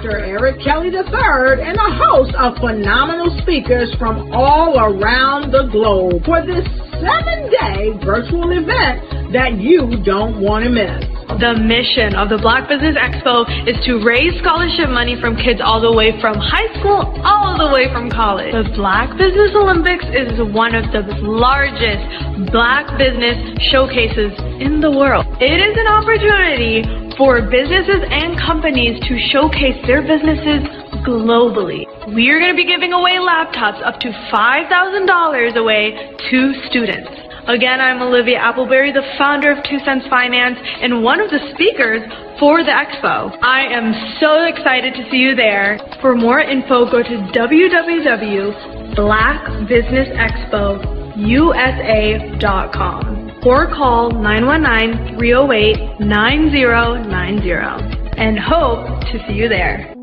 Dr. Eric Kelly III and a host of phenomenal speakers from all around the globe for this 7-day virtual event that you don't want to miss. The mission of the Black Business Expo is to raise scholarship money from kids all the way from high school all the way from college. The Black Business Olympics is one of the largest Black business showcases in the world. It is an opportunity for businesses and companies to showcase their businesses globally. We are going to be giving away laptops up to $5,000 away to students. Again, I'm Olivia Appleberry, the founder of 2 Cents Finance and one of the speakers for the expo. I am so excited to see you there. For more info, go to www.blackbusinessexpousa.com or call 919-308-9090 and hope to see you there.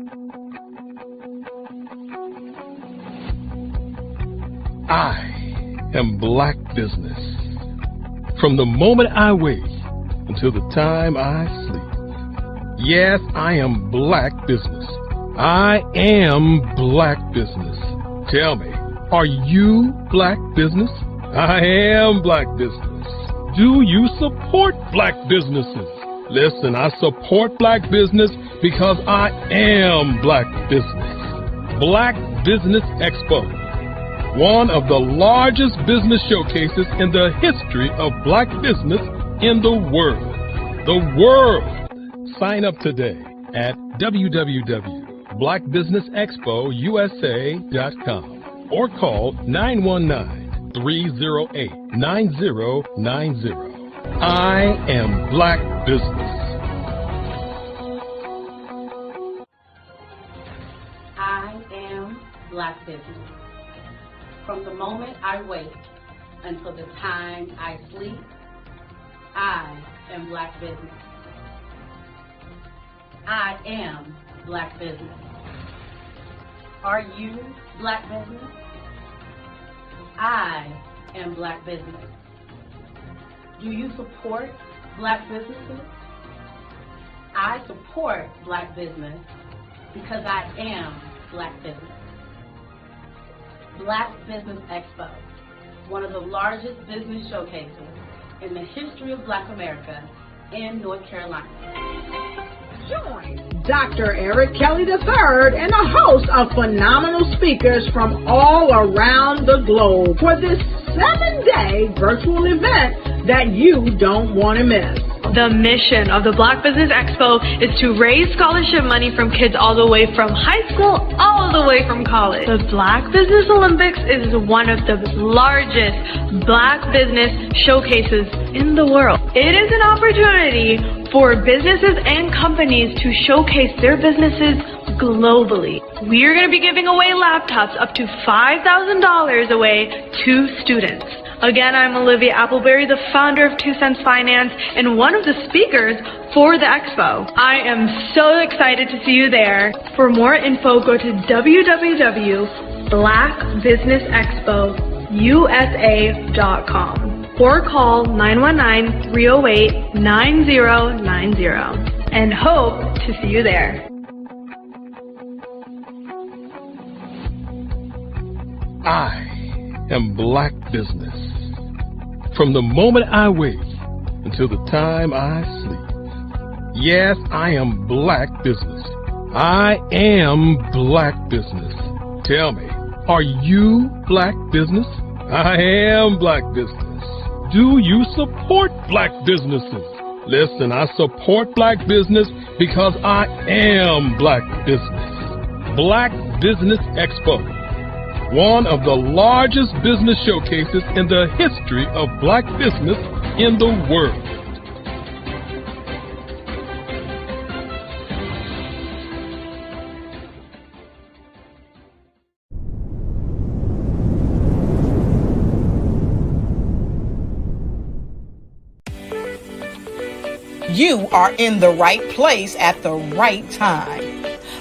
I am Black Business. From the moment I wake until the time I sleep. Yes, I am Black Business. I am Black Business. Tell me, are you Black Business? I am Black Business. Do you support Black businesses? Listen, I support Black business because I am Black Business. Black Business Expo. One of the largest business showcases in the history of Black business in the world. The world! Sign up today at www.blackbusinessexpousa.com or call 919-308-9090. I am Black Business. I am Black Business. From the moment I wake until the time I sleep, I am Black Business. I am Black Business. Are you Black Business? I am Black Business. Do you support Black businesses? I support Black business because I am Black Business. Black Business Expo, one of the largest business showcases in the history of Black America in North Carolina. Join Dr. Eric Kelly III and a host of phenomenal speakers from all around the globe for this 7-day virtual event that you don't want to miss. The mission of the Black Business Expo is to raise scholarship money from kids all the way from high school all the way from college. The Black Business Olympics is one of the largest Black business showcases in the world. It is an opportunity for businesses and companies to showcase their businesses globally. We are going to be giving away laptops up to $5,000 away to students. Again, I'm Olivia Appleberry, the founder of 2 Cents Finance and one of the speakers for the expo. I am so excited to see you there. For more info, go to www.blackbusinessexpousa.com or call 919-308-9090 and hope to see you there. I am Black Business. From the moment I wake until the time I sleep. Yes, I am Black Business. I am Black Business. Tell me, are you Black Business? I am Black Business. Do you support Black businesses? Listen, I support Black business because I am Black Business. Black Business Expo. One of the largest business showcases in the history of Black business in the world. You are in the right place at the right time.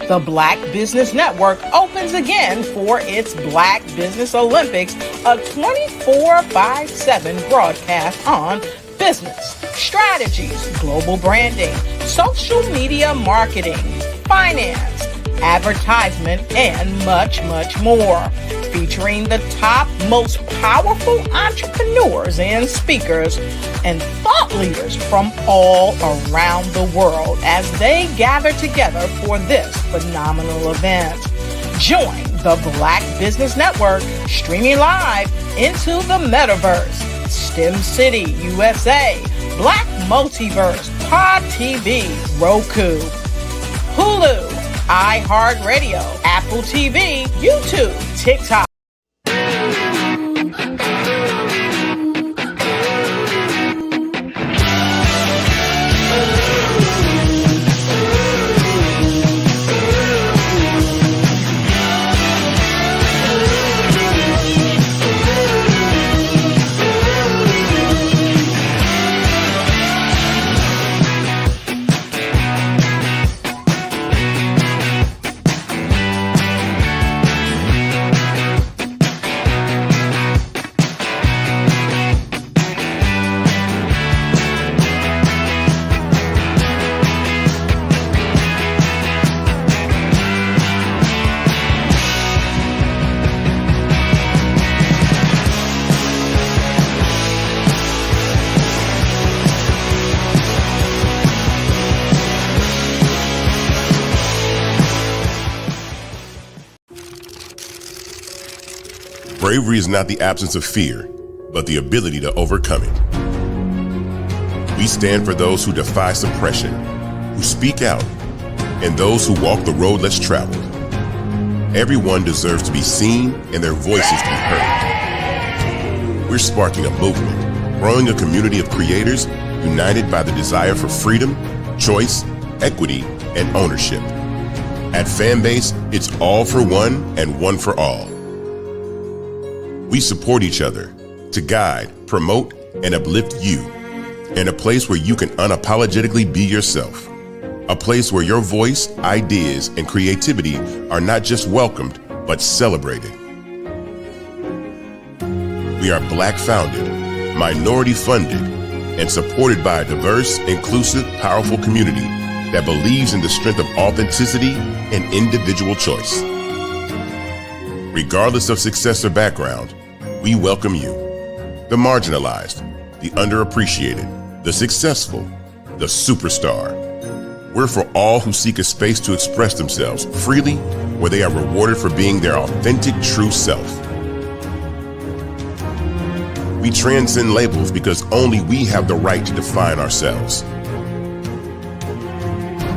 The Black Business Network opens again for its Black Business Olympics, a 24/7 broadcast on business, strategies, global branding, social media marketing, finance, advertisement, and much, much more. Featuring the top, most powerful entrepreneurs and speakers and thought leaders from all around the world as they gather together for this phenomenal event. Join the Black Business Network streaming live into the metaverse, STEM City USA, Black Multiverse, Pod TV, Roku, Hulu, iHeartRadio, Apple TV, YouTube, TikTok. Bravery is not the absence of fear, but the ability to overcome it. We stand for those who defy suppression, who speak out, and those who walk the road less traveled. Everyone deserves to be seen and their voices to be heard. We're sparking a movement, growing a community of creators united by the desire for freedom, choice, equity, and ownership. At Fanbase, it's all for one and one for all. We support each other to guide, promote, and uplift you in a place where you can unapologetically be yourself. A place where your voice, ideas, and creativity are not just welcomed, but celebrated. We are Black founded, minority funded, and supported by a diverse, inclusive, powerful community that believes in the strength of authenticity and individual choice. Regardless of success or background, we welcome you, the marginalized, the underappreciated, the successful, the superstar. We're for all who seek a space to express themselves freely, where they are rewarded for being their authentic, true self. We transcend labels because only we have the right to define ourselves.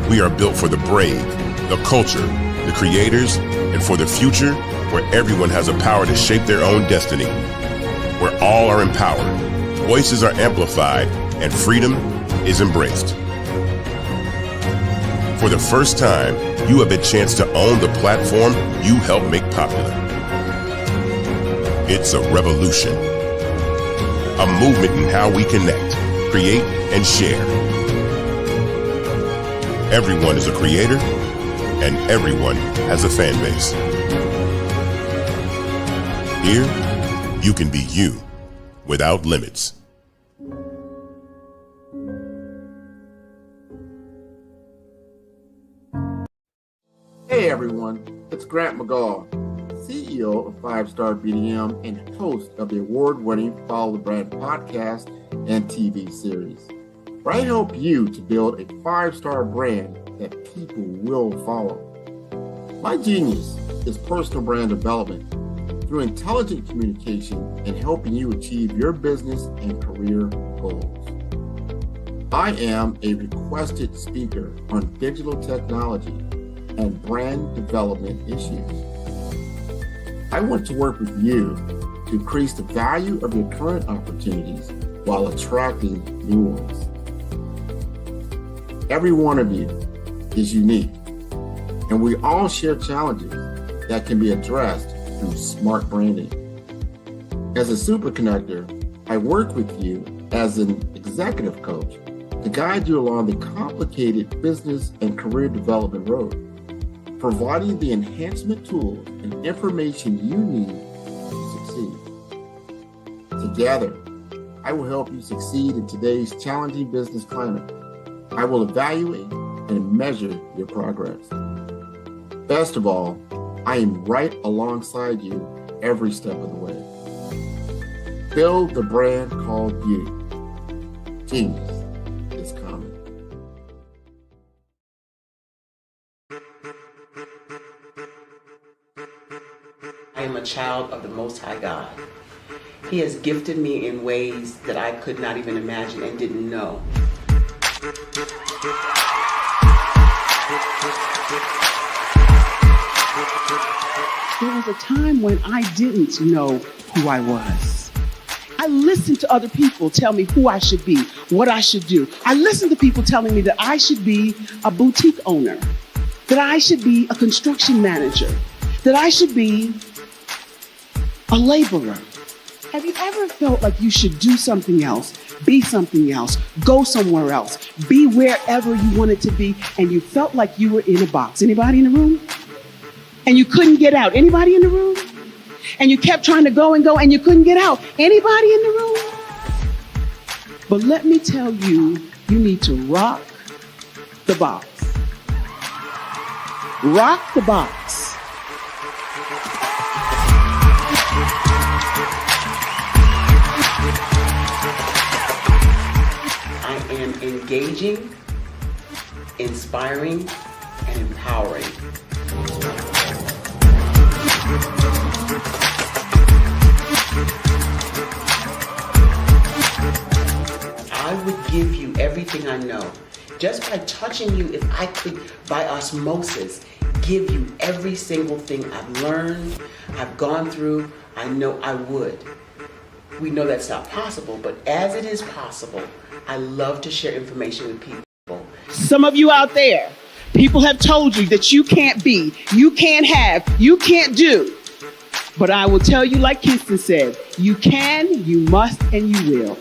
We are built for the brave, the culture, the creators, and for the future where everyone has a power to shape their own destiny, where all are empowered, voices are amplified, and freedom is embraced. For the first time, you have a chance to own the platform you helped make popular. It's a revolution, a movement in how we connect, create, and share. Everyone is a creator, and everyone has a fan base. Here, you can be you without limits. Hey everyone, it's Grant McGaw, CEO of 5-Star BDM and host of the award-winning Follow the Brand podcast and TV series, where I help you to build a 5-star brand that people will follow. My genius is personal brand development through intelligent communication and helping you achieve your business and career goals. I am a requested speaker on digital technology and brand development issues. I want to work with you to increase the value of your current opportunities while attracting new ones. Every one of you is unique, and we all share challenges that can be addressed through smart branding. As a super connector, I work with you as an executive coach to guide you along the complicated business and career development road, providing the enhancement tools and information you need to succeed. Together, I will help you succeed in today's challenging business climate. I will evaluate and measure your progress. Best of all, I am right alongside you every step of the way. Build the brand called you. Genius is coming. I am a child of the Most High God. He has gifted me in ways that I could not even imagine and didn't know. There was a time when I didn't know who I was. I listened to other people tell me who I should be, what I should do. I listened to people telling me that I should be a boutique owner, that I should be a construction manager, that I should be a laborer. Have you ever felt like you should do something else, be something else, go somewhere else, be wherever you wanted to be, and you felt like you were in a box? Anybody in the room? And you couldn't get out. Anybody in the room? And you kept trying to go and go and you couldn't get out. Anybody in the room? But let me tell you, you need to rock the box. Rock the box. I am engaging, inspiring, and empowering. I would give you everything I know. Just by touching you, if I could, by osmosis, give you every single thing I've learned, I've gone through, I know I would. We know that's not possible, but as it is possible, I love to share information with people. Some of you out there, people have told you that you can't be, you can't have, you can't do. But I will tell you, like Kingston said, you can, you must, and you will.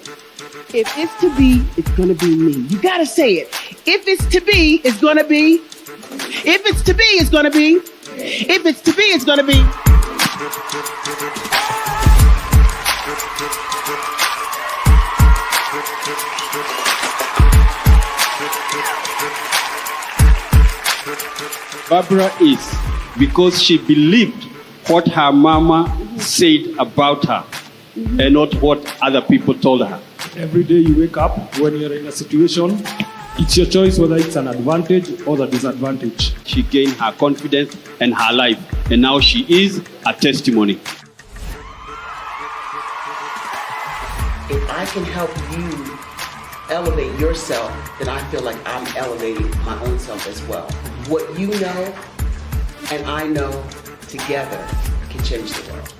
If it's to be, it's going to be me. You got to say it. If it's to be, it's going to be. If it's to be, it's going to be. If it's to be, it's going to be. Barbara is because she believed what her mama said about her and not what other people told her. Every day you wake up, when you're in a situation, it's your choice whether it's an advantage or the disadvantage. She gained her confidence and her life, and now she is a testimony. If I can help you elevate yourself, then I feel like I'm elevating my own self as well. What you know and I know together can change the world.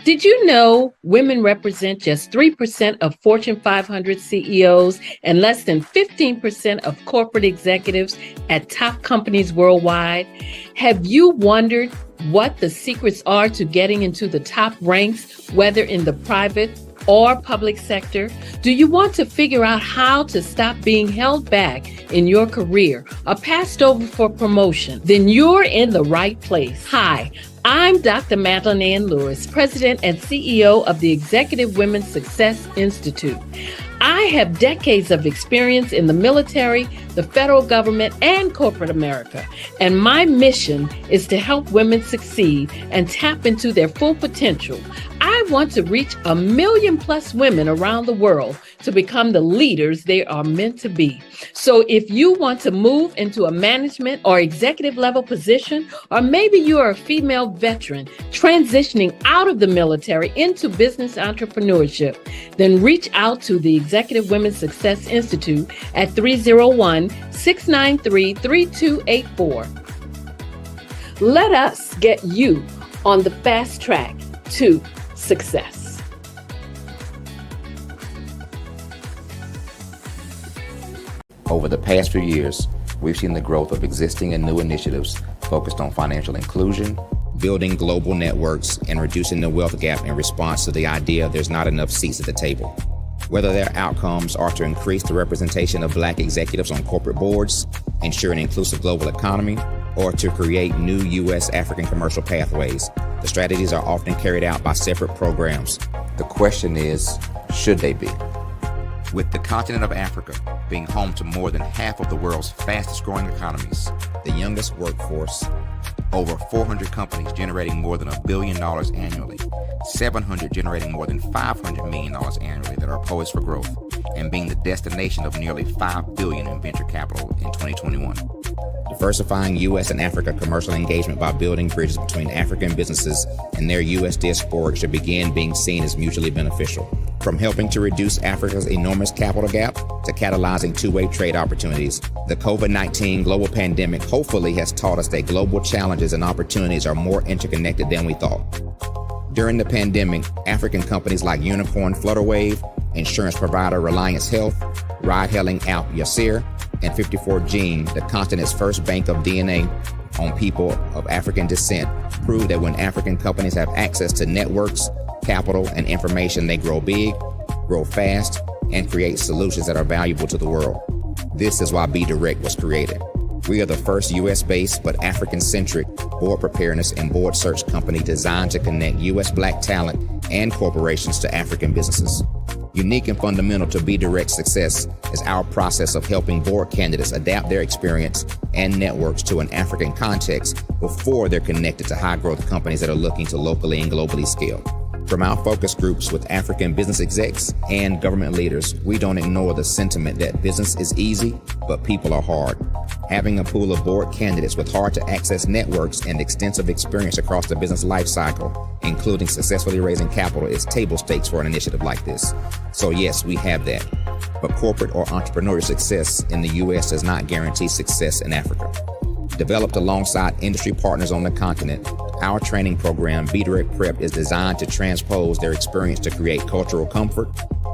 Did you know women represent just 3% of Fortune 500 CEOs and less than 15% of corporate executives at top companies worldwide? Have you wondered what the secrets are to getting into the top ranks, whether in the private or public sector? Do you want to figure out how to stop being held back in your career or passed over for promotion? Then you're in the right place. Hi, I'm Dr. Madeline Ann Lewis, President and CEO of the Executive Women's Success Institute. I have decades of experience in the military, the federal government, and corporate America. And my mission is to help women succeed and tap into their full potential. I want to reach 1 million+ women around the world to become the leaders they are meant to be. So if you want to move into a management or executive level position, or maybe you are a female veteran transitioning out of the military into business entrepreneurship, then reach out to the Executive Women's Success Institute at 301-693-3284. Let us get you on the fast track to success. Over the past few years, we've seen the growth of existing and new initiatives focused on financial inclusion, building global networks, and reducing the wealth gap in response to the idea there's not enough seats at the table. Whether their outcomes are to increase the representation of Black executives on corporate boards, ensure an inclusive global economy, or to create new U.S. African commercial pathways, the strategies are often carried out by separate programs. The question is, should they be? With the continent of Africa being home to more than half of the world's fastest growing economies, the youngest workforce, over 400 companies generating more than $1 billion annually, 700 generating more than $500 million annually that are poised for growth, and being the destination of nearly $5 billion in venture capital in 2021. Diversifying U.S. and Africa commercial engagement by building bridges between African businesses and their U.S. diaspora should begin being seen as mutually beneficial. From helping to reduce Africa's enormous capital gap to catalyzing two-way trade opportunities, the COVID-19 global pandemic hopefully has taught us that global challenges and opportunities are more interconnected than we thought. During the pandemic, African companies like Unicorn Flutterwave, insurance provider Reliance Health, ride-hailing app Yasir, and 54Gene, the continent's first bank of DNA on people of African descent, proved that when African companies have access to networks, capital, and information, they grow big, grow fast, and create solutions that are valuable to the world. This is why Be Direct was created. We are the first U.S.-based but African-centric board preparedness and board search company designed to connect U.S. Black talent and corporations to African businesses. Unique and fundamental to Be Direct's success is our process of helping board candidates adapt their experience and networks to an African context before they're connected to high-growth companies that are looking to locally and globally scale. From our focus groups with African business execs and government leaders, we don't ignore the sentiment that business is easy, but people are hard. Having a pool of board candidates with hard-to-access networks and extensive experience across the business life cycle, including successfully raising capital, is table stakes for an initiative like this. So yes, we have that. But corporate or entrepreneurial success in the U.S. does not guarantee success in Africa. Developed alongside industry partners on the continent, our training program, Be Direct Prep, is designed to transpose their experience to create cultural comfort,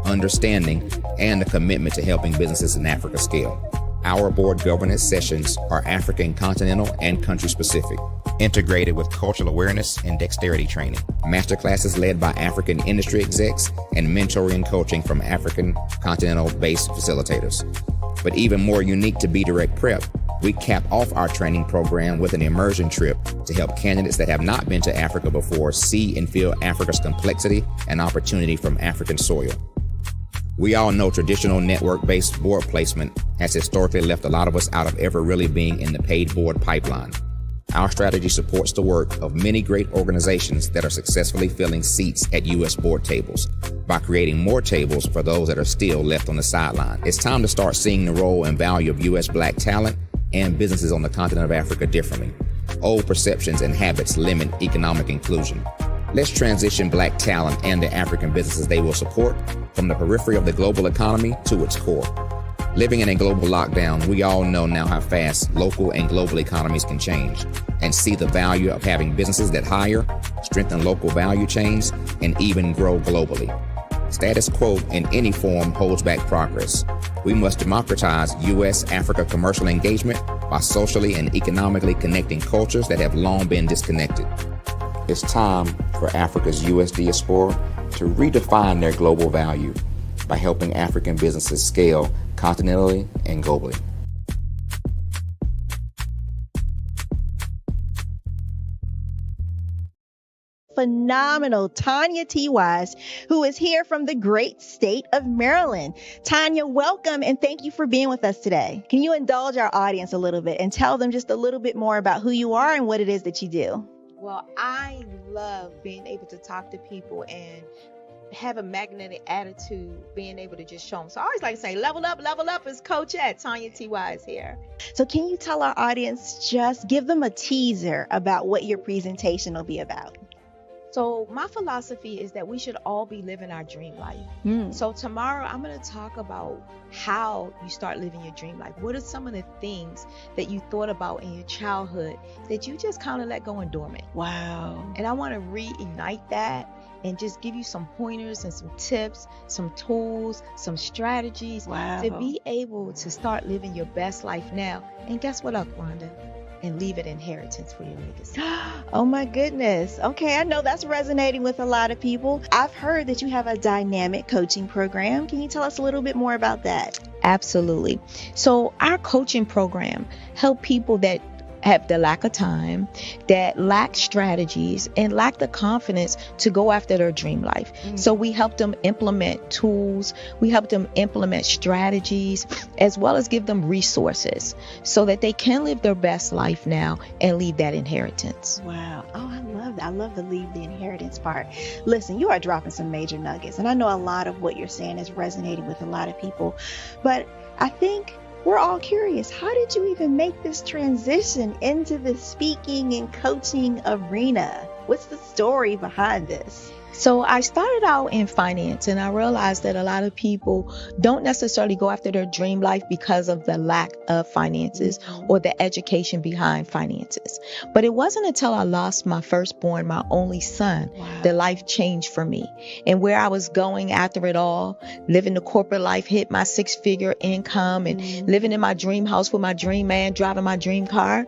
understanding, and a commitment to helping businesses in Africa scale. Our board governance sessions are African, continental, and country-specific, integrated with cultural awareness and dexterity training, masterclasses led by African industry execs, and mentoring coaching from African continental-based facilitators. But even more unique to Be Direct Prep, we cap off our training program with an immersion trip to help candidates that have not been to Africa before see and feel Africa's complexity and opportunity from African soil. We all know traditional network-based board placement has historically left a lot of us out of ever really being in the paid board pipeline. Our strategy supports the work of many great organizations that are successfully filling seats at U.S. board tables by creating more tables for those that are still left on the sideline. It's time to start seeing the role and value of U.S. Black talent and businesses on the continent of Africa differently. Old perceptions and habits limit economic inclusion. Let's transition Black talent and the African businesses they will support from the periphery of the global economy to its core. Living in a global lockdown, we all know now how fast local and global economies can change, and see the value of having businesses that hire, strengthen local value chains, and even grow globally. Status quo in any form holds back progress. We must democratize U.S.-Africa commercial engagement by socially and economically connecting cultures that have long been disconnected. It's time for Africa's U.S. diaspora to redefine their global value by helping African businesses scale continentally and globally. Phenomenal Tanya T. Wise, who is here from the great state of Maryland. Tanya, welcome and thank you for being with us today. Can you indulge our audience a little bit and tell them just a little bit more about who you are and what it is that you do? Well, I love being able to talk to people and have a magnetic attitude, being able to just show them. So I always like to say, level up is Coach at Tanya T. Wise here. So can you tell our audience, just give them a teaser about what your presentation will be about? So my philosophy is that we should all be living our dream life. So tomorrow I'm going to talk about how you start living your dream life. What are some of the things that you thought about in your childhood that you just kind of let go and dormant? Wow. And I want to reignite that and just give you some pointers and some tips, some tools, some strategies to be able to start living your best life now. And guess what, Wanda? And leave an inheritance for your legacy. Oh my goodness. Okay, I know that's resonating with a lot of people. I've heard that you have a dynamic coaching program. Can you tell us a little bit more about that? Absolutely. So our coaching program help people that have the lack of time, that lack strategies, and lack the confidence to go after their dream life. So we help them implement tools, we help them implement strategies, as well as give them resources so that they can live their best life now and leave that inheritance. Wow. Oh, I love that. I love the leave the inheritance part. Listen, you are dropping some major nuggets, and I know a lot of what you're saying is resonating with a lot of people, but I think we're all curious. How did you even make this transition into the speaking and coaching arena? What's the story behind this? So I started out in finance, and I realized that a lot of people don't necessarily go after their dream life because of the lack of finances or the education behind finances. But it wasn't until I lost my firstborn, my only son, that life changed for me. And where I was going after it all, living the corporate life, hit my 6-figure income and living in my dream house with my dream man, driving my dream car.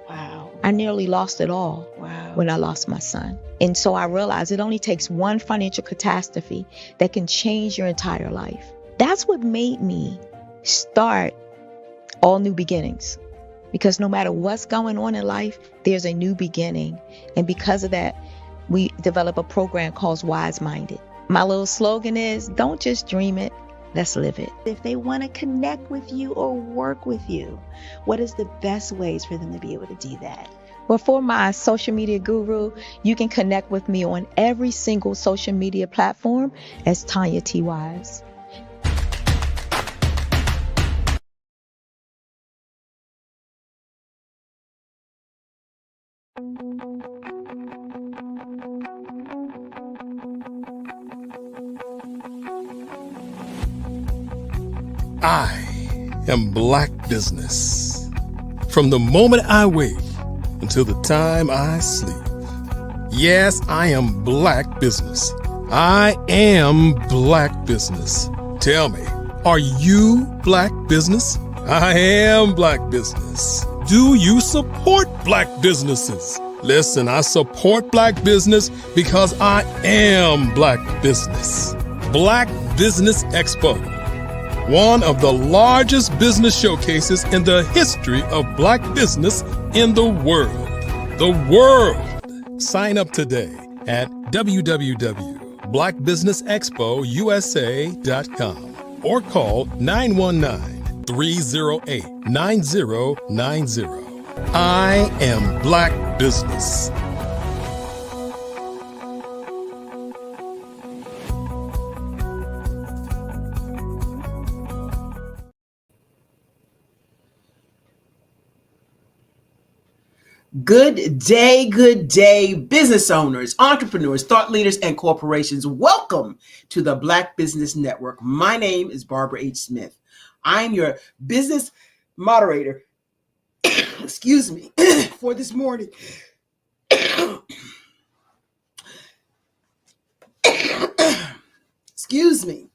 I nearly lost it all when I lost my son. And so I realized it only takes one financial catastrophe that can change your entire life. That's what made me start All New Beginnings. Because no matter what's going on in life, there's a new beginning. And because of that, we develop a program called Wise Minded. My little slogan is, don't just dream it, let's live it. If they want to connect with you or work with you, what is the best ways for them to be able to do that? Well, for my social media guru, you can connect with me on every single social media platform as Tanya T. Wise. I am Black Business. From the moment I wake until the time I sleep. Yes, I am Black Business. I am Black Business. Tell me, are you Black Business? I am Black Business. Do you support Black businesses? Listen, I support Black business because I am Black Business. Black Business Expo, one of the largest business showcases in the history of Black business in the world. The world! Sign up today at www.blackbusinessexpousa.com or call 919-308-9090. I am Black Business. Good day, business owners, entrepreneurs, thought leaders, and corporations. Welcome to the Black Business Network. My name is Barbara H. Smith. I'm your business moderator, excuse me, for this morning. Excuse me.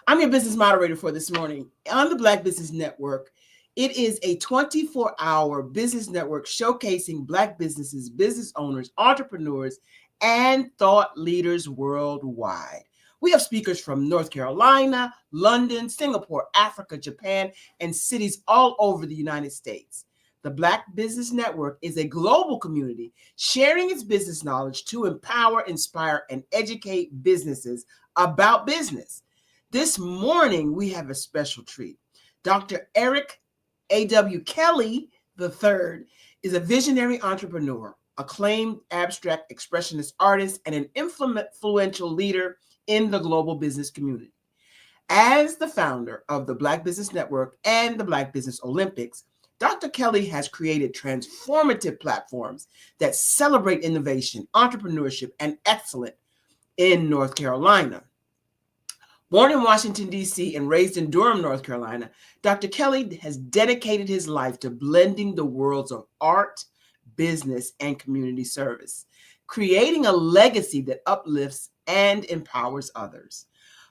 I'm your business moderator for this morning on the Black Business Network. It is a 24-hour business network showcasing Black businesses, business owners, entrepreneurs, and thought leaders worldwide. We have speakers from North Carolina, London, Singapore, Africa, Japan, and cities all over the United States. The Black Business Network is a global community sharing its business knowledge to empower, inspire, and educate businesses about business. This morning, we have a special treat. Dr. Eric A.W. Kelly III is a visionary entrepreneur, acclaimed abstract expressionist artist, and an influential leader in the global business community. As the founder of the Black Business Network and the Black Business Olympics, Dr. Kelly has created transformative platforms that celebrate innovation, entrepreneurship, and excellence in North Carolina. Born in Washington, D.C. and raised in Durham, North Carolina, Dr. Kelly has dedicated his life to blending the worlds of art, business, and community service, creating a legacy that uplifts and empowers others.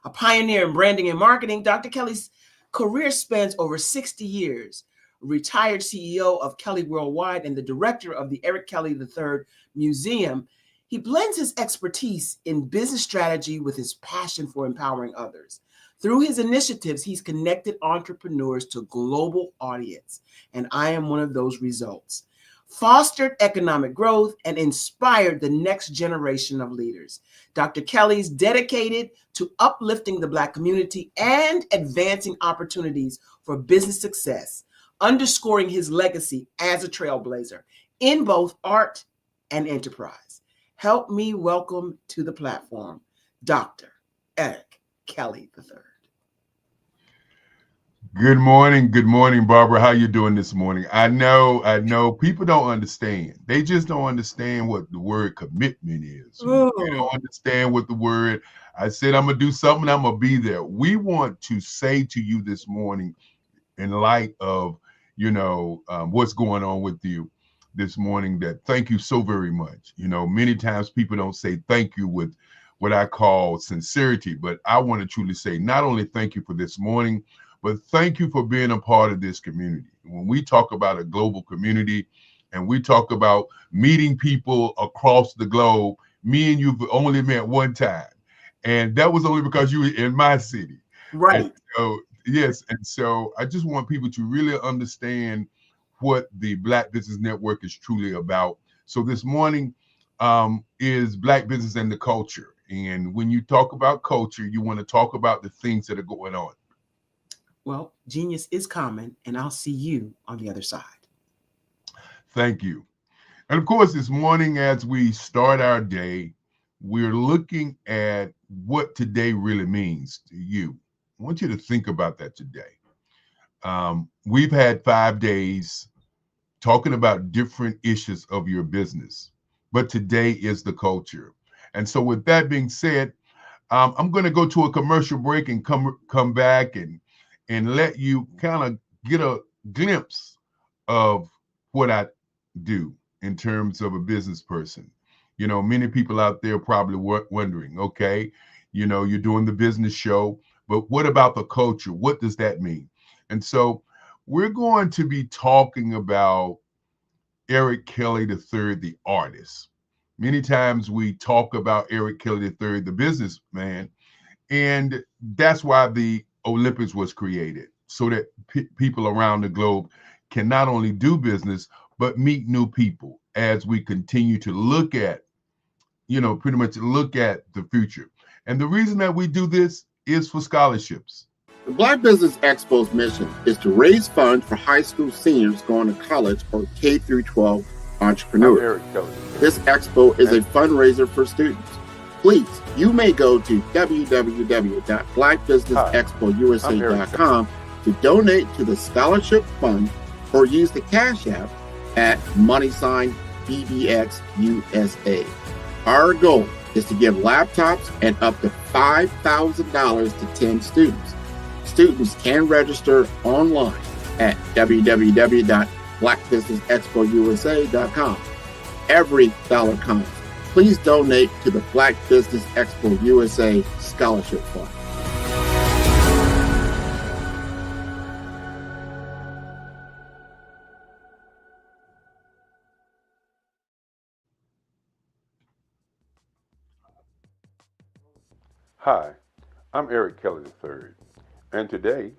A pioneer in branding and marketing, Dr. Kelly's career spans over 60 years. Retired CEO of Kelly Worldwide and the director of the Eric Kelly III Museum, he blends his expertise in business strategy with his passion for empowering others. Through his initiatives, he's connected entrepreneurs to global audience, and I am one of those results. fostered economic growth, and inspired the next generation of leaders. Dr. Kelly's dedicated to uplifting the Black community and advancing opportunities for business success, underscoring his legacy as a trailblazer in both art and enterprise. Help me welcome to the platform, Dr. Eric Kelly III. Good morning, Barbara. How you doing this morning? I know people don't understand. They just don't understand what the word commitment is. They don't understand what the word, I said I'm gonna do something, I'm gonna be there. We want to say to you this morning, in light of, what's going on with you this morning, that thank you so very much. Many times people don't say thank you with what I call sincerity, but I want to truly say not only thank you for this morning, but thank you for being a part of this community. When we talk about a global community and we talk about meeting people across the globe, me and you've only met one time. And that was only because you were in my city. Right. And so, yes. And so I just want people to really understand what the Black Business Network is truly about. So this morning is Black Business and the Culture. And when you talk about culture, you want to talk about the things that are going on. Well, genius is common, and I'll see you on the other side. Thank you. And of course, this morning, as we start our day, we're looking at what today really means to you. I want you to think about that today. We've had 5 days talking about different issues of your business, but today is the culture. And so with that being said, I'm going to go to a commercial break and come back and let you kind of get a glimpse of what I do in terms of a business person. Many people out there probably wondering, okay, you're doing the business show, but what about the culture? What does that mean? And so we're going to be talking about Eric Kelly III, the artist. Many times we talk about Eric Kelly III, the businessman, and that's why the Olympics was created, so that people around the globe can not only do business, but meet new people as we continue to look at, pretty much look at the future. And the reason that we do this is for scholarships. The Black Business Expo's mission is to raise funds for high school seniors going to college or K through 12 entrepreneurs. This expo is a fundraiser for students. Please, you may go to www.blackbusinessexpousa.com to donate to the scholarship fund or use the Cash App at $BBXUSA. Our goal is to give laptops and up to $5,000 to 10 students. Students can register online at www.blackbusinessexpousa.com. Every dollar counts. Please donate to the Black Business Expo USA Scholarship Fund. Hi, I'm Eric Kelly III, and today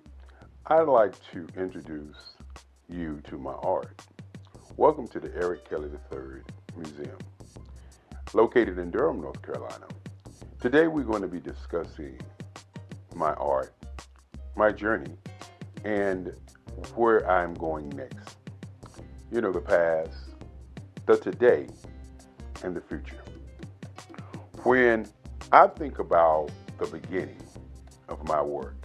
I'd like to introduce you to my art. Welcome to the Eric Kelly III Museum, located in Durham, North Carolina. Today we're going to be discussing my art, my journey, and where I'm going next. The past, the today, and the future. When I think about the beginning of my work,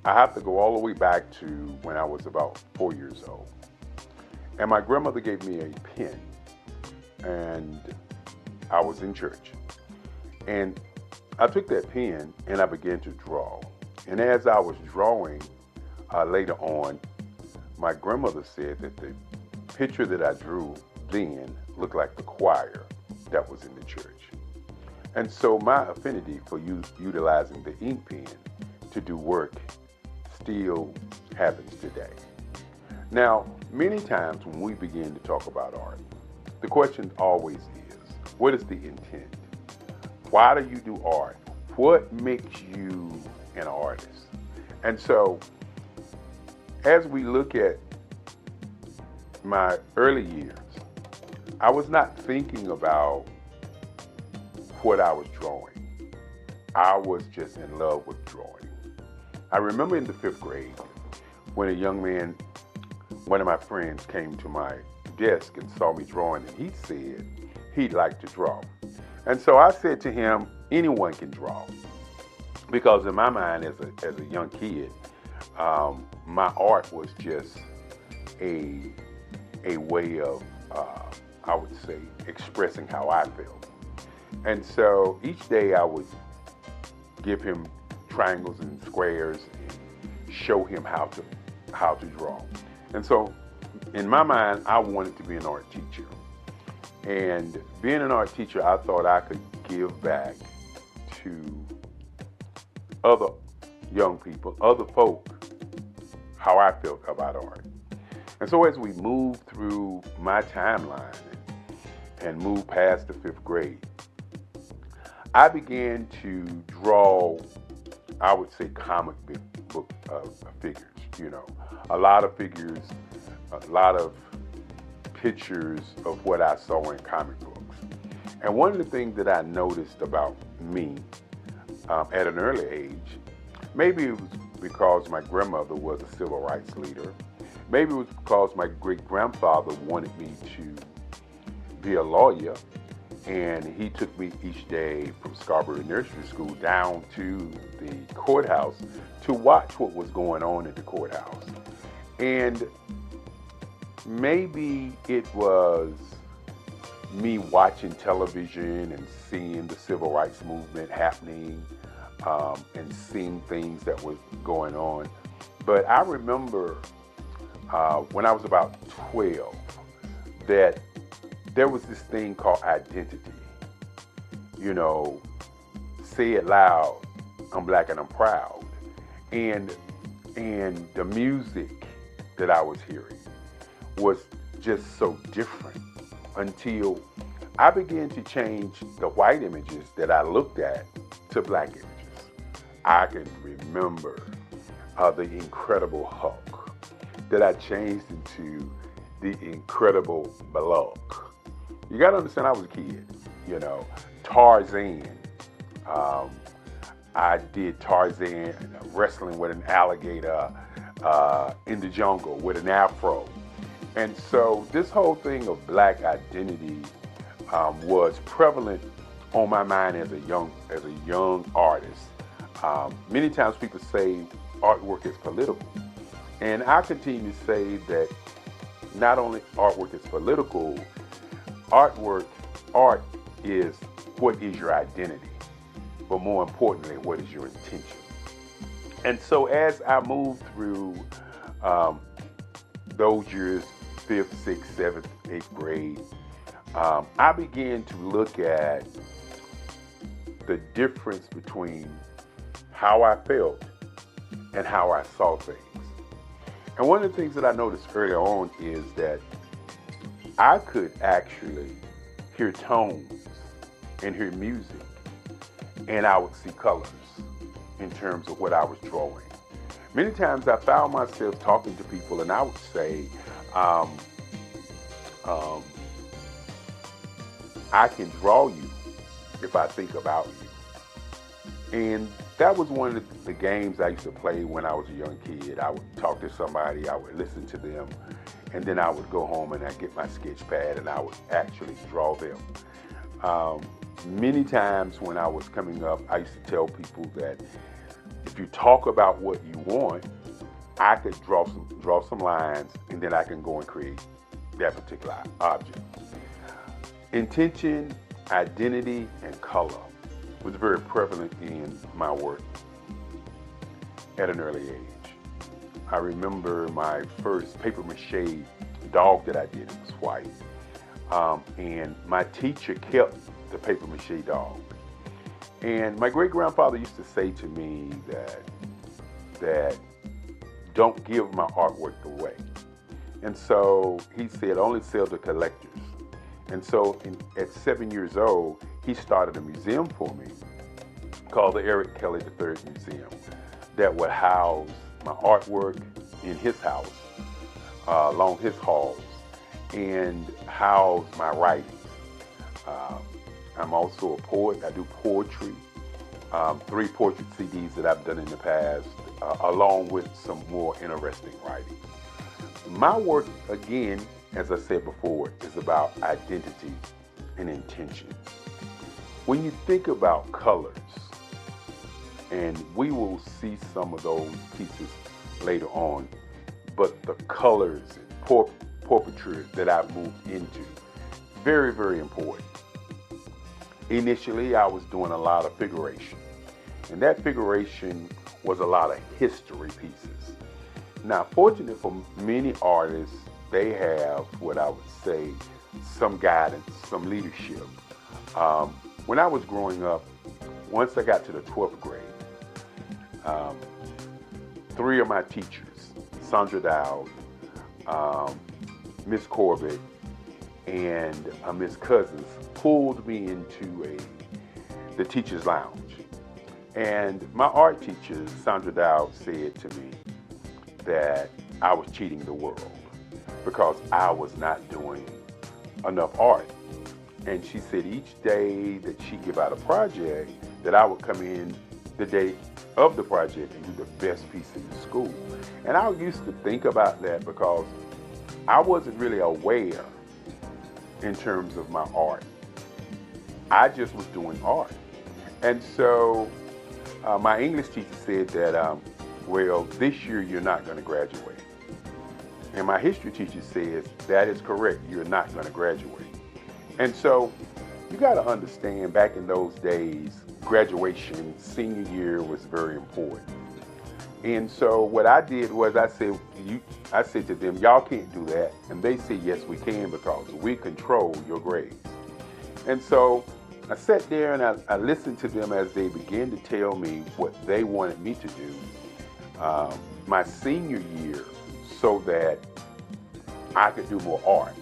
I have to go all the way back to when I was about 4 years old. And my grandmother gave me a pen, and I was in church. And I took that pen and I began to draw. And as I was drawing, later on, my grandmother said that the picture that I drew then looked like the choir that was in the church. And so my affinity for utilizing the ink pen to do work still happens today. Now, many times when we begin to talk about art, the question always is, what is the intent? Why do you do art? What makes you an artist? And so, as we look at my early years, I was not thinking about what I was drawing. I was just in love with drawing. I remember in the 5th grade when a young man, one of my friends, came to my desk and saw me drawing, and he said he'd like to draw. And so I said to him, anyone can draw. Because in my mind as a young kid, my art was just a way of, I would say, expressing how I felt. And so each day I would give him triangles and squares and show him how to draw. And so in my mind, I wanted to be an art teacher. And being an art teacher, I thought I could give back to other young people, other folk, how I felt about art. And so as we moved through my timeline and moved past the 5th grade, I began to draw, I would say, comic book figures, you know, a lot of figures, a lot of pictures of what I saw in comic books. And one of the things that I noticed about me at an early age, maybe it was because my grandmother was a civil rights leader, maybe it was because my great-grandfather wanted me to be a lawyer, and he took me each day from Scarborough Nursery School down to the courthouse to watch what was going on at the courthouse. And maybe it was me watching television and seeing the civil rights movement happening and seeing things that were going on. But I remember when I was about 12 that there was this thing called identity. You know, say it loud, I'm black and I'm proud. And the music that I was hearing was just so different until I began to change the white images that I looked at to black images. I can remember the Incredible Hulk that I changed into the Incredible Bullock. You gotta understand, I was a kid, you know. Tarzan. I did Tarzan wrestling with an alligator in the jungle with an afro. And so this whole thing of black identity was prevalent on my mind as a young artist. Many times people say artwork is political. And I continue to say that not only artwork is political, art is what is your identity, but more importantly, what is your intention. And so as I moved through those years, 5th, 6th, 7th, 8th grade, I began to look at the difference between how I felt and how I saw things. And one of the things that I noticed early on is that I could actually hear tones and hear music, and I would see colors in terms of what I was drawing. Many times I found myself talking to people and I would say, I can draw you if I think about you. And that was one of the games I used to play when I was a young kid. I would talk to somebody, I would listen to them, and then I would go home and I'd get my sketch pad and I would actually draw them. Many times when I was coming up, I used to tell people that if you talk about what you want, I could draw some lines, and then I can go and create that particular object. Intention, identity, and color was very prevalent in my work at an early age. I remember my first paper mache dog that I did. It was white. And my teacher kept the paper mache dog. And my great-grandfather used to say to me that don't give my artwork away. And so he said, only sell to collectors. And so at 7 years old, he started a museum for me called the Eric Kelly III Museum that would house my artwork in his house, along his halls. and house my writing. I'm also a poet. I do poetry, 3 portrait CDs that I've done in the past, along with some more interesting writing. My work, again, as I said before, is about identity and intention. When you think about colors, and we will see some of those pieces later on, but the colors and portraiture that I moved into, very, very important. Initially, I was doing a lot of figuration, and that figuration was a lot of history pieces. Now, fortunate for many artists, they have what I would say, some guidance, some leadership. When I was growing up, once I got to the 12th grade, 3 of my teachers, Sandra Dowd, Miss Corbett, and Miss Cousins, pulled me into the teacher's lounge. And my art teacher, Sandra Dowd, said to me that I was cheating the world because I was not doing enough art. And she said each day that she give out a project, that I would come in the day of the project and do the best piece in the school. And I used to think about that because I wasn't really aware in terms of my art. I just was doing art. And so my English teacher said that, well, this year you're not going to graduate. And my history teacher says, that is correct, you're not going to graduate. And so you got to understand, back in those days, graduation, senior year was very important. And so what I did was I said to them, y'all can't do that. And they said, yes, we can, because we control your grades. And so I sat there and I listened to them as they began to tell me what they wanted me to do my senior year so that I could do more art.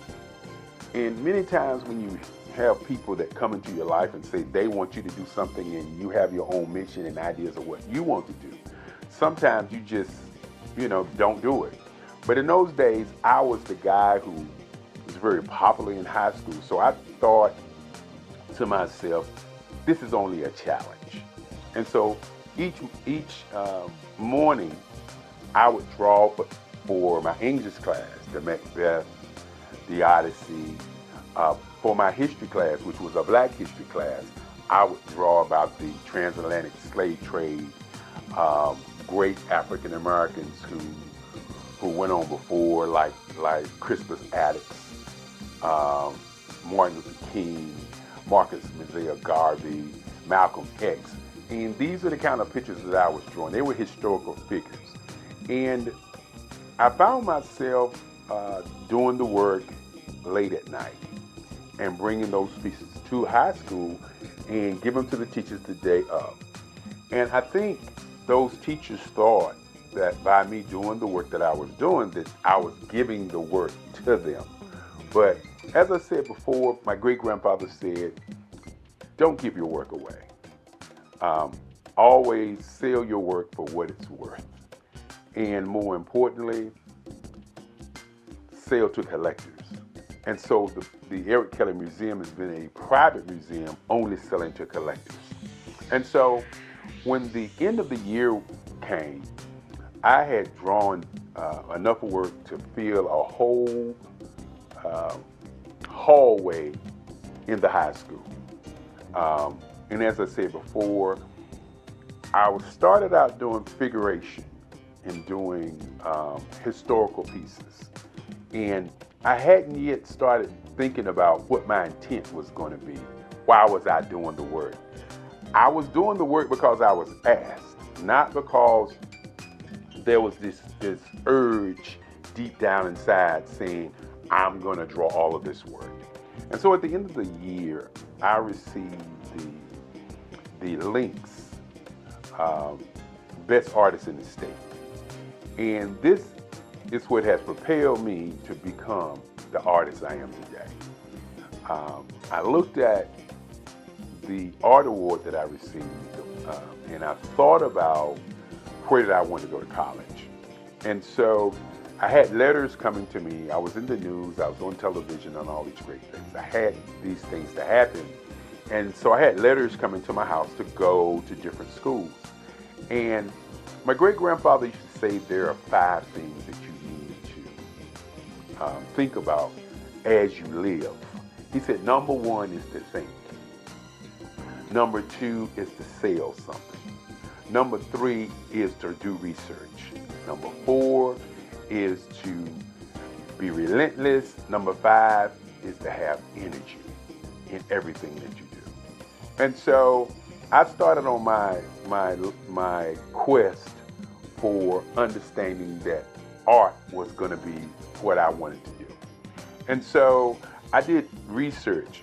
And many times when you have people that come into your life and say they want you to do something and you have your own mission and ideas of what you want to do, sometimes you just, don't do it. But in those days, I was the guy who was very popular in high school. So I thought to myself, this is only a challenge. And so each morning, I would draw for my English class, the Macbeth, the Odyssey. For my history class, which was a Black history class, I would draw about the transatlantic slave trade, great African Americans who went on before, like Crispus Attucks, Martin Luther King, Marcus Mosiah Garvey, Malcolm X. And these are the kind of pictures that I was drawing. They were historical figures. And I found myself doing the work late at night and bringing those pieces to high school and give them to the teachers the day of. And I think those teachers thought that by me doing the work that I was doing, that I was giving the work to them. But as I said before, my great-grandfather said, don't give your work away. Always sell your work for what it's worth. And more importantly, sell to collectors. And so the Eric Kelly Museum has been a private museum only selling to collectors. And so when the end of the year came, I had drawn enough work to fill a whole hallway in the high school. And as I said before, I started out doing figuration and doing historical pieces. And I hadn't yet started thinking about what my intent was going to be. Why was I doing the work? I was doing the work because I was asked, not because there was this urge deep down inside saying, I'm going to draw all of this work. And so at the end of the year, I received the Lynx Best Artist in the State. And this is what has propelled me to become the artist I am today. I looked at the art award that I received, and I thought about where did I want to go to college. And so I had letters coming to me. I was in the news. I was on television and all these great things. I had these things to happen. And so I had letters coming to my house to go to different schools. And my great-grandfather used to say there are 5 things that you need to think about as you live. He said, number 1 is to think. Number 2 is to sell something. Number 3 is to do research. Number 4 is to be relentless. Number 5 is to have energy in everything that you do. And so I started on my quest for understanding that art was going to be what I wanted to do. And so I did research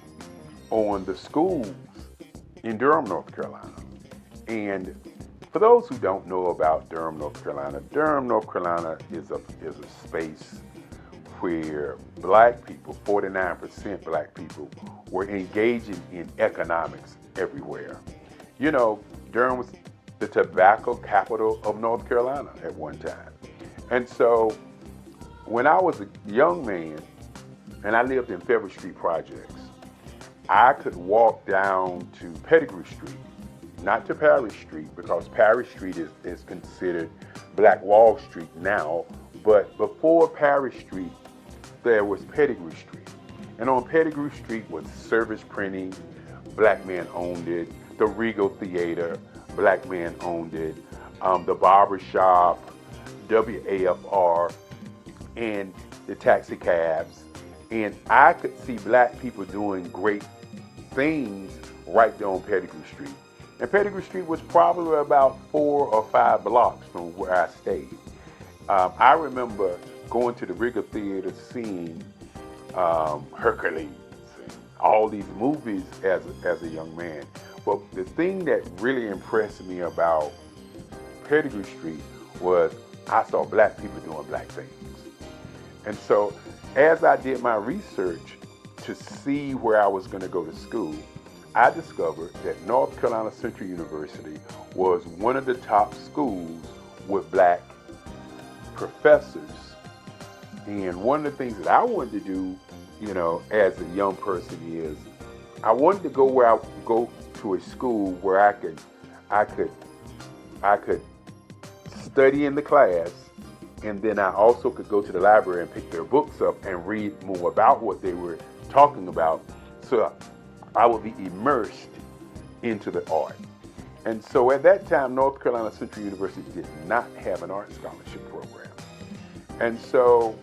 on the schools in Durham, North Carolina. And for those who don't know about Durham, North Carolina is a space where black people, 49% black people, were engaging in economics everywhere. You know, Durham was the tobacco capital of North Carolina at one time. And so when I was a young man and I lived in Federal Street Projects, I could walk down to Pettigrew Street, not to Parish Street, because Parish Street is considered Black Wall Street now, but before Parish Street, there was Pettigrew Street. And on Pettigrew Street was Service Printing, black man owned it, the Regal Theater, black man owned it, the Barber Shop, WAFR, and the taxi cabs. And I could see black people doing great things right there on Pettigrew Street. And Pettigrew Street was probably about 4 or 5 blocks from where I stayed. I remember going to the Regal Theater, seeing Hercules, all these movies as a young man. But the thing that really impressed me about Pettigrew Street was I saw black people doing black things. And so as I did my research to see where I was going to go to school, I discovered that North Carolina Central University was one of the top schools with black professors. And one of the things that I wanted to do, you know, as a young person is I wanted to go to a school where I could study in the class, and then I also could go to the library and pick their books up and read more about what they were talking about, so I would be immersed into the art. And so at that time, North Carolina Central University did not have an art scholarship program. And so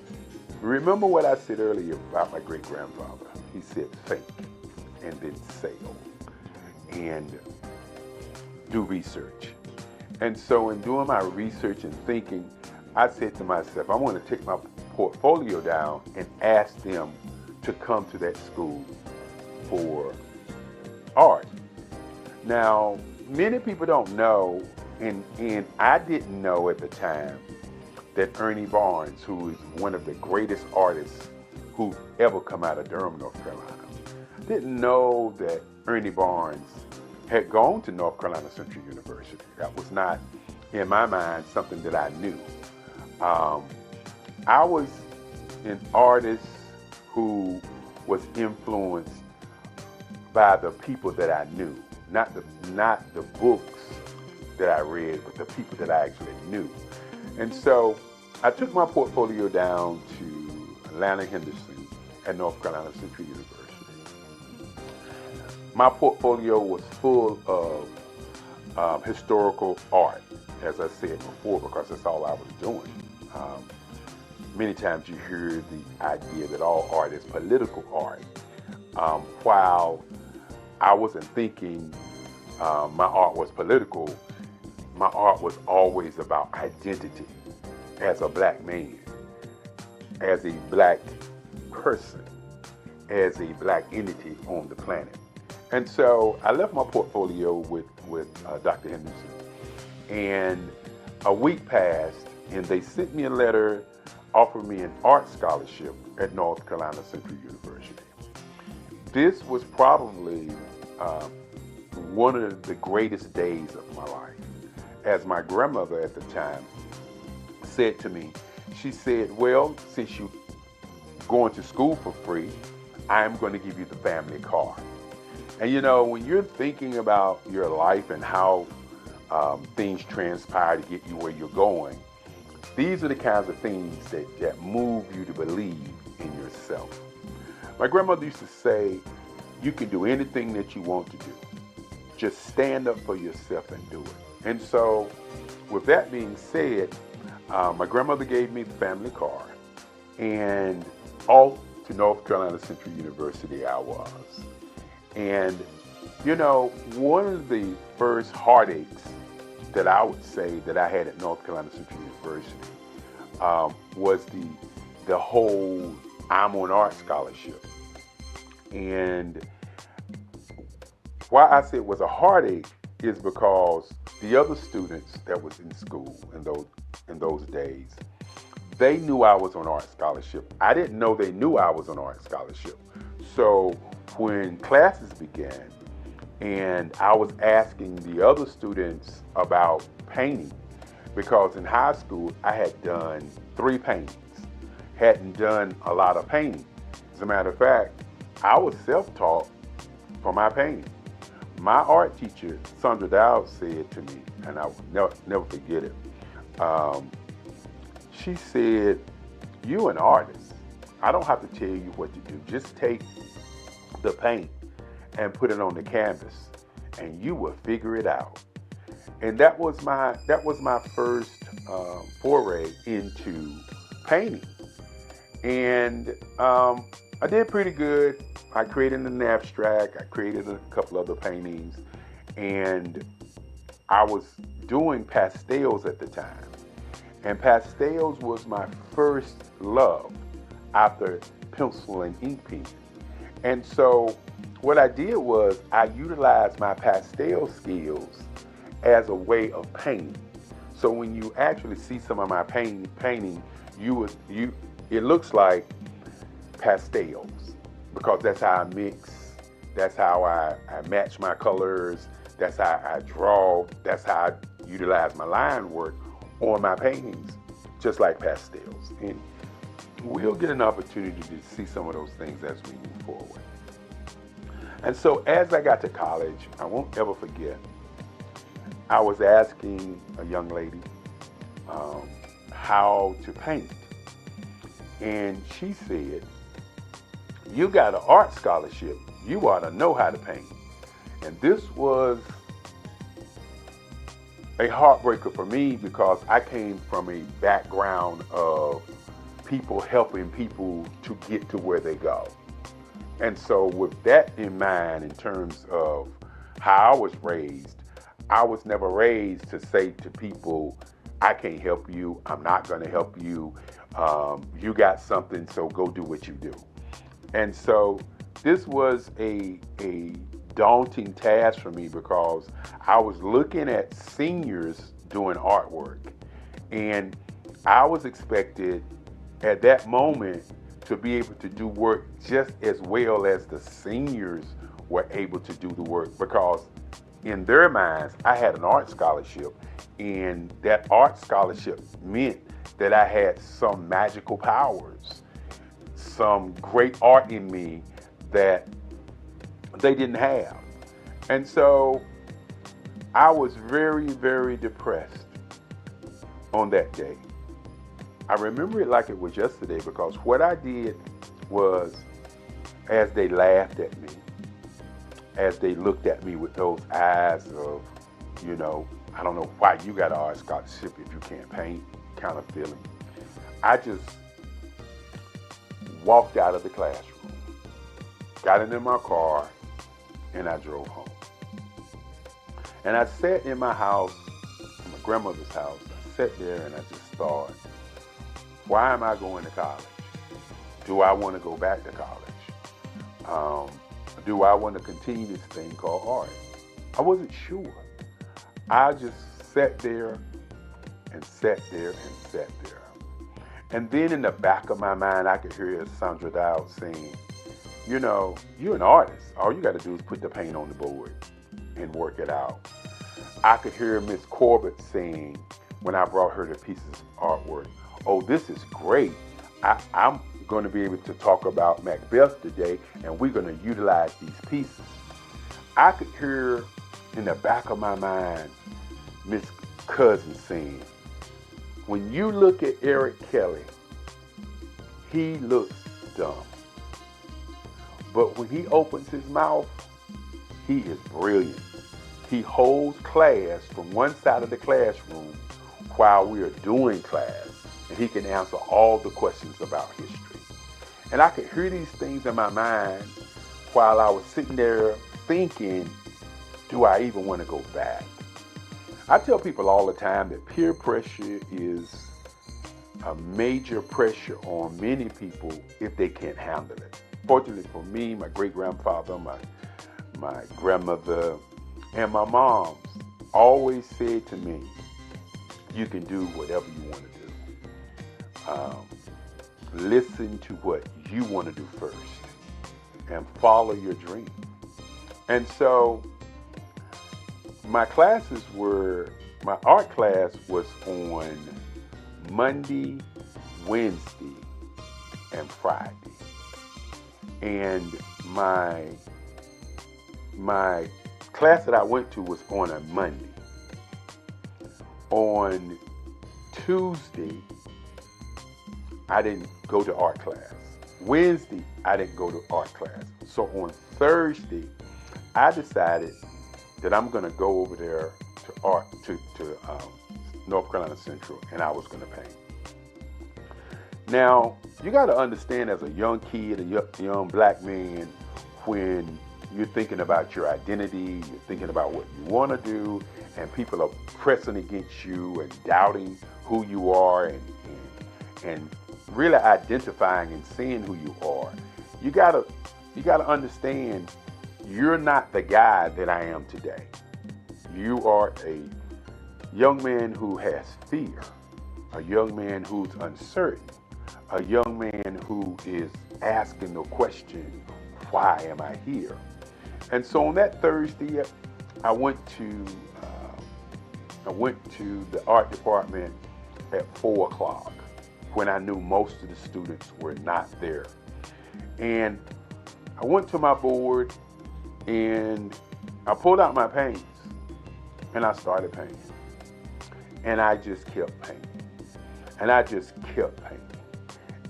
remember what I said earlier about my great-grandfather. He said, think, and then sell, and do research. And so in doing my research and thinking, I said to myself, I want to take my portfolio down and ask them to come to that school for art. Now, many people don't know, and I didn't know at the time, that Ernie Barnes, who is one of the greatest artists who ever come out of Durham, North Carolina, didn't know that Ernie Barnes had gone to North Carolina Central University. That was not, in my mind, something that I knew. I was an artist who was influenced by the people that I knew, not the books that I read, but the people that I actually knew. And so I took my portfolio down to Atlanta Henderson at North Carolina Central University. My portfolio was full of historical art, as I said before, because that's all I was doing. Many times you hear the idea that all art is political art. While I wasn't thinking my art was political, my art was always about identity as a black man, as a black person, as a black entity on the planet. And so I left my portfolio with Dr. Henderson, and a week passed, and they sent me a letter offering me an art scholarship at North Carolina Central University. This was probably one of the greatest days of my life, as my grandmother at the time said to me, She said, well, since you're going to school for free, I'm going to give you the family car. And you know, when you're thinking about your life and how things transpire to get you where you're going, these are the kinds of things that move you to believe in yourself. My grandmother used to say, you can do anything that you want to do. Just stand up for yourself and do it. And so, with that being said, my grandmother gave me the family car, and off to North Carolina Central University I was. And, you know, one of the first heartaches that I would say that I had at North Carolina Central University was the whole I'm on art scholarship. And why I say it was a heartache is because the other students that was in school in those days, they knew I was on art scholarship. I didn't know they knew I was on art scholarship. So when classes began and I was asking the other students about painting, because in high school I had done 3 paintings, hadn't done a lot of painting. As a matter of fact, I was self-taught for my painting. My art teacher, Sandra Dowd, said to me, and I will never forget it, she said, "You an artist. I don't have to tell you what to do. Just take the paint and put it on the canvas and you will figure it out." And that was my first foray into painting. And I did pretty good. I created an abstract, I created a couple other paintings, and I was doing pastels at the time. And pastels was my first love after pencil and ink pen. And so what I did was I utilized my pastel skills as a way of painting. So when you actually see some of my painting, it looks like pastels, because that's how I mix, that's how I match my colors, that's how I draw, that's how I utilize my line work on my paintings, just like pastels. And we'll get an opportunity to see some of those things as we move forward. And so as I got to college, I won't ever forget, I was asking a young lady how to paint. And she said, "You got an art scholarship. You ought to know how to paint." And this was a heartbreaker for me, because I came from a background of people helping people to get to where they go. And so with that in mind, in terms of how I was raised, I was never raised to say to people, "I can't help you, I'm not going to help you, you got something, so go do what you do." And so this was a daunting task for me, because I was looking at seniors doing artwork, and I was expected at that moment to be able to do work just as well as the seniors were able to do the work, because in their minds I had an art scholarship, and that art scholarship meant that I had some magical powers, some great art in me that they didn't have. And so I was very, very depressed on that day. I remember it like it was yesterday, because what I did was, as they laughed at me, as they looked at me with those eyes of, you know, I don't know why you got an art scholarship if you can't paint kind of feeling, I just walked out of the classroom, got into my car, and I drove home. And I sat in my house, my grandmother's house. I sat there and I just thought, why am I going to college? Do I want to go back to college? Do I want to continue this thing called art? I wasn't sure. I just sat there and sat there and sat there. And then in the back of my mind, I could hear Sandra Dowd saying, "You know, you're an artist. All you got to do is put the paint on the board and work it out." I could hear Miss Corbett saying, when I brought her the pieces of artwork, oh, this is great. I'm going to be able to talk about Macbeth today, and we're going to utilize these pieces. I could hear in the back of my mind Miss Cousin saying, when you look at Eric Kelly, he looks dumb. But when he opens his mouth, he is brilliant. He holds class from one side of the classroom while we are doing class, and he can answer all the questions about history. And I could hear these things in my mind while I was sitting there thinking, do I even want to go back? I tell people all the time that peer pressure is a major pressure on many people if they can't handle it. Fortunately for me, my great-grandfather, my grandmother, and my mom always said to me, you can do whatever you want to do. Listen to what you want to do first and follow your dream. And so my art class was on Monday, Wednesday, and Friday. And my class that I went to was on a Monday. On Tuesday, I didn't go to art class. Wednesday, I didn't go to art class. So on Thursday, I decided that I'm going to go over there to North Carolina Central, and I was going to paint. Now, you got to understand, as a young kid, a young black man, when you're thinking about your identity, you're thinking about what you want to do, and people are pressing against you and doubting who you are and really identifying and seeing who you are. You gotta understand, you're not the guy that I am today. You are a young man who has fear, a young man who's uncertain, a young man who is asking the question, why am I here? And so on that Thursday, I went to the art department at 4 o'clock when I knew most of the students were not there. And I went to my board and I pulled out my paints and I started painting. And I just kept painting. And I just kept painting.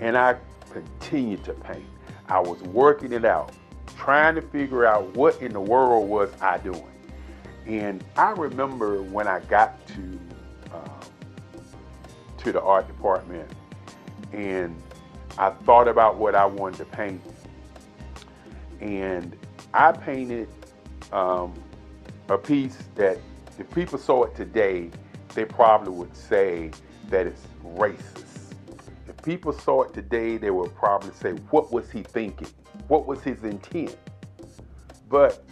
And I continued to paint. I was working it out, trying to figure out what in the world was I doing. And I remember when I got to the art department and I thought about what I wanted to paint. And I painted a piece that if people saw it today, they probably would say that it's racist. If people saw it today, they would probably say, what was he thinking? What was his intent? But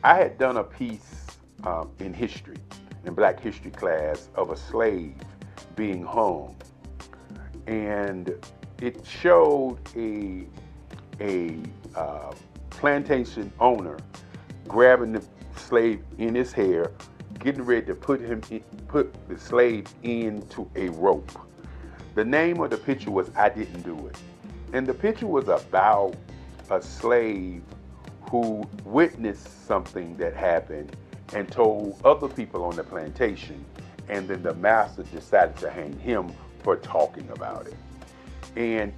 I had done a piece in history, in Black history class, of a slave being hung. And it showed a plantation owner grabbing the slave in his hair, getting ready to put the slave into a rope. The name of the picture was I Didn't Do It. And the picture was about a slave who witnessed something that happened and told other people on the plantation, and then the master decided to hang him for talking about it. And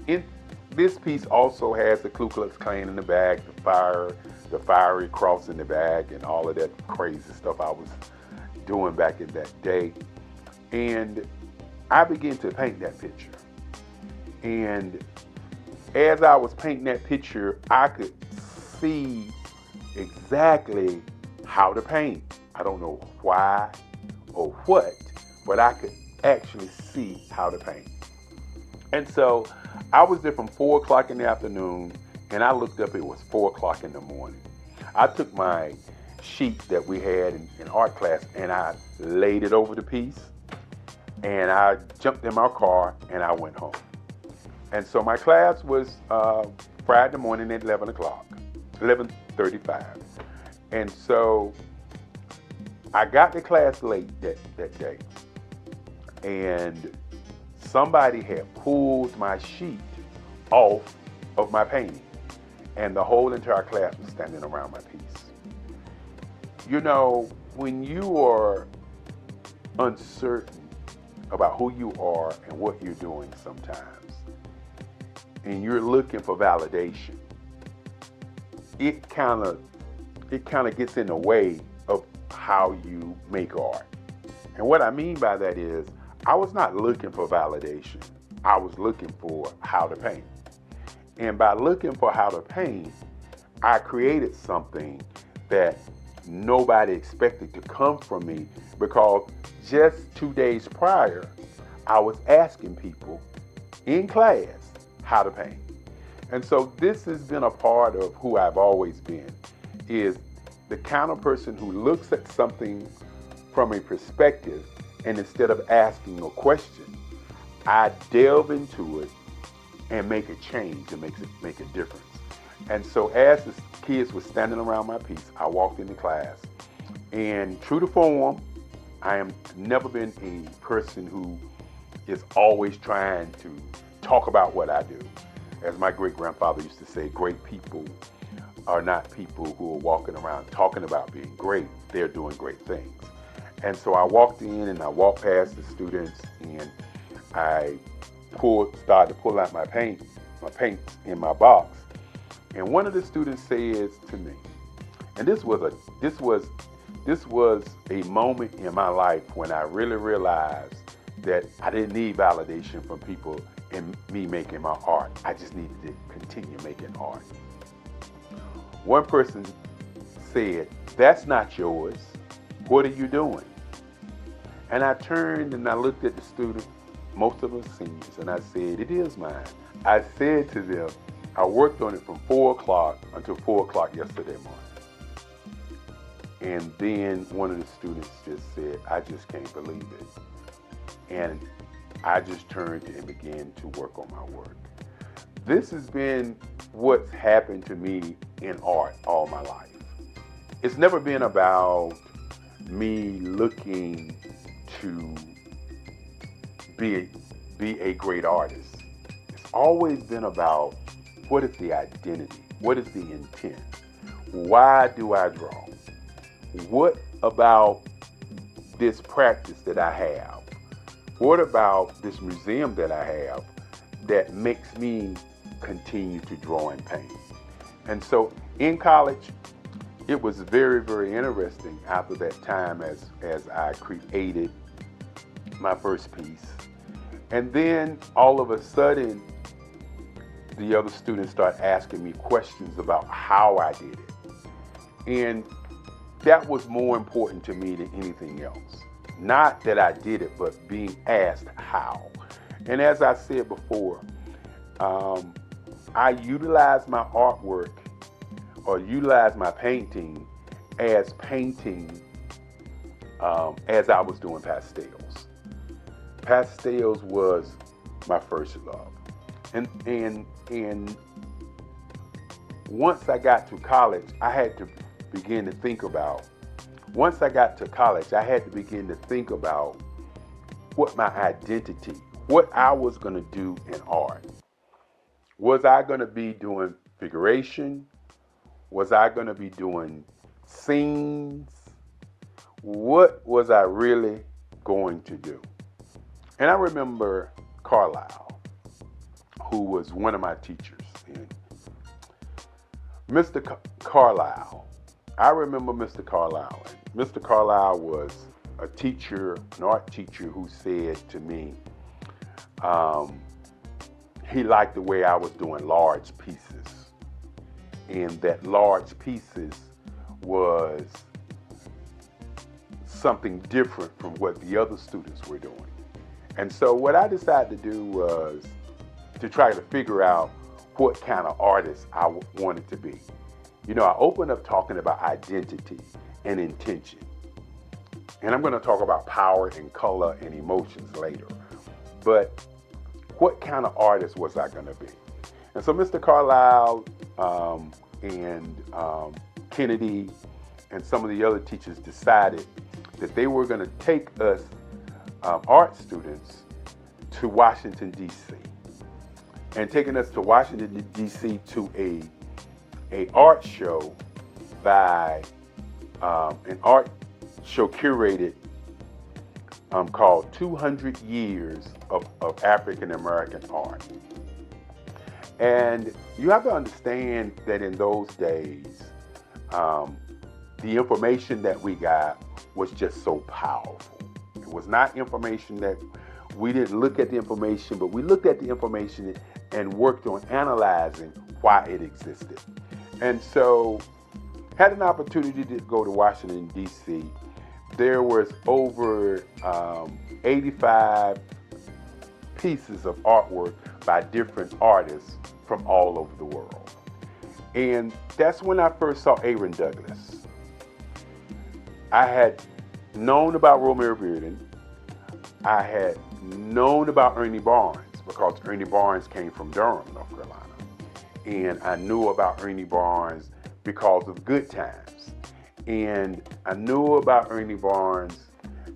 this piece also has the Ku Klux Klan in the back, the fiery cross in the back, and all of that crazy stuff I was doing back in that day. And I began to paint that picture. And as I was painting that picture, I could see exactly how to paint. I don't know why or what, but I could actually see how to paint. And so I was there from 4 o'clock in the afternoon, and I looked up, it was 4 o'clock in the morning. I took my sheet that we had in art class and I laid it over the piece, and I jumped in my car and I went home. And so my class was Friday morning at 11:35. And so I got to class late that day. And somebody had pulled my sheet off of my painting, and the whole entire class was standing around my piece. You know, when you are uncertain about who you are and what you're doing sometimes, and you're looking for validation, it kind of gets in the way of how you make art. And what I mean by that is, I was not looking for validation. I was looking for how to paint. And by looking for how to paint, I created something that nobody expected to come from me, because just 2 days prior, I was asking people in class how to paint. And so this has been a part of who I've always been, is the kind of person who looks at something from a perspective, and instead of asking a question, I delve into it and make a change and make a difference. And so as the kids were standing around my piece, I walked into class, and true to form, I have never been a person who is always trying to talk about what I do. As my great-grandfather used to say, great people are not people who are walking around talking about being great. They're doing great things. And so I walked in and I walked past the students, and I started to pull out my paint in my box. And one of the students says to me, and this was a moment in my life when I really realized that I didn't need validation from people in me making my art. I just needed to continue making art. One person said, "That's not yours. What are you doing?" And I turned and I looked at the student, most of them seniors, and I said, "It is mine." I said to them, I worked on it from 4 o'clock until 4 o'clock yesterday morning. And then one of the students just said, "I just can't believe it." And I just turned and began to work on my work. This has been what's happened to me in art all my life. It's never been about me looking to be a great artist. It's always been about, what is the identity? What is the intent? Why do I draw? What about this practice that I have? What about this museum that I have that makes me continue to draw and paint? And so in college, it was very, very interesting after that time as I created my first piece. And then all of a sudden, the other students start asking me questions about how I did it. And that was more important to me than anything else. Not that I did it, but being asked how. And as I said before, I utilize my artwork or utilize my painting as I was doing pastels. Pastels was my first love. And once I got to college, I had to begin to think about what my identity, what I was going to do in art. Was I going to be doing figuration? Was I going to be doing scenes? What was I really going to do? And I remember Carlisle, who was one of my teachers. And Mr. Carlisle, I remember Mr. Carlisle. Mr. Carlisle was a teacher, an art teacher, who said to me, he liked the way I was doing large pieces. And that large pieces was something different from what the other students were doing. And so what I decided to do was to try to figure out what kind of artist I wanted to be. You know, I opened up talking about identity and intention. And I'm going to talk about power and color and emotions later. But what kind of artist was I going to be? And so Mr. Carlisle and Kennedy and some of the other teachers decided that they were going to take us art students to Washington, D.C. and taking us to Washington, D.C. to a art show by an art show curated called 200 Years of African American Art. And you have to understand that in those days, the information that we got was just so powerful. It was not information that we didn't look at the information, but we looked at the information and worked on analyzing why it existed. And so had an opportunity to go to Washington, D.C. There was over 85 pieces of artwork by different artists from all over the world. And that's when I first saw Aaron Douglas. I had known about Romare Bearden. I had known about Ernie Barnes because Ernie Barnes came from Durham, North Carolina. And I knew about Ernie Barnes because of Good Times. And I knew about Ernie Barnes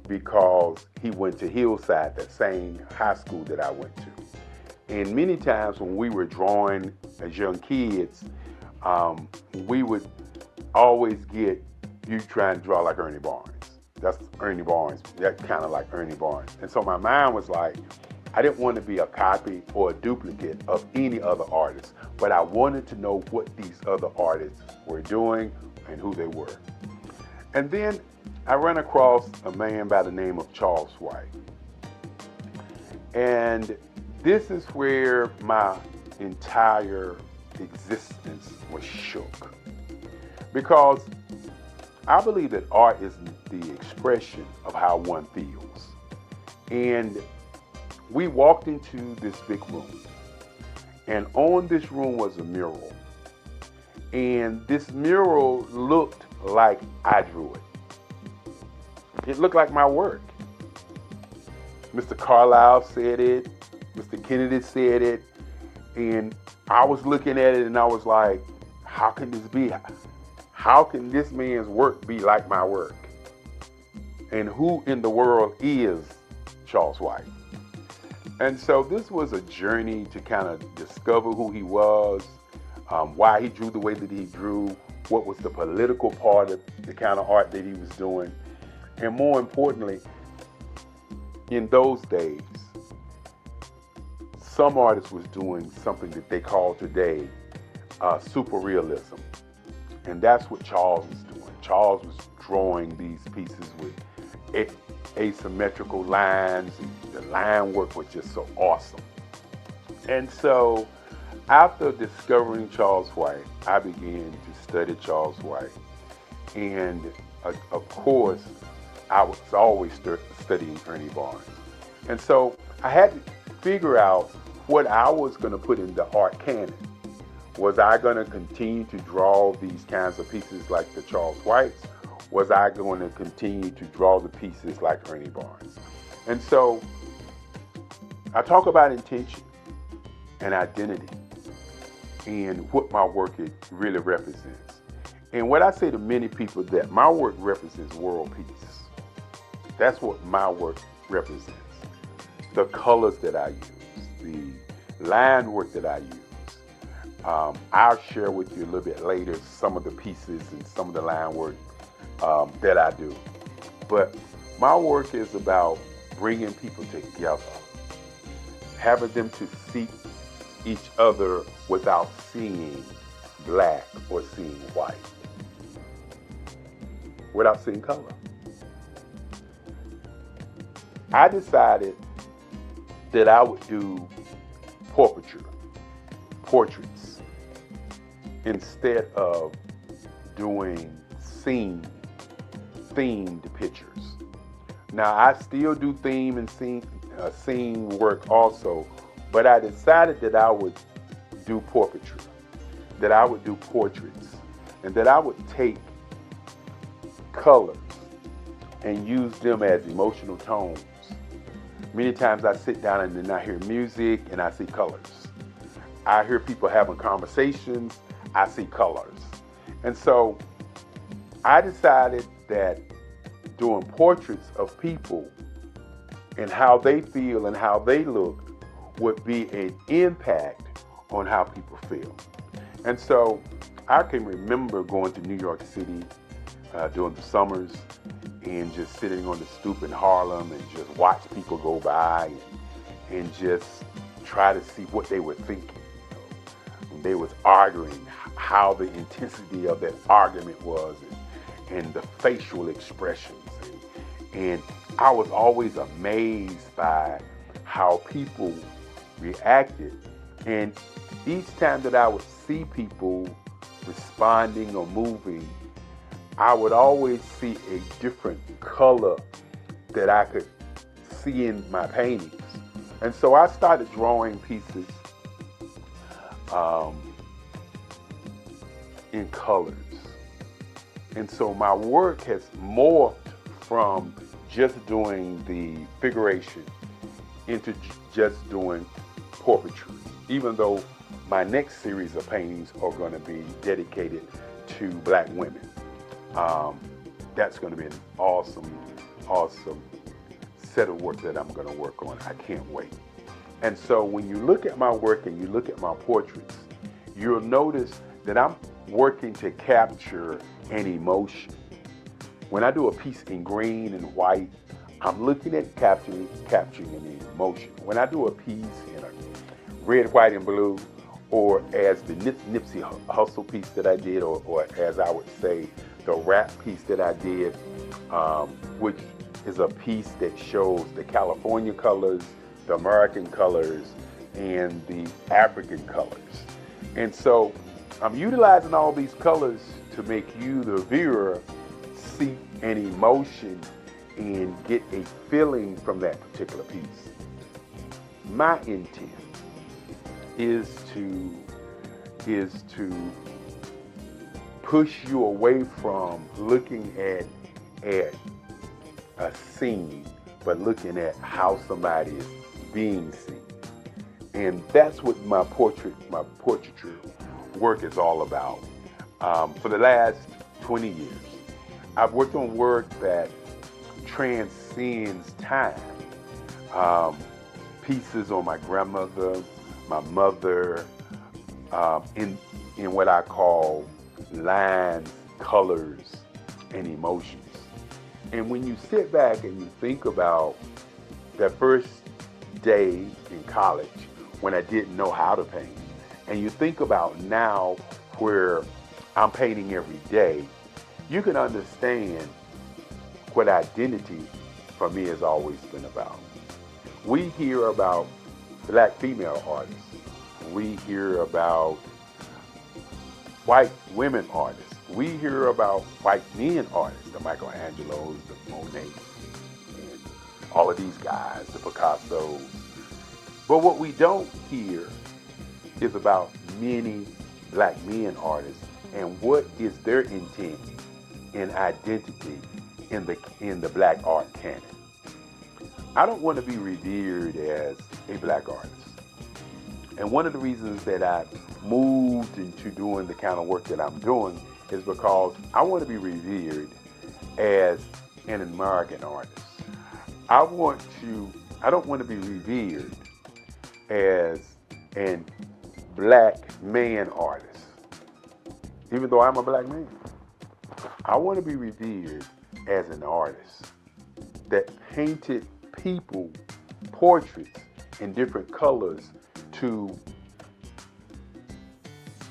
because he went to Hillside, that same high school that I went to. And many times when we were drawing as young kids, we would always get, you trying to draw like Ernie Barnes. That's Ernie Barnes. That kind of like Ernie Barnes. And so my mind was like, I didn't want to be a copy or a duplicate of any other artist, but I wanted to know what these other artists were doing and who they were. And then I ran across a man by the name of Charles White. And this is where my entire existence was shook. Because I believe that art is the expression of how one feels. And we walked into this big room, and on this room was a mural. And this mural looked like I drew it. It looked like my work. Mr. Carlisle said it, Mr. Kennedy said it, and I was looking at it and I was like, how can this be? How can this man's work be like my work? And who in the world is Charles White? And so this was a journey to kind of discover who he was, why he drew the way that he drew, what was the political part of the kind of art that he was doing. And more importantly, in those days, some artists was doing something that they call today super realism. And that's what Charles was doing. Charles was drawing these pieces with asymmetrical lines, and the line work was just so awesome. And so after discovering Charles White, I began to study Charles White. And of course, I was always studying Ernie Barnes. And so I had to figure out what I was going to put in the art canon. Was I going to continue to draw these kinds of pieces like the Charles Whites? Was I going to continue to draw the pieces like Ernie Barnes? And so I talk about intention and identity and what my work really represents. And what I say to many people, that my work represents world peace. That's what my work represents. The colors that I use, the line work that I use. I'll share with you a little bit later some of the pieces and some of the line work that I do. But my work is about bringing people together, having them to see each other without seeing black or seeing white, without seeing color. I decided that I would do portraits, instead of doing themed pictures. Now, I still do theme and scene work also, but I decided that I would do portraiture, that I would do portraits, and that I would take colors and use them as emotional tones. Many times I sit down and then I hear music and I see colors. I hear people having conversations, I see colors. And so I decided that doing portraits of people and how they feel and how they look would be an impact on how people feel. And so I can remember going to New York City during the summers and just sitting on the stoop in Harlem and just watch people go by and just try to see what they were thinking. When they was arguing, how the intensity of that argument was, and the facial expressions. And I was always amazed by how people reacted. And each time that I would see people responding or moving, I would always see a different color that I could see in my paintings. And so I started drawing pieces in colors. And so my work has morphed from just doing the figuration into just doing portraiture, even though my next series of paintings are going to be dedicated to Black women. That's going to be an awesome set of work that I'm going to work on. I can't wait. And so when you look at my work and you look at my portraits, you'll notice that I'm working to capture an emotion. When I do a piece in green and white, I'm looking at capturing an emotion. When I do a piece in a red, white, and blue, or as the Nipsey Hussle piece that I did, or as I would say, the rap piece that I did, which is a piece that shows the California colors, the American colors, and the African colors. And so I'm utilizing all these colors to make you, the viewer, see an emotion and get a feeling from that particular piece. My intent is to push you away from looking at a scene, but looking at how somebody is being seen. And that's what my portraiture work is all about. For the last 20 years, I've worked on work that transcends time. Pieces on my grandmother, my mother, in what I call lines, colors, and emotions. And when you sit back and you think about that first day in college when I didn't know how to paint, and you think about now where I'm painting every day, you can understand what identity for me has always been about. We hear about Black female artists. We hear about white women artists. We hear about white men artists, the Michelangelos, the Monet, and all of these guys, the Picassos. But what we don't hear is about many Black men artists and what is their intent and identity in the Black art canon. I don't want to be revered as a Black artist. And one of the reasons that I moved into doing the kind of work that I'm doing is because I want to be revered as an American artist. I don't want to be revered as a Black man artist, even though I'm a Black man. I want to be revered as an artist that painted people, portraits in different colors to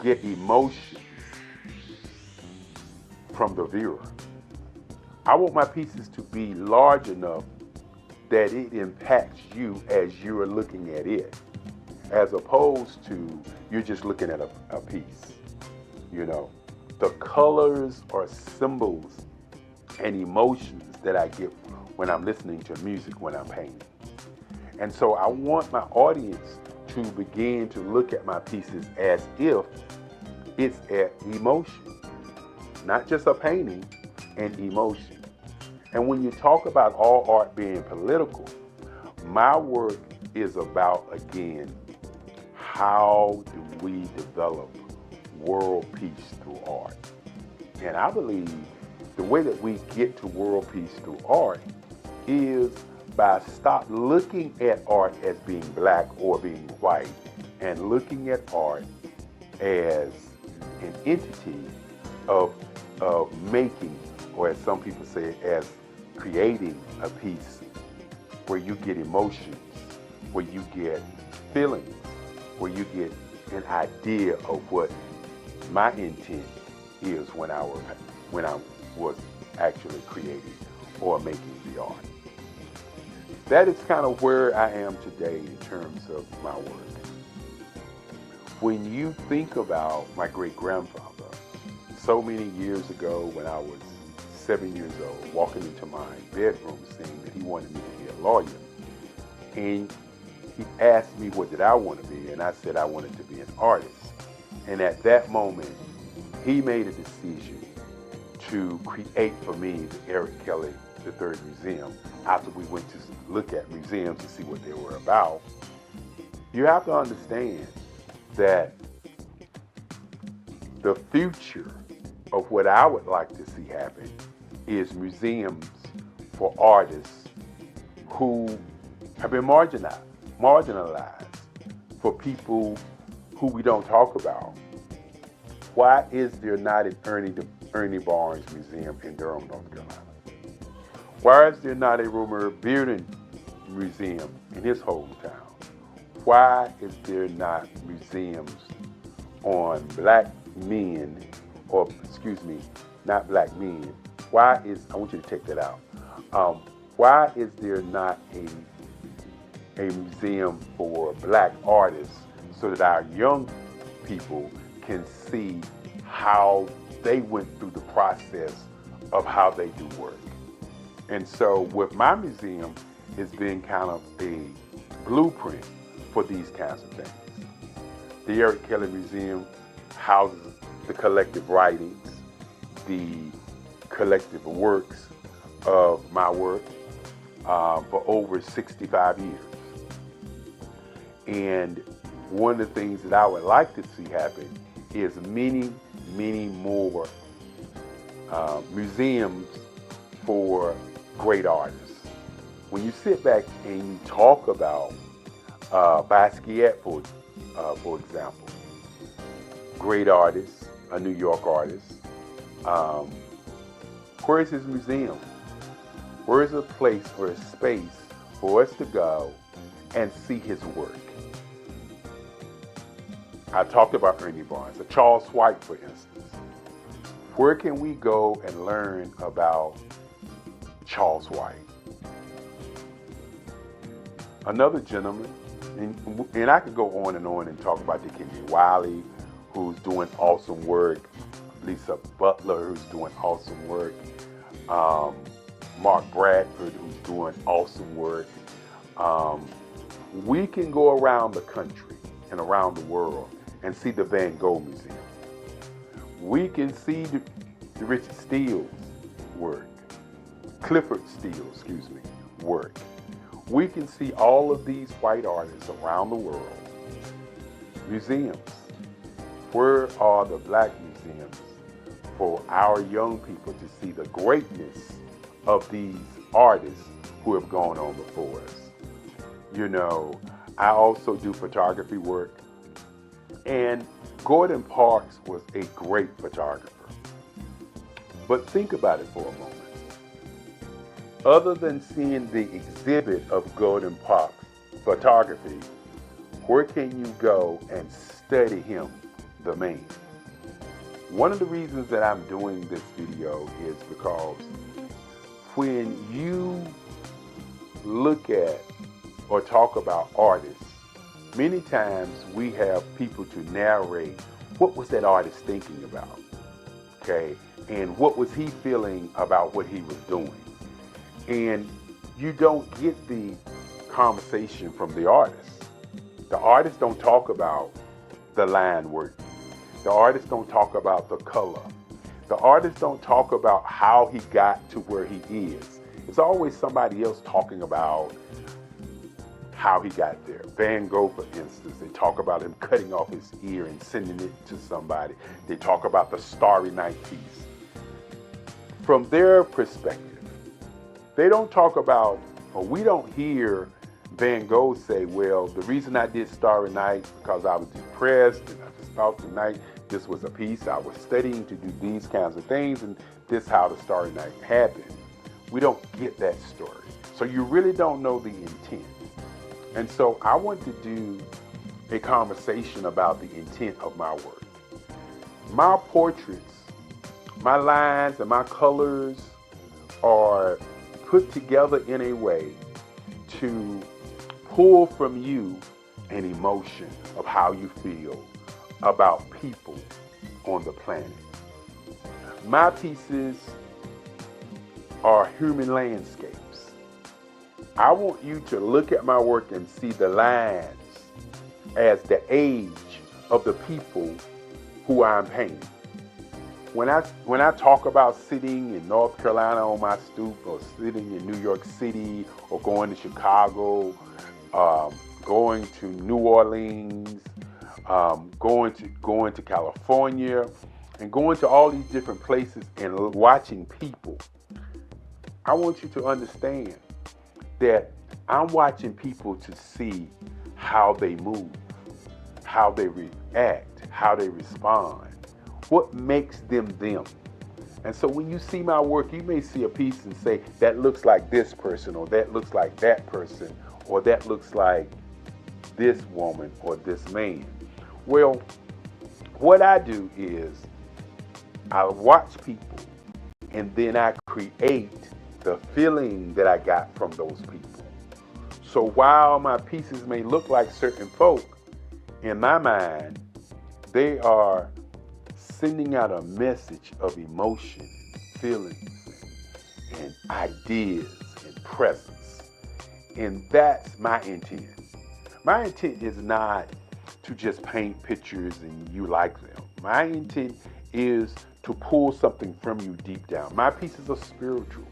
get emotion from the viewer. I want my pieces to be large enough that it impacts you as you're looking at it, as opposed to you're just looking at a piece. You know, the colors are symbols and emotions that I get when I'm listening to music, when I'm painting. And so I want my audience to begin to look at my pieces as if it's an emotion, not just a painting, an emotion. And when you talk about all art being political, my work is about, again, how do we develop world peace through art? And I believe the way that we get to world peace through art is by stop looking at art as being black or being white and looking at art as an entity of making, or as some people say, as creating a piece where you get emotions, where you get feelings, where you get an idea of what my intent is when I was actually creating or making the art. That is kind of where I am today in terms of my work. When you think about my great-grandfather, so many years ago when I was 7 years old, walking into my bedroom saying that he wanted me to be a lawyer, and he asked me what did I want to be, and I said I wanted to be an artist. And at that moment, he made a decision to create for me the Eric Kelly III Museum. After we went to look at museums to see what they were about, you have to understand that the future of what I would like to see happen is museums for artists who have been marginalized, for people who we don't talk about. Why is there not an Ernie Barnes Museum in Durham, North Carolina? Why is there not a Romer Bearden Museum in his hometown? Why is there not museums on black men, or excuse me, not black men? I want you to take that out. Why is there not a museum for black artists so that our young people can see how they went through the process of how they do work? And so with my museum, it's been kind of a blueprint for these kinds of things. The Eric Kelly Museum houses the collective writings, the collective works of my work for over 65 years. And one of the things that I would like to see happen is many, many more museums for great artists. When you sit back and you talk about Basquiat, for example, great artist, a New York artist, where is his museum? Where is a place or a space for us to go and see his work? I talked about Ernie Barnes, or Charles White, for instance. Where can we go and learn about Charles White? Another gentleman, and I could go on and talk about Dickie Wiley, who's doing awesome work, Lisa Butler, who's doing awesome work, Mark Bradford, who's doing awesome work. We can go around the country and around the world and see the Van Gogh Museum. We can see the Richard Steele's work, Clifford Steele, work. We can see all of these white artists around the world. Museums. Where are the black museums for our young people to see the greatness of these artists who have gone on before us? You know, I also do photography work, and Gordon Parks was a great photographer. But think about it for a moment. Other than seeing the exhibit of Gordon Parks photography, where can you go and study him, the man? One of the reasons that I'm doing this video is because when you look at or talk about artists, many times we have people to narrate what was that artist thinking about, okay? And what was he feeling about what he was doing? And you don't get the conversation from the artist. The artists don't talk about the line work. The artists don't talk about the color. The artists don't talk about how he got to where he is. It's always somebody else talking about how he got there. Van Gogh, for instance, they talk about him cutting off his ear and sending it to somebody. They talk about the Starry Night piece. From their perspective, they don't talk about But we don't hear Van Gogh say, well, the reason I did Starry Night because I was depressed and I just thought tonight this was a piece. I was studying to do these kinds of things, and this is how the Starry Night happened. We don't get that story. So you really don't know the intent. And so I want to do a conversation about the intent of my work. My portraits, my lines and my colors are put together in a way to pull from you an emotion of how you feel about people on the planet. My pieces are human landscapes. I want you to look at my work and see the lines as the age of the people who I'm painting. When I talk about sitting in North Carolina on my stoop, or sitting in New York City, or going to Chicago, going to New Orleans, going to California, and going to all these different places and watching people, I want you to understand that I'm watching people to see how they move, how they react, how they respond, what makes them them. And so when you see my work, you may see a piece and say, that looks like this person, or that looks like that person, or that looks like this woman or this man. Well, what I do is I watch people and then I create the feeling that I got from those people. So while my pieces may look like certain folk, in my mind, they are sending out a message of emotion, feelings, and ideas and presence. And that's my intent. My intent is not to just paint pictures and you like them. My intent is to pull something from you deep down. My pieces are spiritual.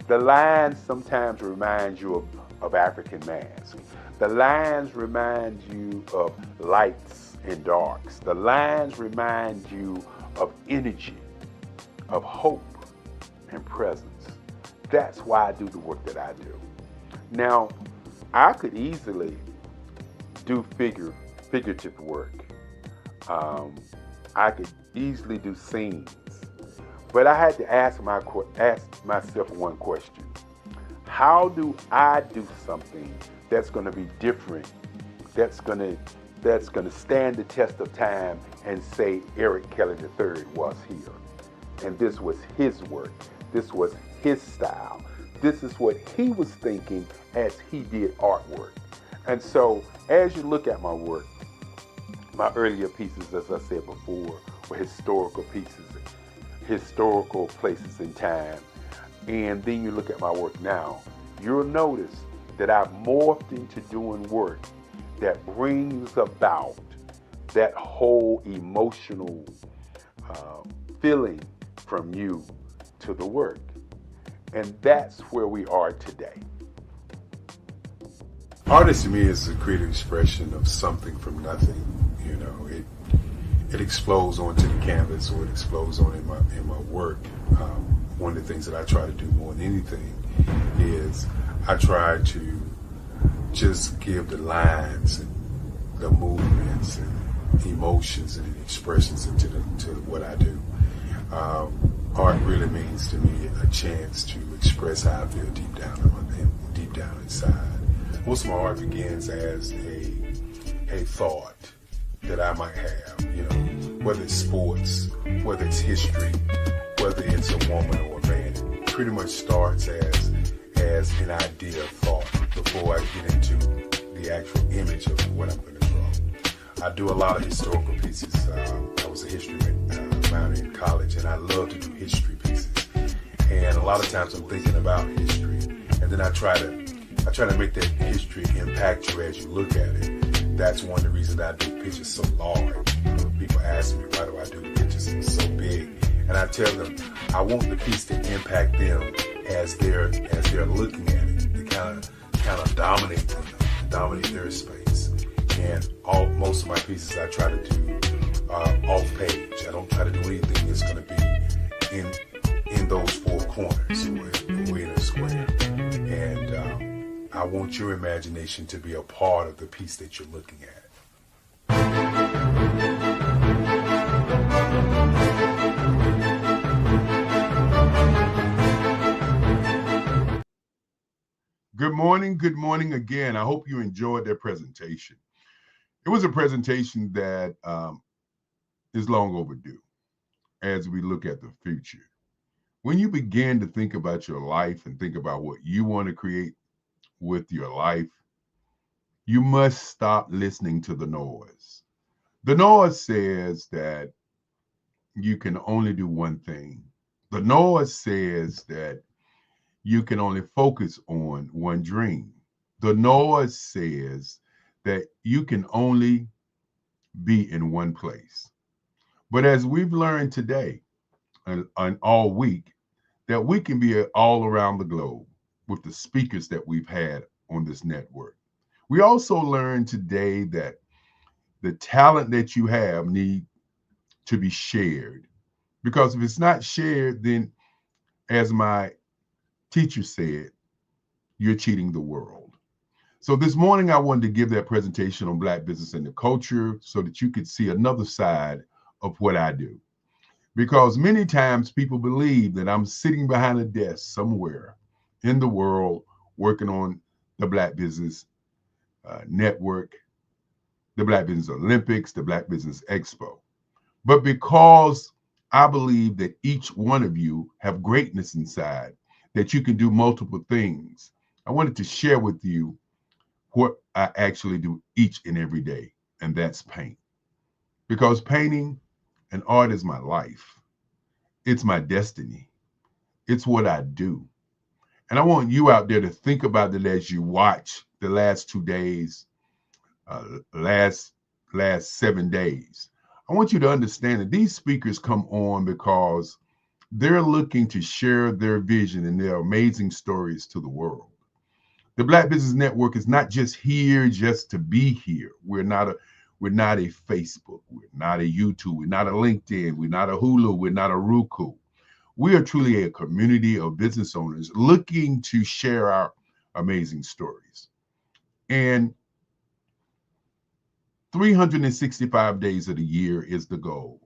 The lines sometimes remind you of African masks. The lines remind you of lights and darks. The lines remind you of energy, of hope and presence. That's why I do the work that I do. Now, I could easily do figurative work. I could easily do scenes. But I had to ask myself one question. How do I do something that's going to be different, that's going to stand the test of time and say Eric Kelly III was here? And this was his work. This was his style. This is what he was thinking as he did artwork. And so as you look at my work, my earlier pieces, as I said before, were historical pieces, historical places in time. And then you look at my work now, you'll notice that I've morphed into doing work that brings about that whole emotional feeling from you to the work. And that's where we are today. Art to me is a creative expression of something from nothing. You know, it explodes onto the canvas, or it explodes on in my work. One of the things that I try to do more than anything is I try to just give the lines and the movements and emotions and expressions into what I do. Art really means to me a chance to express how I feel deep down inside. Most of my art begins as a thought that I might have, you know, whether it's sports, whether it's history, whether it's a woman or a man. It pretty much starts as an idea of thought before I get into the actual image of what I'm going to draw. I do a lot of historical pieces. I was a history minor in college, and I love to do history pieces. And a lot of times I'm thinking about history, and then I try to make that history impact you as you look at it. That's one of the reasons I do pictures so large. People ask me, why do I do pictures so big? And I tell them, I want the piece to impact them as they're looking at it. To kind of dominate them, dominate their space. And most of my pieces I try to do off page. I don't try to do anything that's going to be in those four corners or in a square. And I want your imagination to be a part of the piece that you're looking at. Good morning again. I hope you enjoyed their presentation. It was a presentation that is long overdue as we look at the future. When you begin to think about your life and think about what you want to create with your life, you must stop listening to the noise. The noise says that you can only do one thing. The noise says that you can only focus on one dream. The noise says that you can only be in one place. But as we've learned today and all week, that we can be all around the globe with the speakers that we've had on this network. We also learned today that the talent that you have need to be shared. Because if it's not shared, then as my teacher said, you're cheating the world. So this morning, I wanted to give that presentation on Black business and the culture so that you could see another side of what I do. Because many times people believe that I'm sitting behind a desk somewhere in the world working on the Black Business Network, the Black Business Olympics, the Black Business Expo. But because I believe that each one of you have greatness inside, that you can do multiple things, I wanted to share with you what I actually do each and every day, and that's paint. Because painting and art is my life. It's my destiny. It's what I do. And I want you out there to think about it as you watch the last 2 days, last 7 days. I want you to understand that these speakers come on because they're looking to share their vision and their amazing stories to the world. The Black Business Network is not just here just to be here. We're not a Facebook. We're not a YouTube. We're not a LinkedIn. We're not a Hulu. We're not a Roku. We are truly a community of business owners looking to share our amazing stories. And 365 days of the year is the goal,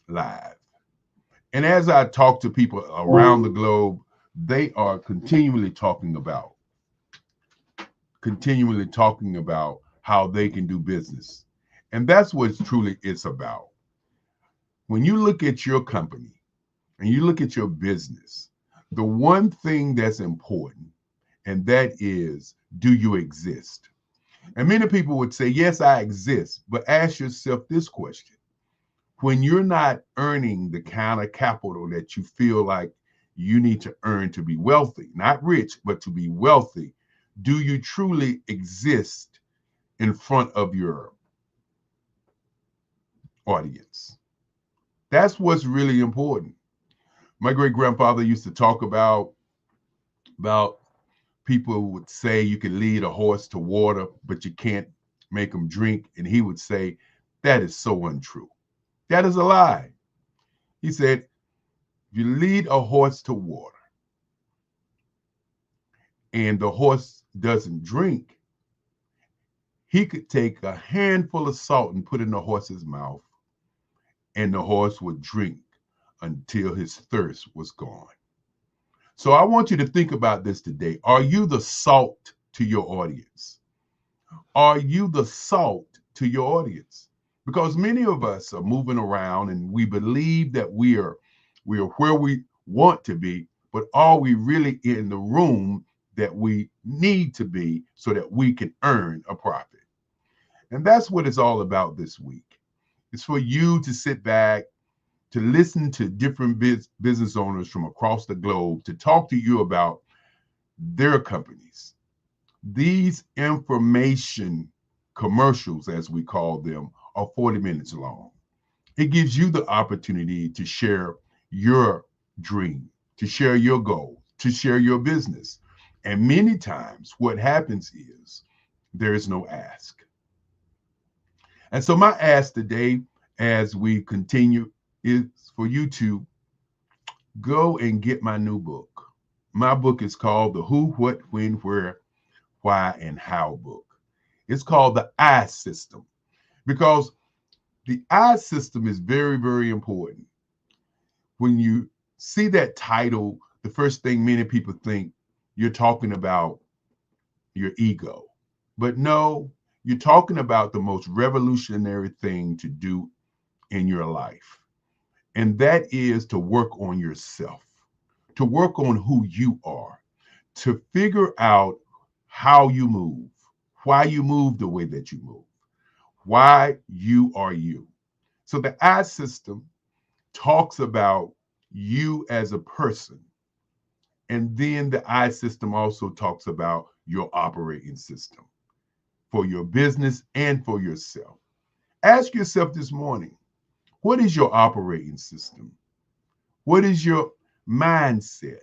live. And as I talk to people around the globe, they are continually talking about how they can do business. And that's what truly it's about. When you look at your company and you look at your business, the one thing that's important, and that is, do you exist? And many people would say, yes, I exist, but ask yourself this question. When you're not earning the kind of capital that you feel like you need to earn to be wealthy, not rich, but to be wealthy, do you truly exist in front of your audience? That's what's really important. My great-grandfather used to talk about people who would say you can lead a horse to water, but you can't make him drink. And he would say, that is so untrue. That is a lie. He said, if you lead a horse to water and the horse doesn't drink, he could take a handful of salt and put it in the horse's mouth, and the horse would drink until his thirst was gone. So I want you to think about this today. Are you the salt to your audience? Are you the salt to your audience? Because many of us are moving around and we believe that we are where we want to be, but are we really in the room that we need to be so that we can earn a profit? And that's what it's all about this week. It's for you to sit back, to listen to different business owners from across the globe, to talk to you about their companies. These information commercials, as we call them, are 40 minutes long. It gives you the opportunity to share your dream, to share your goal, to share your business. And many times what happens is there is no ask. And so my ask today, as we continue, is for you to go and get my new book. My book is called The Who, What, When, Where, Why, and How book. It's called the I system, because the I system is very, very important. When you see that title, the first thing many people think you're talking about your ego. But no, you're talking about the most revolutionary thing to do in your life. And that is to work on yourself, to work on who you are, to figure out how you move, why you move the way that you move, why you are you. So the I system talks about you as a person. And then the I system also talks about your operating system for your business and for yourself. Ask yourself this morning, what is your operating system? What is your mindset?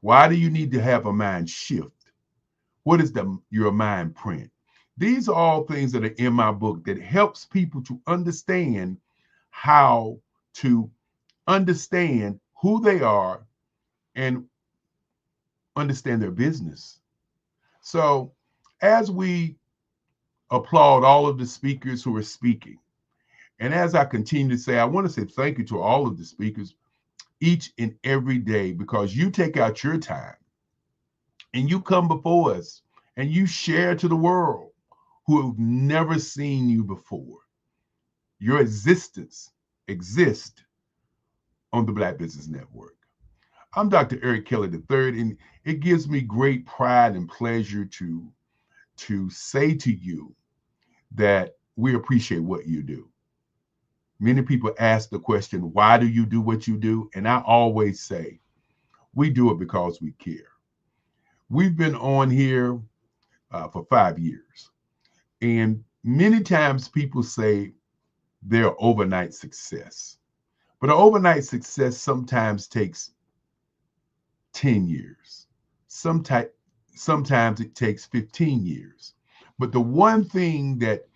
Why do you need to have a mind shift? What is your mind print? These are all things that are in my book that helps people to understand how to understand who they are and understand their business. So as we applaud all of the speakers who are speaking, and as I continue to say, I want to say thank you to all of the speakers each and every day, because you take out your time and you come before us and you share to the world who have never seen you before. Your existence exists on the Black Business Network. I'm Dr. Eric Kelly III, and it gives me great pride and pleasure to say to you that we appreciate what you do. Many people ask the question, why do you do what you do? And I always say, we do it because we care. We've been on here for 5 years. And many times people say they're overnight success. But an overnight success sometimes takes 10 years. Sometimes it takes 15 years. But the one thing that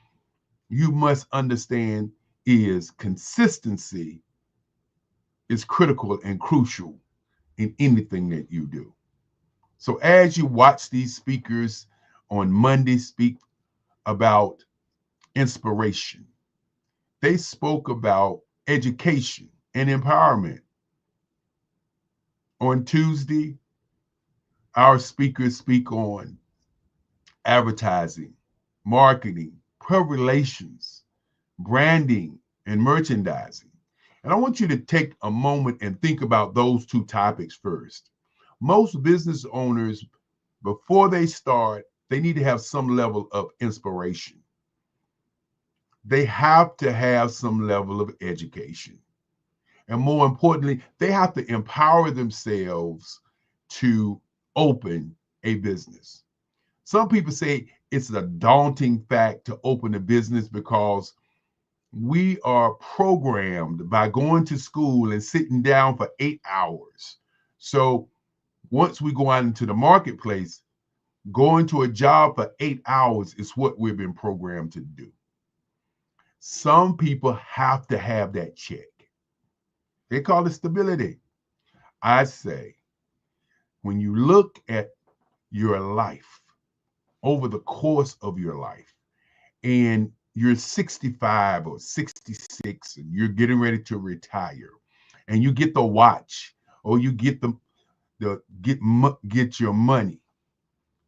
you must understand is consistency is critical and crucial in anything that you do. So as you watch these speakers on Monday speak about inspiration, they spoke about education and empowerment. On Tuesday, our speakers speak on advertising, marketing, public relations, branding, and merchandising. And I want you to take a moment and think about those two topics first. Most business owners, before they start, they need to have some level of inspiration. They have to have some level of education. And more importantly, they have to empower themselves to open a business. Some people say it's a daunting fact to open a business because we are programmed by going to school and sitting down for 8 hours. So once we go out into the marketplace, going to a job for 8 hours is what we've been programmed to do. Some people have to have that check. They call it stability. I say, when you look at your life, over the course of your life, and you're 65 or 66 and you're getting ready to retire, and you get the watch or you get get your money,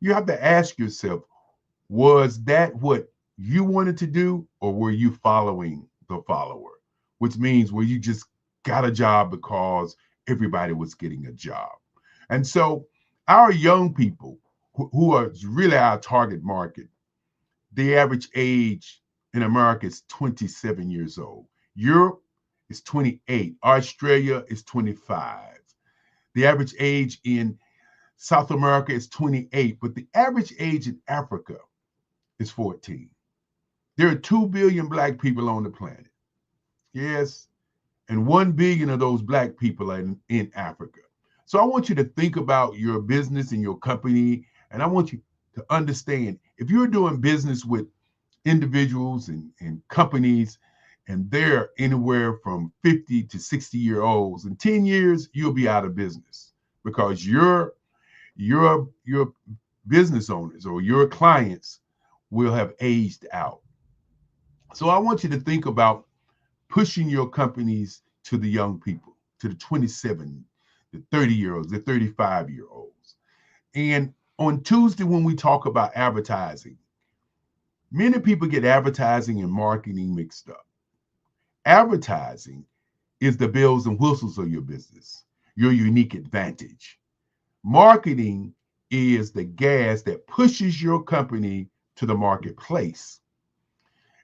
you have to ask yourself, was that what you wanted to do, or were you following the follower? Which means, were you just got a job because everybody was getting a job? And so our young people who are really our target market, the average age in America is 27 years old. Europe is 28. Australia is 25. The average age in South America is 28, but the average age in Africa is 14. There are 2 billion Black people on the planet. Yes, and 1 billion of those Black people are in Africa. So I want you to think about your business and your company, and I want you to understand, if you're doing business with individuals and companies, and they're anywhere from 50 to 60-year-olds, in 10 years, you'll be out of business because your business owners or your clients will have aged out. So I want you to think about pushing your companies to the young people, to the 27, the 30-year-olds, the 35-year-olds. And on Tuesday, when we talk about advertising, many people get advertising and marketing mixed up. Advertising is the bells and whistles of your business, your unique advantage. Marketing is the gas that pushes your company to the marketplace.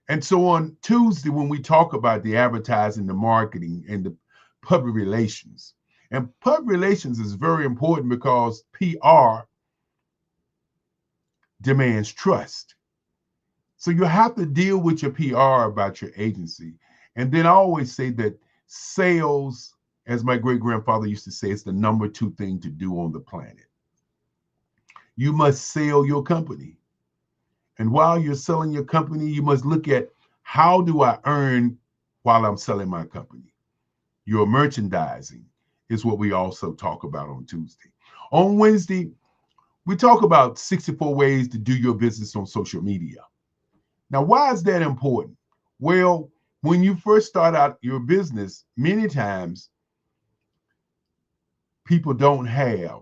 And so on Tuesday, when we talk about the advertising, the marketing, and the public relations, and public relations is very important because PR demands trust. So you have to deal with your PR about your agency. And then I always say that sales, as my great-grandfather used to say, is the number 2 thing to do on the planet. You must sell your company. And while you're selling your company, you must look at, how do I earn while I'm selling my company? Your merchandising is what we also talk about on Tuesday. On Wednesday, we talk about 64 ways to do your business on social media. Now, why is that important? Well, when you first start out your business, many times people don't have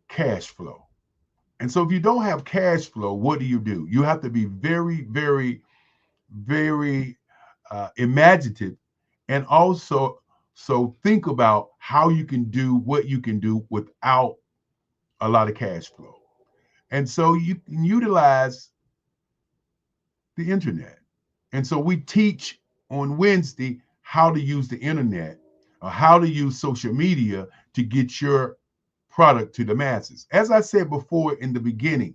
cash flow. And so if you don't have cash flow, what do? You have to be very, very, very imaginative, and also think about how you can do what you can do without a lot of cash flow. And so you can utilize the internet. And so we teach on Wednesday how to use the internet or how to use social media to get your product to the masses. As I said before in the beginning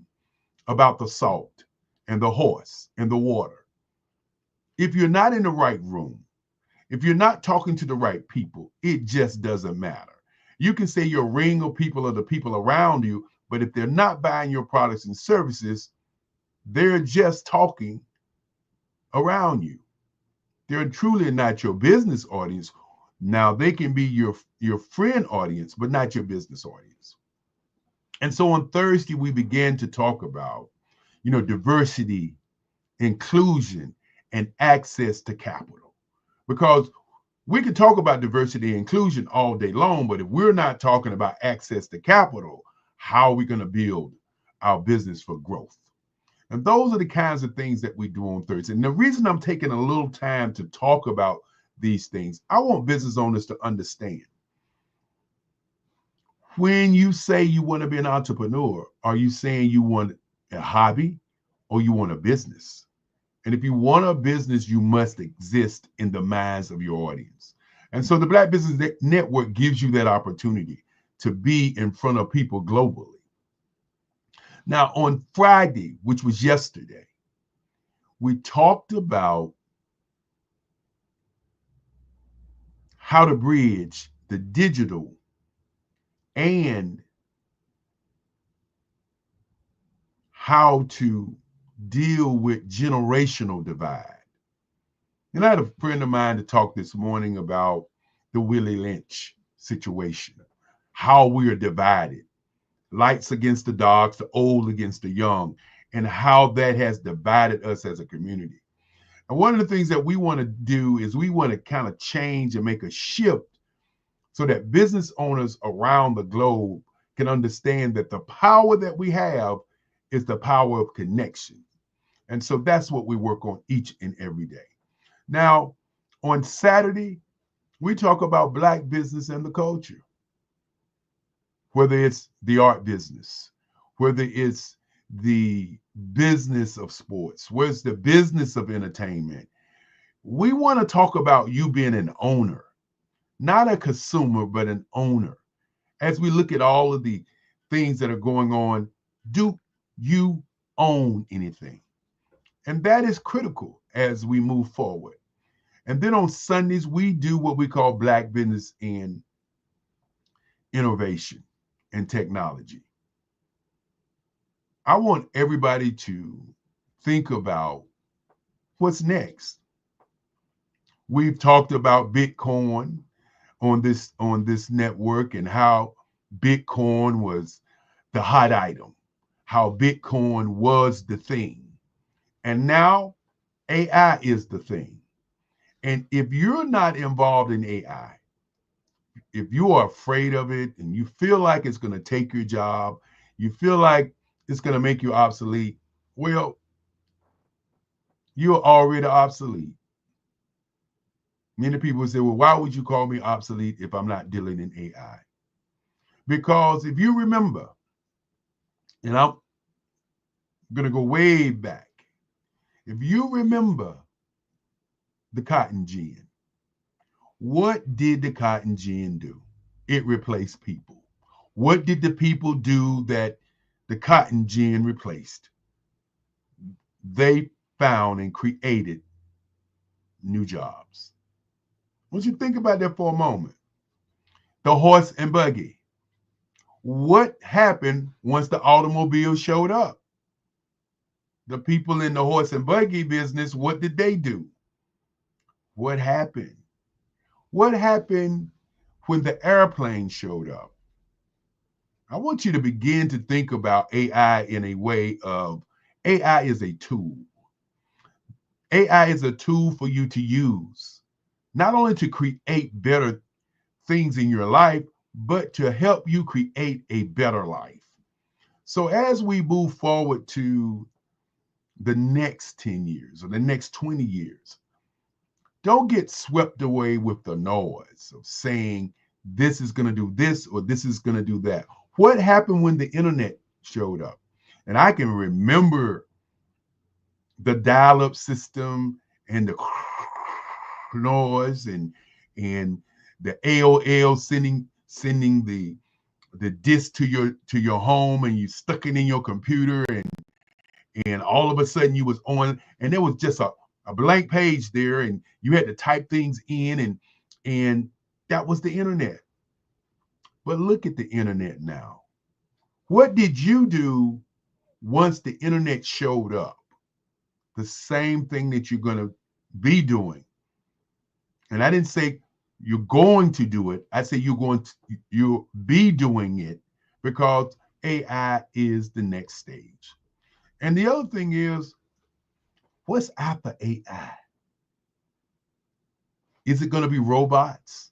about the salt and the horse and the water, if you're not in the right room, if you're not talking to the right people, it just doesn't matter. You can say your ring of people are the people around you, but if they're not buying your products and services, they're just talking around you. They're truly not your business audience. Now, they can be your friend audience, but not your business audience. And so on Thursday, we began to talk about, diversity, inclusion, and access to capital. Because we can talk about diversity and inclusion all day long, but if we're not talking about access to capital, how are we going to build our business for growth? And those are the kinds of things that we do on Thursday. And the reason I'm taking a little time to talk about these things, I want business owners to understand. When you say you want to be an entrepreneur, are you saying you want a hobby or you want a business? And if you want a business, you must exist in the minds of your audience. And so the Black Business Network gives you that opportunity to be in front of people globally. Now, on Friday, which was yesterday, we talked about how to bridge the digital and how to deal with generational divide. And I had a friend of mine to talk this morning about the Willie Lynch situation, how we are divided, lights against the darks, the old against the young, and how that has divided us as a community. And one of the things that we want to do is we want to kind of change and make a shift so that business owners around the globe can understand that the power that we have is the power of connection. And so that's what we work on each and every day. Now, on Saturday, we talk about Black business and the culture, whether it's the art business, whether it's the business of sports, whether it's the business of entertainment. We want to talk about you being an owner, not a consumer, but an owner. As we look at all of the things that are going on, do you own anything? And that is critical as we move forward. And then on Sundays, we do what we call Black Business in Innovation and Technology. I want everybody to think about what's next. We've talked about Bitcoin on this network and how Bitcoin was the hot item. how Bitcoin was the thing. And now AI is the thing. And if you're not involved in AI, if you are afraid of it and you feel like it's going to take your job, you feel like it's going to make you obsolete, well, you're already obsolete. Many people say, well, why would you call me obsolete if I'm not dealing in AI? Because if you remember, and I'm going to go way back, if you remember the cotton gin, what did the cotton gin do? It replaced people. What did the people do that the cotton gin replaced? They found and created new jobs. I want you to think about that for a moment. The horse and buggy. What happened once the automobile showed up? The people in the horse and buggy business, what did they do? What happened? What happened when the airplane showed up? I want you to begin to think about AI in a way of AI is a tool. AI is a tool for you to use, not only to create better things in your life, but to help you create a better life. So as we move forward to the next 10 years or the next 20 years, don't get swept away with the noise of saying this is going to do this or this is going to do that. What happened when the internet showed up? And I can remember the dial-up system and the noise and the AOL sending the disc to your home, and you stuck it in your computer, and all of a sudden you was on, and there was just a blank page there, and you had to type things in, and that was the internet. But look at the internet now. What did you do once the internet showed up? The same thing that you're going to be doing. And I didn't say you're going to do it. I say you'll be doing it, because AI is the next stage. And the other thing is, what's after AI? Is it going to be robots?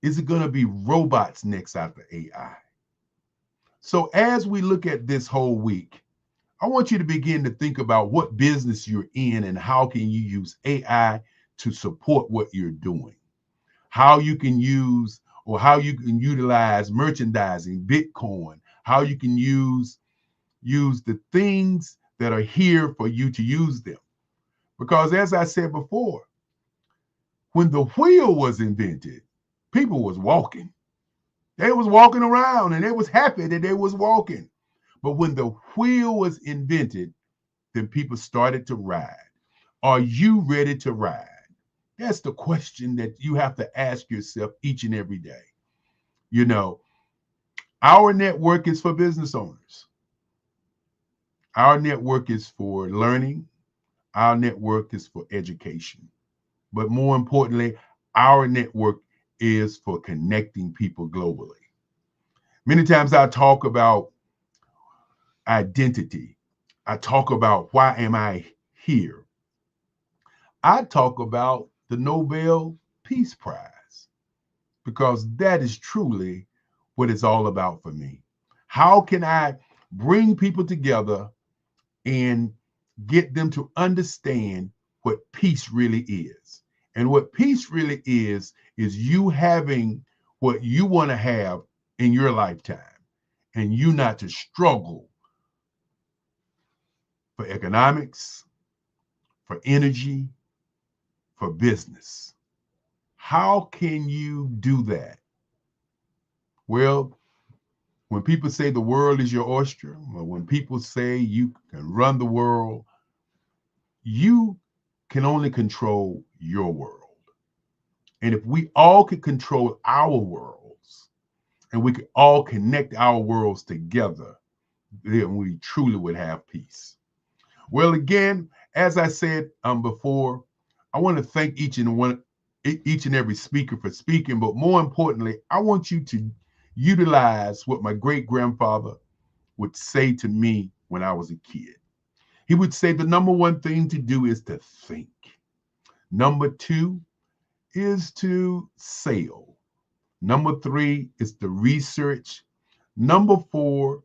Is it going to be robots next after AI? So as we look at this whole week, I want you to begin to think about what business you're in and how can you use AI to support what you're doing. How you can use or how you can utilize merchandising, Bitcoin, how you can use the things that are here for you to use them. Because as I said before, when the wheel was invented, people was walking. They was walking around and they was happy that they was walking. But when the wheel was invented, then people started to ride. Are you ready to ride? That's the question that you have to ask yourself each and every day. You know, our network is for business owners. Our network is for learning. Our network is for education. But more importantly, our network is for connecting people globally. Many times I talk about identity. I talk about why am I here? I talk about the Nobel Peace Prize, because that is truly what it's all about for me. How can I bring people together and get them to understand what peace really is? And what peace really is you having what you want to have in your lifetime, and you not to struggle for economics, for energy, for business. How can you do that? Well, when people say the world is your oyster, or when people say you can run the world, you can only control your world. And if we all could control our worlds, and we could all connect our worlds together, then we truly would have peace. Well, again, as I said before, I want to thank each and every speaker for speaking, but more importantly, I want you to utilize what my great-grandfather would say to me when I was a kid. He would say the number one thing to do is to think. Number two is to sell. Number three is the research. Number four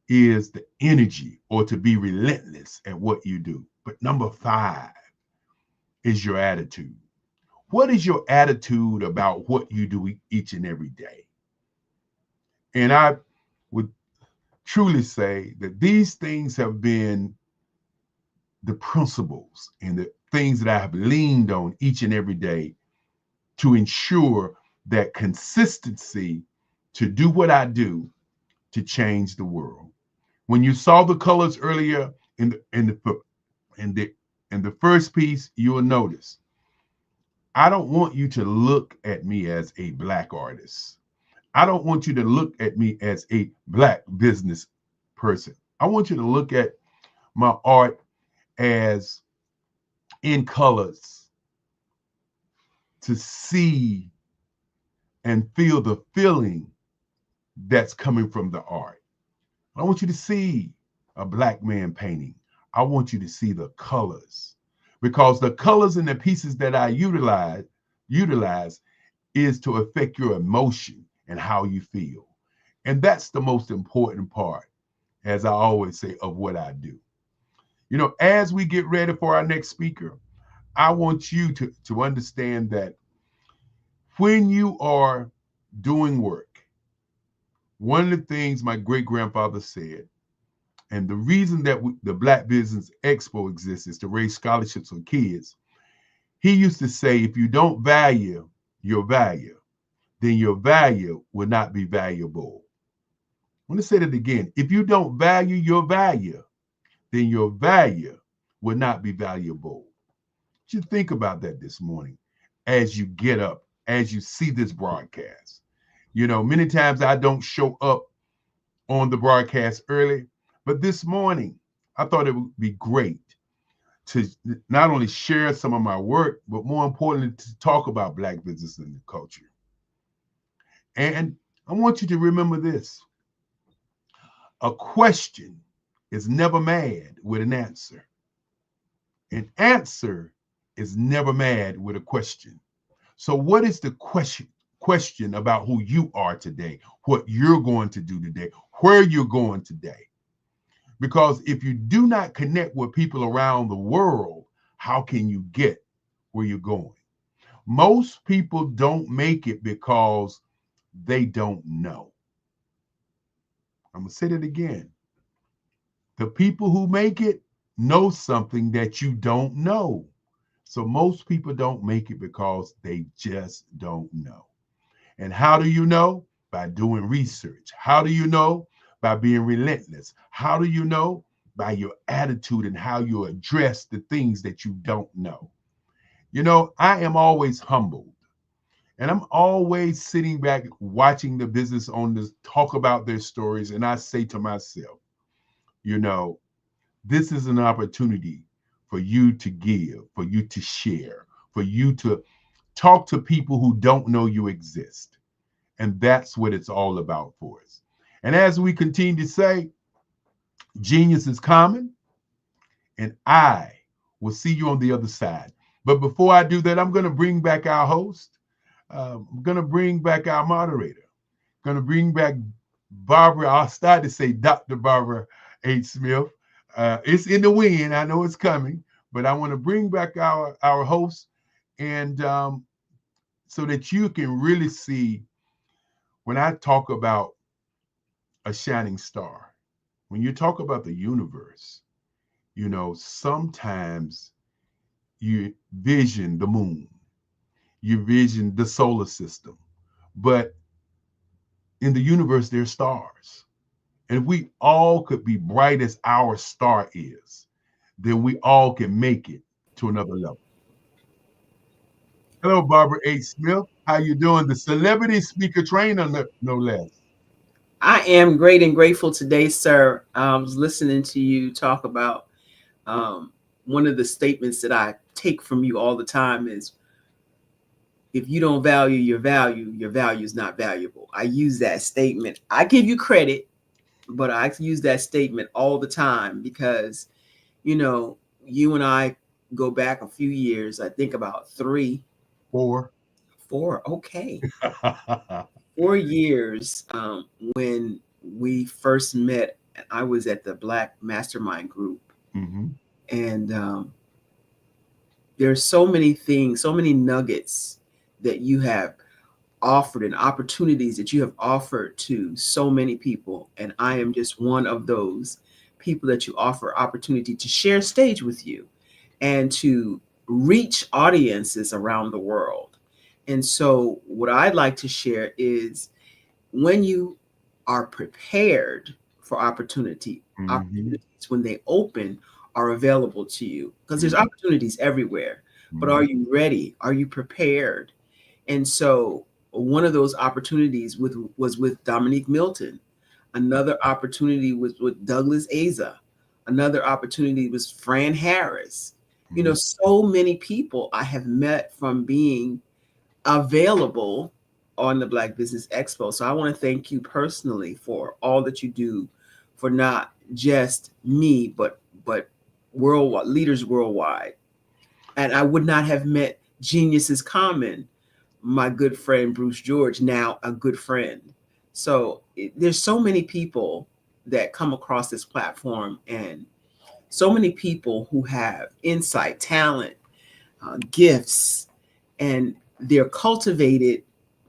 is the energy or to be relentless at what you do. But number five is your attitude. What is your attitude about what you do each and every day? And I would truly say that these things have been the principles and the things that I have leaned on each and every day to ensure that consistency to do what I do to change the world. When you saw the colors earlier in the first piece, you will notice I don't want you to look at me as a Black artist. I don't want you to look at me as a Black business person. I want you to look at my art as in colors to see and feel the feeling that's coming from the art. I want you to see a Black man painting. I want you to see the colors, because the colors and the pieces that I utilize is to affect your emotion and how you feel. And that's the most important part, as I always say, of what I do. You know, as we get ready for our next speaker, I want you to understand that when you are doing work, one of the things my great-grandfather said, and the reason that the Black Business Expo exists is to raise scholarships for kids. He used to say, if you don't value your value, then your value will not be valuable. I want to say that again. If you don't value your value, then your value will not be valuable. You should think about that this morning as you get up, as you see this broadcast. You know, many times I don't show up on the broadcast early, but this morning I thought it would be great to not only share some of my work, but more importantly, to talk about Black business and culture. And I want you to remember this. A question is never mad with an answer. An answer is never mad with a question. So what is the question about who you are today, what you're going to do today, where you're going today? Because if you do not connect with people around the world, how can you get where you're going? Most people don't make it because they don't know. I'm going to say that again. The people who make it know something that you don't know. So most people don't make it because they just don't know. And how do you know? By doing research. How do you know? By being relentless. How do you know? By your attitude and how you address the things that you don't know. You know, I am always humbled. And I'm always sitting back watching the business owners talk about their stories. And I say to myself, you know, this is an opportunity for you to give, for you to share, for you to talk to people who don't know you exist. And that's what it's all about for us. And as we continue to say, genius is common, and I will see you on the other side. But before I do that, I'm going to bring back our host. I'm going to bring back our moderator. I'm going to bring back Barbara. I'll start to say Dr. Barbara H. Smith. It's in the wind. I know it's coming, but I want to bring back our host, and so that you can really see when I talk about a shining star, when you talk about the universe, you know, sometimes you vision the moon, you vision the solar system, but in the universe, there's stars. And if we all could be bright as our star is, then we all can make it to another level. Hello, Barbara H. Smith. How you doing? The celebrity speaker trainer, no less. I am great and grateful today, sir. I was listening to you talk about one of the statements that I take from you all the time is, if you don't value your value is not valuable. I use that statement. I give you credit, but I use that statement all the time because, you know, you and I go back a few years. I think about 4. Okay. 4 years when we first met. I was at the Black Mastermind Group. Mm-hmm. And there's so many things, so many nuggets that you have offered and opportunities that you have offered to so many people. And I am just one of those people that you offer opportunity to share stage with you and to reach audiences around the world. And so what I'd like to share is when you are prepared for opportunities when they open are available to you, because there's opportunities everywhere. But are you ready? Are you prepared? And so one of those opportunities was with Dominique Milton. Another opportunity was with Douglas Aza. Another opportunity was Fran Harris. You know, so many people I have met from being available on the Black Business Expo. So I want to thank you personally for all that you do for not just me, but worldwide, leaders worldwide. And I would not have met Geniuses Common, my good friend Bruce George, now a good friend. So there's so many people that come across this platform, and so many people who have insight, talent, gifts, and they're cultivated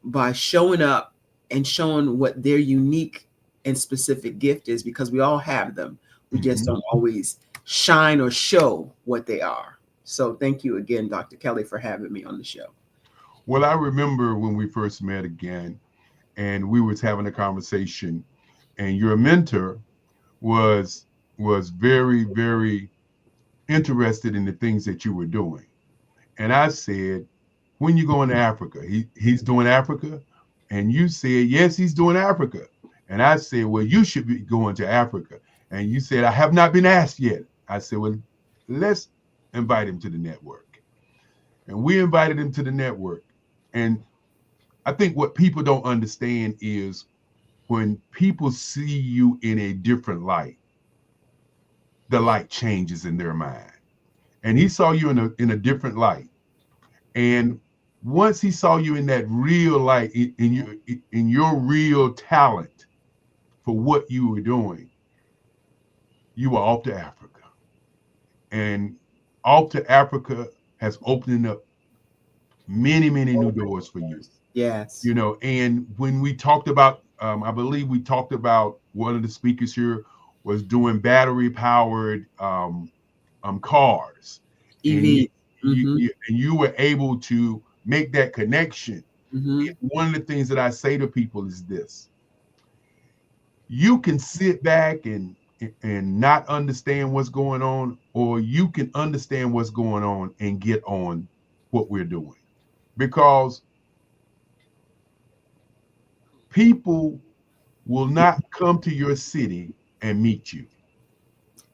by showing up and showing what their unique and specific gift is, because we all have them. We just don't always shine or show what they are. So thank you again, Dr. Kelly, for having me on the show. Well, I remember when we first met again, and we was having a conversation, and your mentor was very, very interested in the things that you were doing. And I said, when you going to Africa? He's doing Africa? And you said, yes, he's doing Africa. And I said, well, you should be going to Africa. And you said, I have not been asked yet. I said, well, let's invite him to the network. And we invited him to the network. And I think what people don't understand is when people see you in a different light, the light changes in their mind. And he saw you in a different light. And once he saw you in that real light, in your real talent for what you were doing, you were off to Africa. And off to Africa has opened up many, many new doors for you. Yes. You know, and when we talked about, I believe we talked about one of the speakers here was doing battery powered cars. EV. And you were able to make that connection. One of the things that I say to people is this: you can sit back and not understand what's going on, or you can understand what's going on and get on what we're doing. Because people will not come to your city and meet you.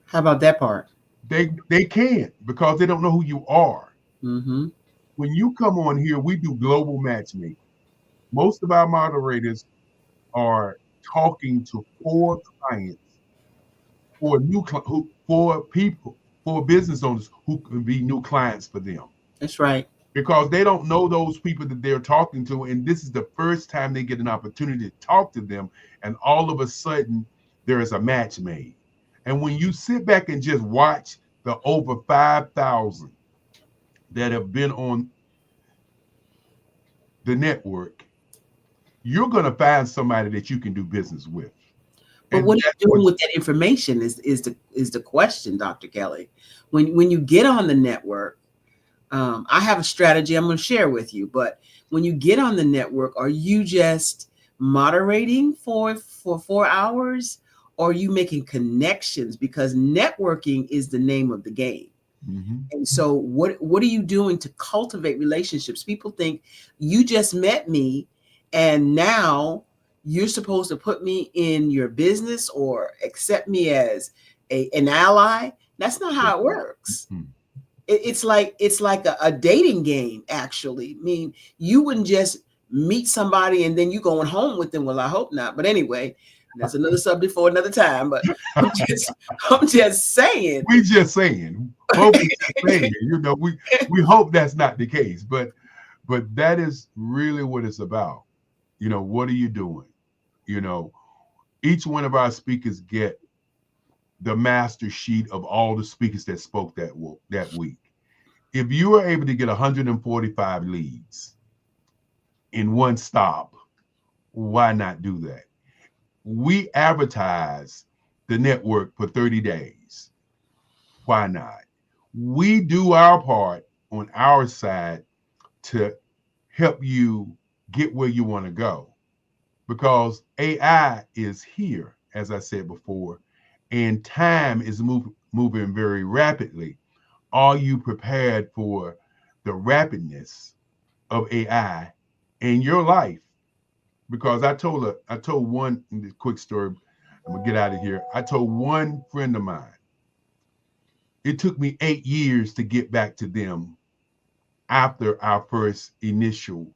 How about that part? They can't, because they don't know who you are. Mm-hmm. When you come on here, we do global matchmaking. Most of our moderators are talking to 4 clients, for business owners who can be new clients for them. That's right. Because they don't know those people that they're talking to, and this is the first time they get an opportunity to talk to them, and all of a sudden there is a match made. And when you sit back and just watch the over 5,000 that have been on the network, you're going to find somebody that you can do business with. But what are you doing with that information is the question, Dr. Kelly. When you get on the network, I have a strategy I'm going to share with you. But when you get on the network, are you just moderating for 4 hours, or are you making connections? Because networking is the name of the game. And so what are you doing to cultivate relationships? People think you just met me and now you're supposed to put me in your business or accept me as an ally. That's not how it works. It's like a dating game, actually. I mean, you wouldn't just meet somebody and then you going home with them. Well, I hope not. But anyway, That's another subject for another time, but I'm just saying. We just saying. Both just saying. You know, we hope that's not the case, but that is really what it's about. You know, what are you doing? You know, each one of our speakers get the master sheet of all the speakers that spoke that week. If you are able to get 145 leads in one stop, why not do that? We advertise the network for 30 days. Why not? We do our part on our side to help you get where you want to go, because AI is here, as I said before, and time is moving very rapidly. Are you prepared for the rapidness of AI in your life? Because I told one quick story. I'm gonna get out of here. I told one friend of mine, it took me 8 years to get back to them after our first initial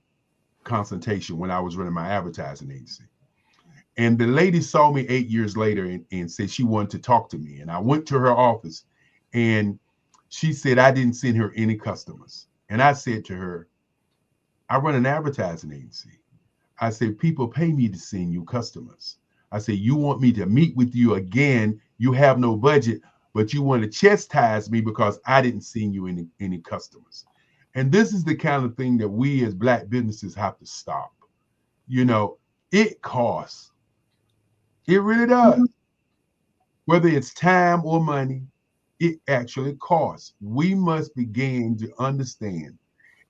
consultation when I was running my advertising agency. And the lady saw me 8 years later and said she wanted to talk to me. And I went to her office and she said I didn't send her any customers. And I said to her, I run an advertising agency. I said, people pay me to send you customers. I said, you want me to meet with you again. You have no budget, but you want to chastise me because I didn't send you any customers. And this is the kind of thing that we as Black businesses have to stop. You know, it costs. It really does. Whether it's time or money, it actually costs. We must begin to understand,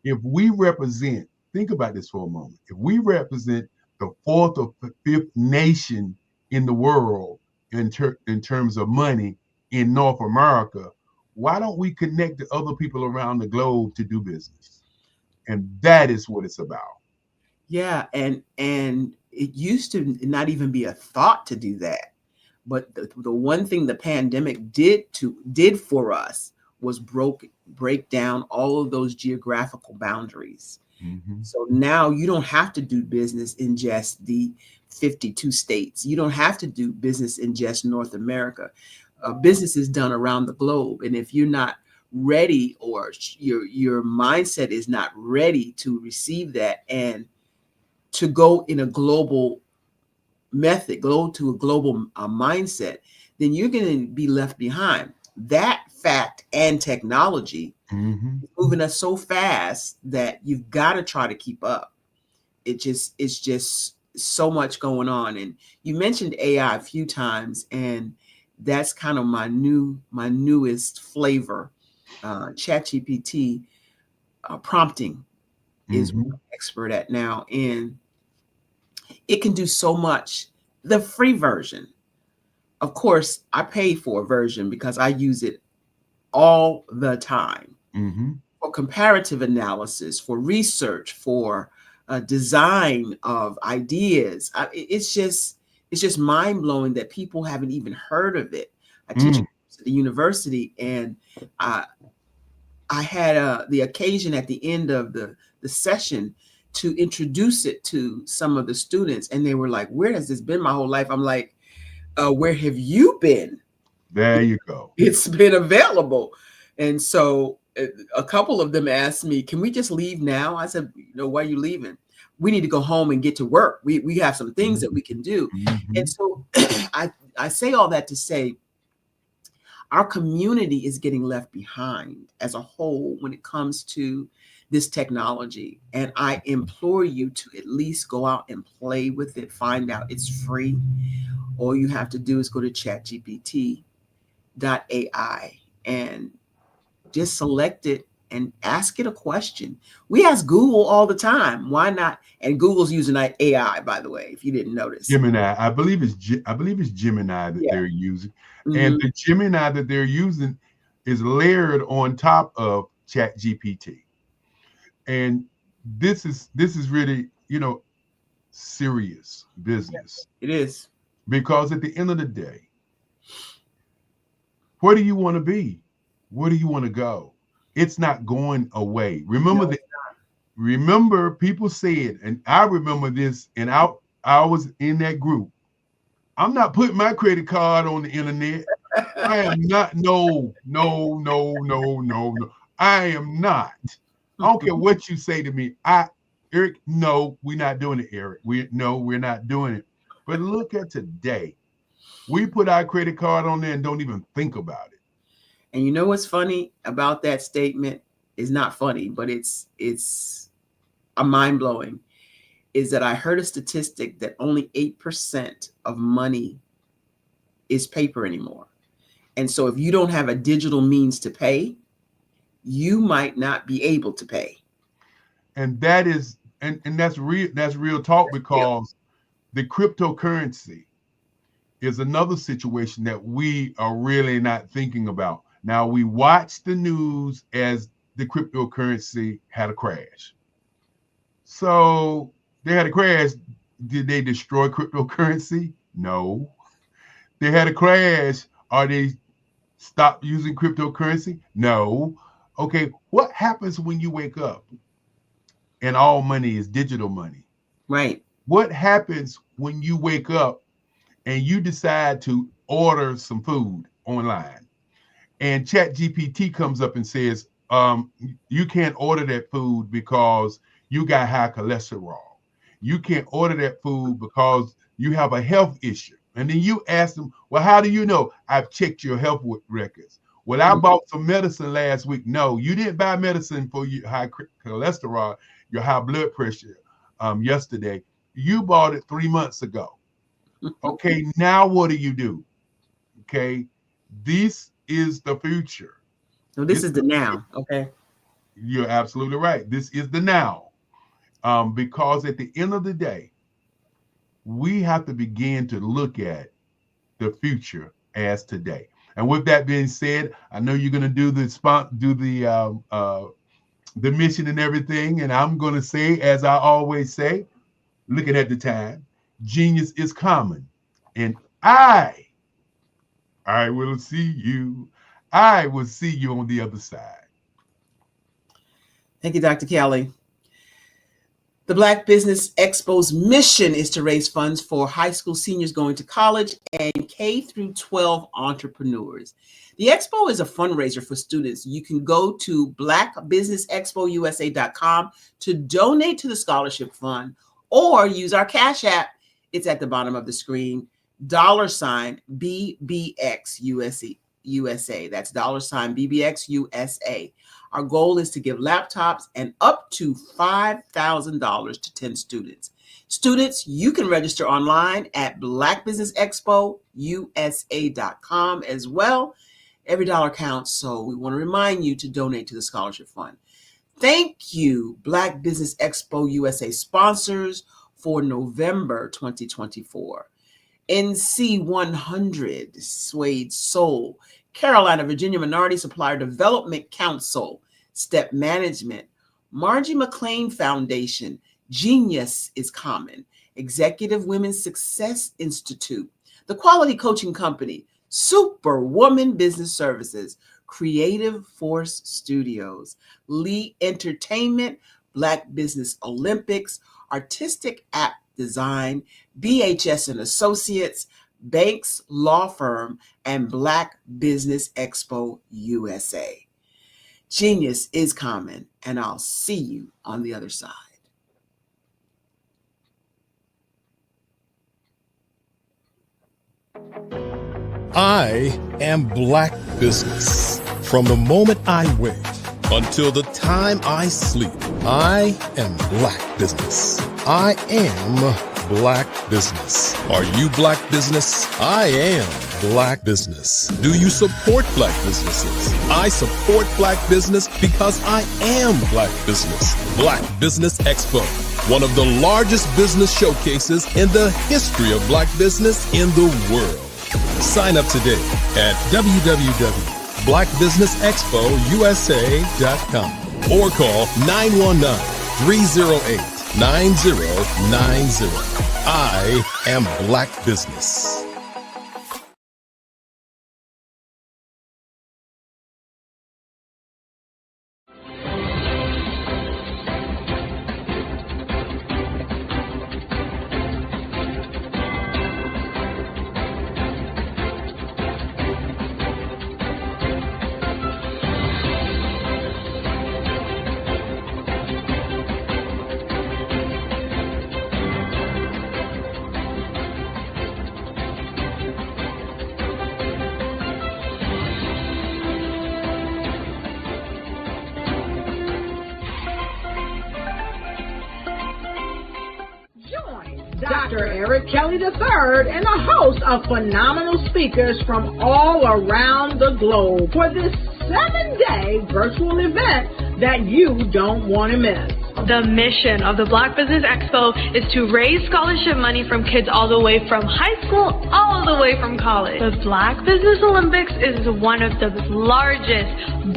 if we represent, think about this for a moment, if we represent the fourth or fifth nation in the world in terms of money in North America, why don't we connect to other people around the globe to do business? And that is what it's about. Yeah, and it used to not even be a thought to do that. But the one thing the pandemic did for us was break down all of those geographical boundaries. Mm-hmm. So now you don't have to do business in just the 52 states. You don't have to do business in just North America. Business is done around the globe. And if you're not ready, or your mindset is not ready to receive that and to go in a global method, go to a global mindset, then you're going to be left behind. That fact and technology mm-hmm. is moving us so fast that you've got to try to keep up. It's just so much going on. And you mentioned AI a few times, and that's kind of my newest flavor. ChatGPT prompting is what I'm expert at now, and it can do so much. The free version, of course, I pay for a version because I use it all the time for comparative analysis, for research, for design of ideas. It's just mind blowing that people haven't even heard of it. I teach at the university, and I had the occasion at the end of the session to introduce it to some of the students, and they were like, where has this been my whole life? I'm like, where have you been? There you go. It's been available. And so a couple of them asked me, can we just leave now? I said, why are you leaving? We need to go home and get to work. We have some things that we can do. And so I say all that to say, our community is getting left behind as a whole when it comes to this technology. And I implore you to at least go out and play with it, find out it's free. All you have to do is go to chatgpt.ai and just select it and ask it a question. We ask Google all the time. Why not? And Google's using AI, by the way, if you didn't notice. Gemini, I believe it's Gemini that they're using. And the Gemini that they're using is layered on top of ChatGPT. And this is really, serious business. It is. Because at the end of the day, where do you want to be? Where do you want to go? It's not going away. Remember people said, and I remember this, and I was in that group. I'm not putting my credit card on the internet. I am not. No. I am not. I don't care what you say to me. Eric, no, we're not doing it, Eric. We're not doing it. But look at today. We put our credit card on there and don't even think about it. And you know what's funny about that statement? Is not funny, but it's a mind-blowing, is that I heard a statistic that only 8% of money is paper anymore. And so if you don't have a digital means to pay, you might not be able to pay. And that is, and that's real talk, because the cryptocurrency is another situation that we are really not thinking about. Now, we watch the news as the cryptocurrency had a crash. So they had a crash. Did they destroy cryptocurrency? No. They had a crash. Are they stopped using cryptocurrency? No. Okay, what happens when you wake up and all money is digital money? Right. What happens when you wake up and you decide to order some food online and ChatGPT comes up and says, you can't order that food because you got high cholesterol. You can't order that food because you have a health issue. And then you ask them, well, how do you know? I've checked your health records. Well, I bought some medicine last week. No, you didn't buy medicine for your high cholesterol, your high blood pressure yesterday. You bought it 3 months ago. Okay, now what do? Okay, this is the future. So this is the now, okay? You're absolutely right. This is the now. Because at the end of the day, we have to begin to look at the future as today. And with that being said, I know you're going to do the mission and everything. And I'm going to say, as I always say, looking at the time, genius is common. And I will see you. I will see you on the other side. Thank you, Dr. Kelly. The Black Business Expo's mission is to raise funds for high school seniors going to college and K through 12 entrepreneurs. The expo is a fundraiser for students. You can go to blackbusinessexpousa.com to donate to the scholarship fund or use our Cash App. It's at the bottom of the screen, $BBXUSA. That's $BBXUSA. Our goal is to give laptops and up to $5,000 to 10 students. Students, you can register online at blackbusinessexpousa.com as well. Every dollar counts, so we want to remind you to donate to the scholarship fund. Thank you, Black Business Expo USA sponsors for November 2024. NC100, Suede Soul, Carolina, Virginia Minority Supplier Development Council, Step Management, Margie McLean Foundation, Genius is Common, Executive Women's Success Institute, The Quality Coaching Company, Superwoman Business Services, Creative Force Studios, Lee Entertainment, Black Business Olympics, Artistic App Design, BHS and Associates, Banks Law Firm, and Black Business Expo USA. Genius is common, and I'll see you on the other side. I am Black Business. From the moment I wake until the time I sleep, I am Black Business. I am Black Business. Are you Black Business? I am Black Business. Do you support Black businesses? I support Black Business because I am Black Business. Black Business Expo, one of the largest business showcases in the history of Black business in the world. Sign up today at www.blackbusinessexpousa.com or call 919-308-9090. I am Black Business. Dr. Eric Kelly III and a host of phenomenal speakers from all around the globe for this 7-day virtual event that you don't want to miss. The mission of the Black Business Expo is to raise scholarship money from kids all the way from high school, all the way from college. The Black Business Olympics is one of the largest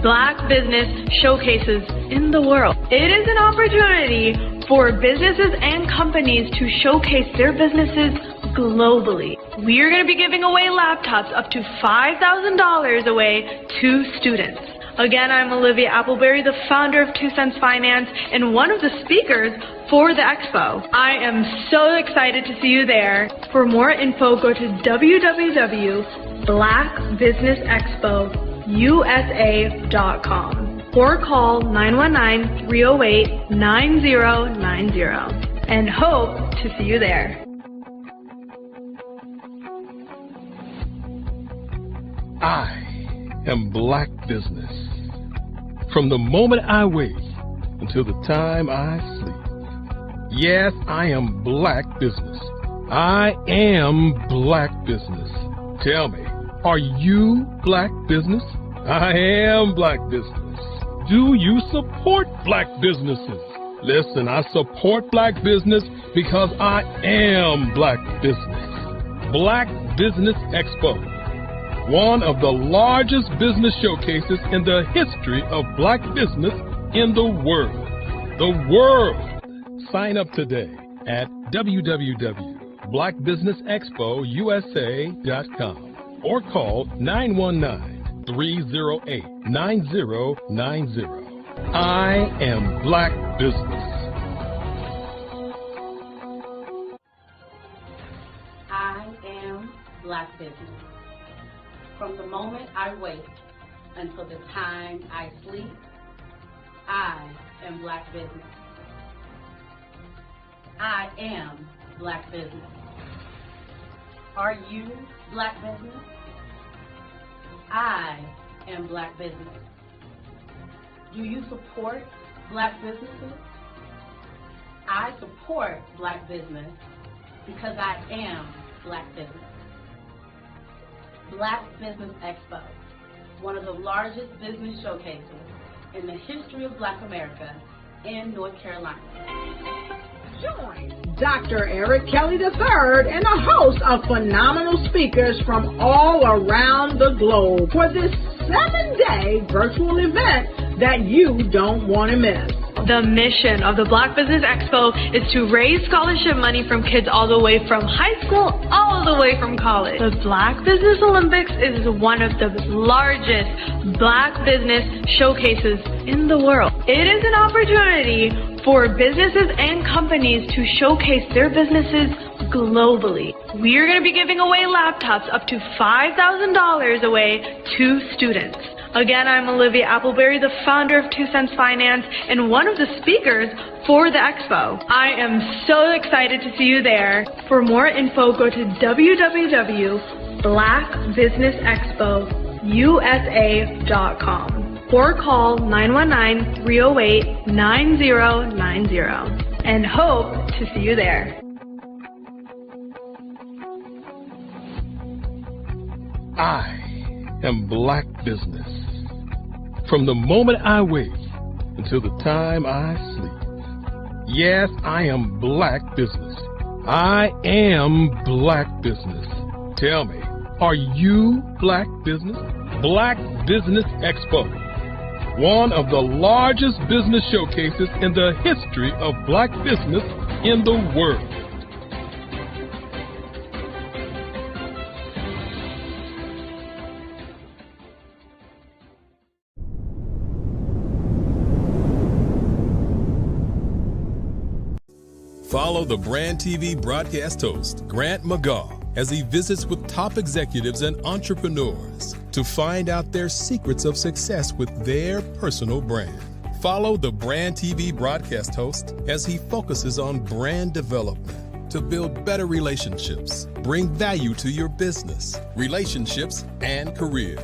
Black business showcases in the world. It is an opportunity for businesses and companies to showcase their businesses globally. We are going to be giving away laptops up to $5,000 away to students. Again, I'm Olivia Appleberry, the founder of 2 Cents Finance and one of the speakers for the expo. I am so excited to see you there. For more info, go to www.blackbusinessexpousa.com or call 919-308-9090 and hope to see you there. I am Black Business. From the moment I wake until the time I sleep. Yes, I am Black Business. I am Black Business. Tell me, are you Black Business? I am Black Business. Do you support Black businesses? Listen, I support Black business because I am Black Business. Black Business Expo. One of the largest business showcases in the history of Black business in the world. The world! Sign up today at www.blackbusinessexpousa.com or call 919-308-9090. I am Black Business. I am Black Business. From the moment I wake until the time I sleep, I am Black Business. I am Black Business. Are you Black Business? I am Black Business. Do you support Black businesses? I support Black business because I am Black Business. Black Business Expo, one of the largest business showcases in the history of Black America in North Carolina. Join Dr. Eric Kelly III and a host of phenomenal speakers from all around the globe for this 7-day virtual event that you don't want to miss. The mission of the Black Business Expo is to raise scholarship money from kids all the way from high school, all the way from college. The Black Business Olympics is one of the largest Black business showcases in the world. It is an opportunity for businesses and companies to showcase their businesses globally. We are going to be giving away laptops up to $5,000 away to students. Again, I'm Olivia Appleberry, the founder of 2 Cents Finance and one of the speakers for the expo. I am so excited to see you there. For more info, go to www.blackbusinessexpousa.com or call 919-308-9090 and hope to see you there. I am Black Business. From the moment I wake until the time I sleep. Yes, I am Black Business. I am Black Business. Tell me, are you Black Business? Black Business Expo. One of the largest business showcases in the history of Black business in the world. Follow the Brand TV broadcast host, Grant McGaw, as he visits with top executives and entrepreneurs to find out their secrets of success with their personal brand. Follow the Brand TV broadcast host as he focuses on brand development to build better relationships, bring value to your business, relationships, and career.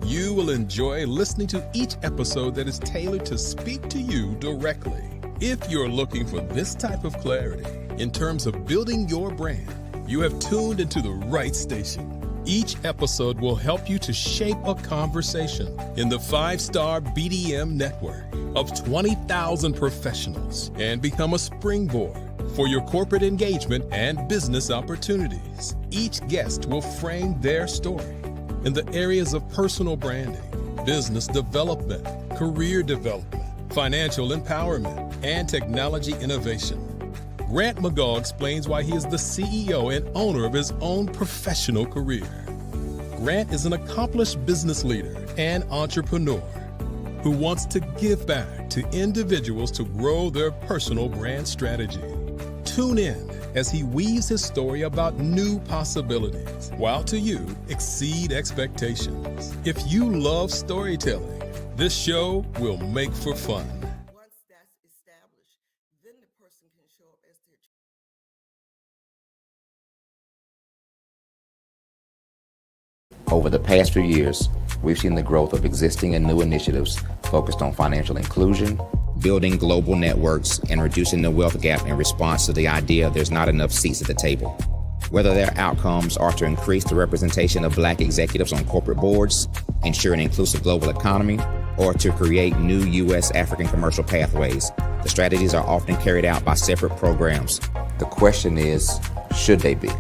You will enjoy listening to each episode that is tailored to speak to you directly. If you're looking for this type of clarity in terms of building your brand, you have tuned into the right station. Each episode will help you to shape a conversation in the 5-star BDM network of 20,000 professionals and become a springboard for your corporate engagement and business opportunities. Each guest will frame their story in the areas of personal branding, business development, career development, financial empowerment, and technology innovation. Grant McGaw explains why he is the CEO and owner of his own professional career. Grant is an accomplished business leader and entrepreneur who wants to give back to individuals to grow their personal brand strategy. Tune in as he weaves his story about new possibilities, while to you exceed expectations. If you love storytelling, this show will make for fun. Over the past few years, we've seen the growth of existing and new initiatives focused on financial inclusion, building global networks, and reducing the wealth gap in response to the idea there's not enough seats at the table. Whether their outcomes are to increase the representation of Black executives on corporate boards, ensure an inclusive global economy, or to create new U.S. African commercial pathways, the strategies are often carried out by separate programs. The question is, should they be?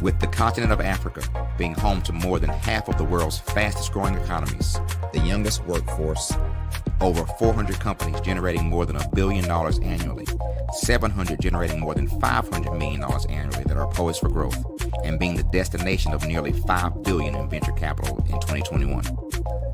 With the continent of Africa being home to more than half of the world's fastest growing economies, the youngest workforce, over 400 companies generating more than $1 billion annually, 700 generating more than $500 million annually that are poised for growth, and being the destination of nearly $5 billion in venture capital in 2021.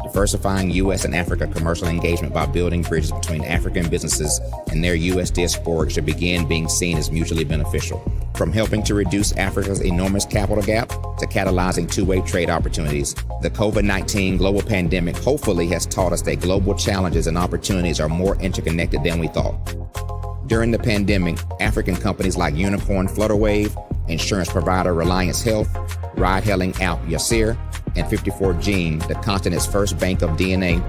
Diversifying U.S. and Africa commercial engagement by building bridges between African businesses and their U.S. diaspora should begin being seen as mutually beneficial. From helping to reduce Africa's enormous capital gap to catalyzing two-way trade opportunities, the COVID-19 global pandemic hopefully has taught us that global challenges and opportunities are more interconnected than we thought. During the pandemic, African companies like Unicorn Flutterwave, insurance provider Reliance Health, ride-hailing app Yasir, and 54Gene, the continent's first bank of DNA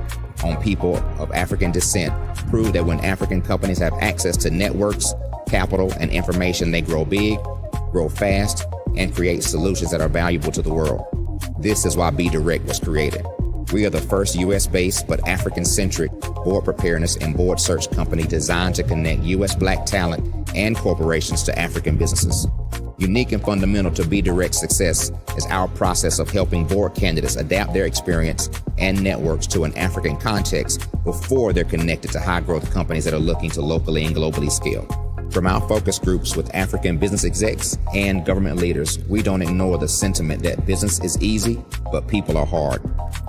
on people of African descent, proved that when African companies have access to networks, capital, and information, they grow big, grow fast, and create solutions that are valuable to the world. This is why Be Direct was created. We are the first U.S.-based but African-centric board preparedness and board search company designed to connect U.S. Black talent and corporations to African businesses. Unique and fundamental to Be Direct's success is our process of helping board candidates adapt their experience and networks to an African context before they're connected to high-growth companies that are looking to locally and globally scale. From our focus groups with African business execs and government leaders, we don't ignore the sentiment that business is easy, but people are hard.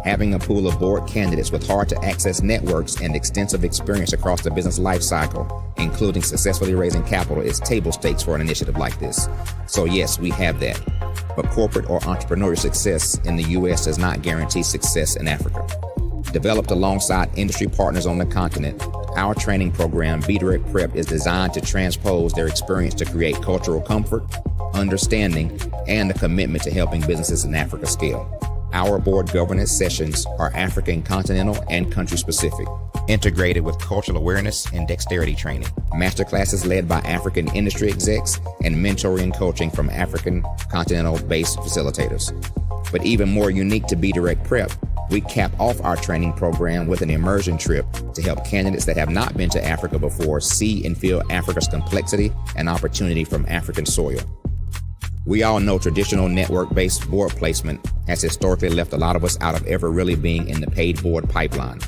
Having a pool of board candidates with hard-to-access networks and extensive experience across the business life cycle, including successfully raising capital, is table stakes for an initiative like this. So yes, we have that. But corporate or entrepreneurial success in the U.S. does not guarantee success in Africa. Developed alongside industry partners on the continent, our training program, Be Direct Prep, is designed to transpose their experience to create cultural comfort, understanding, and a commitment to helping businesses in Africa scale. Our board governance sessions are African continental and country specific, integrated with cultural awareness and dexterity training, masterclasses led by African industry execs, and mentoring and coaching from African continental-based facilitators. But even more unique to Be Direct Prep, we cap off our training program with an immersion trip to help candidates that have not been to Africa before see and feel Africa's complexity and opportunity from African soil. We all know traditional network-based board placement has historically left a lot of us out of ever really being in the paid board pipeline.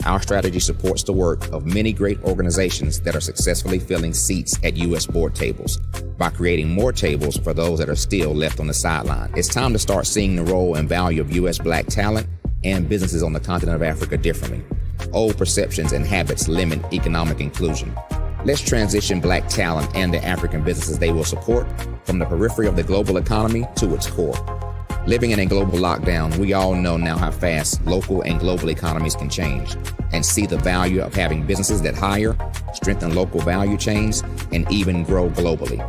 Our strategy supports the work of many great organizations that are successfully filling seats at U.S. board tables by creating more tables for those that are still left on the sideline. It's time to start seeing the role and value of U.S. Black talent and businesses on the continent of Africa differently. Old perceptions and habits limit economic inclusion. Let's transition Black talent and the African businesses they will support from the periphery of the global economy to its core. Living in a global lockdown, we all know now how fast local and global economies can change, and see the value of having businesses that hire, strengthen local value chains, and even grow globally.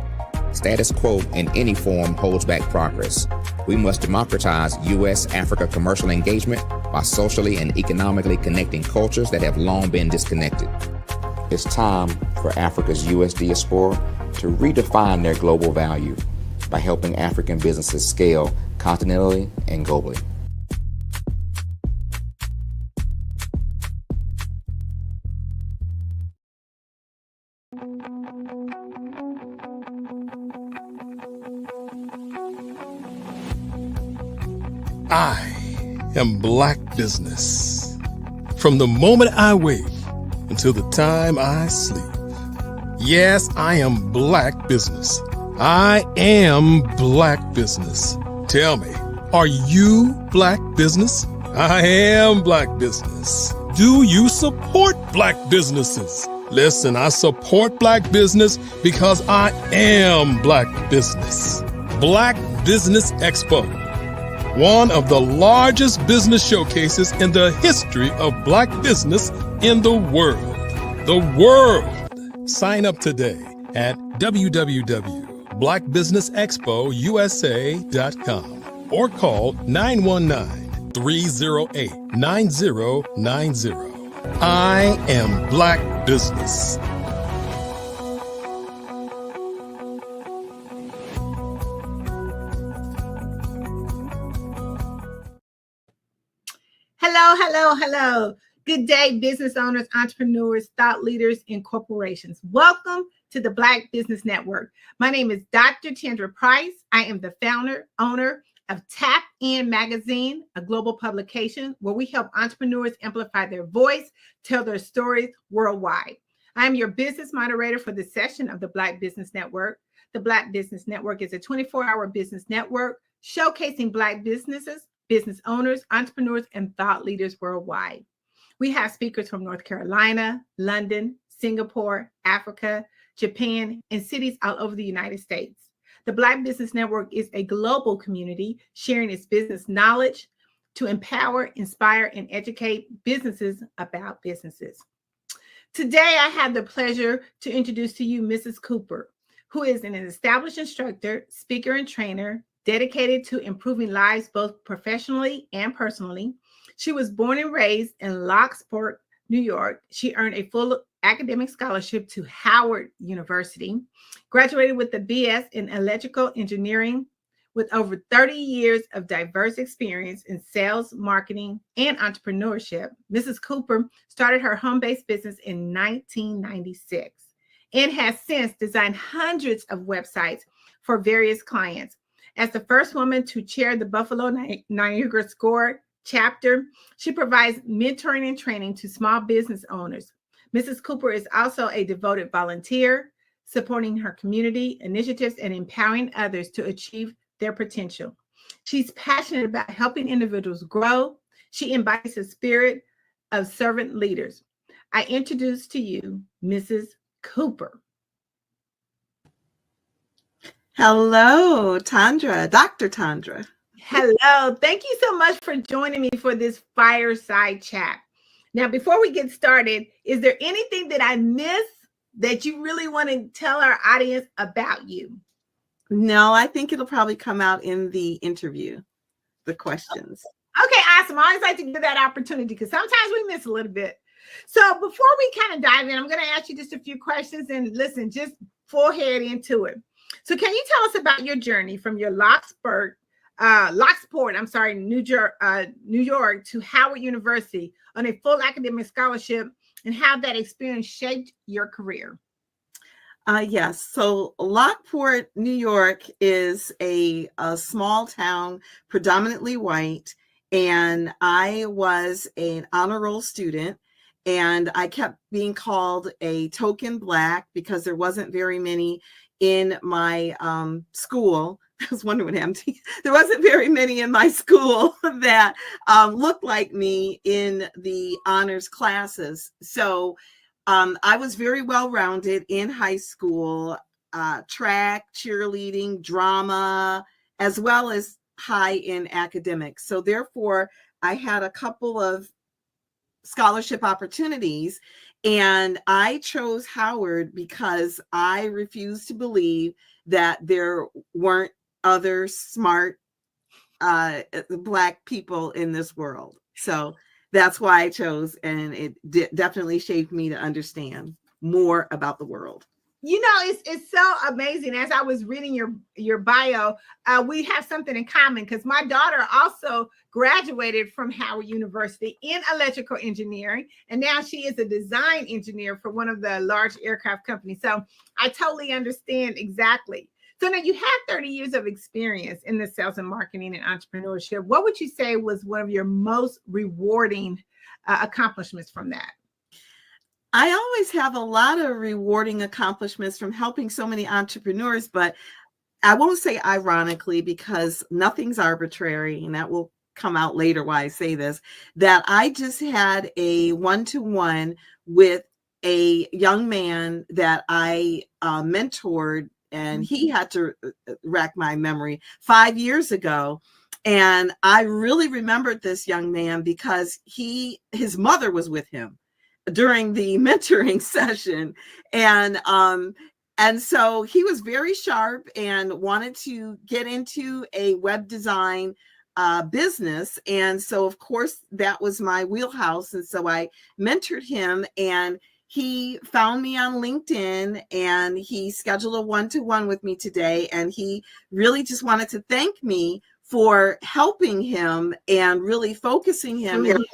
Status quo in any form holds back progress. We must democratize U.S.-Africa commercial engagement by socially and economically connecting cultures that have long been disconnected. It's time for Africa's U.S. diaspora to redefine their global value by helping African businesses scale continentally and globally. I am Black Business. From the moment I wake until the time I sleep. Yes, I am Black Business. I am Black Business. Tell me, are you Black Business? I am Black Business. Do you support Black businesses? Listen, I support Black business because I am Black Business. Black Business Expo, one of the largest business showcases in the history of Black business in the world. The world! Sign up today at www.blackbusinessexpousa.com or call 919-308-9090. I am Black Business. Hello. Good day, business owners, entrepreneurs, thought leaders, and corporations. Welcome to the Black Business Network. My name is Dr. Tandra Price. I am the owner of Tap In Magazine, a global publication where we help entrepreneurs amplify their voice, tell their stories worldwide. I am your business moderator for this session of the Black Business Network. The Black Business Network is a 24-hour business network showcasing Black businesses, business owners, entrepreneurs, and thought leaders worldwide. We have speakers from North Carolina, London, Singapore, Africa, Japan, and cities all over the United States. The Black Business Network is a global community sharing its business knowledge to empower, inspire, and educate businesses about businesses. Today, I have the pleasure to introduce to you Mrs. Cooper, who is an established instructor, speaker, and trainer dedicated to improving lives both professionally and personally. She was born and raised in Lockport, New York. She earned a full academic scholarship to Howard University, graduated with a BS in electrical engineering with over 30 years of diverse experience in sales, marketing, and entrepreneurship. Mrs. Cooper started her home-based business in 1996 and has since designed hundreds of websites for various clients. As the first woman to chair the Buffalo Niagara Score chapter, she provides mentoring and training to small business owners. Mrs. Cooper is also a devoted volunteer, supporting her community initiatives and empowering others to achieve their potential. She's passionate about helping individuals grow. She embodies the spirit of servant leaders. I introduce to you Mrs. Cooper. Hello, Tandra, Dr. Tandra. Hello. Thank you so much for joining me for this fireside chat. Now, before we get started, is there anything that I missed that you really want to tell our audience about you? No, I think it'll probably come out in the interview, the questions. Okay, awesome. I always like to give that opportunity because sometimes we miss a little bit. So before we kind of dive in, I'm going to ask you just a few questions and listen, just full head into it. So can you tell us about your journey from your Lockport, New York to Howard University on a full academic scholarship and how that experience shaped your career? Yes. So Lockport, New York is a small town, predominantly white, and I was an honor roll student, and I kept being called a token Black because there wasn't very many in my school. I was wondering what happened to you. There wasn't very many in my school that looked like me in the honors classes. So I was very well-rounded in high school, track, cheerleading, drama, as well as high in academics. So therefore, I had a couple of scholarship opportunities, and I chose Howard because I refused to believe that there weren't other smart Black people in this world. So that's why I chose, and it definitely shaped me to understand. more about the world. You know, it's so amazing. As I was reading your bio, we have something in common because my daughter also graduated from Howard University in electrical engineering, and now she is a design engineer for one of the large aircraft companies. So I totally understand exactly. So now you have 30 years of experience in the sales and marketing and entrepreneurship. What would you say was one of your most rewarding accomplishments from that? I always have a lot of rewarding accomplishments from helping so many entrepreneurs, but I won't say ironically because nothing's arbitrary, and that will come out later why I say this, that I just had a one-to-one with a young man that I mentored, and he had to rack my memory 5 years ago. And I really remembered this young man because his mother was with him during the mentoring session. And so he was very sharp and wanted to get into a web design business. And so, of course, that was my wheelhouse. And so I mentored him, and he found me on LinkedIn, and he scheduled a one-to-one with me today. And he really just wanted to thank me for helping him and really focusing him. And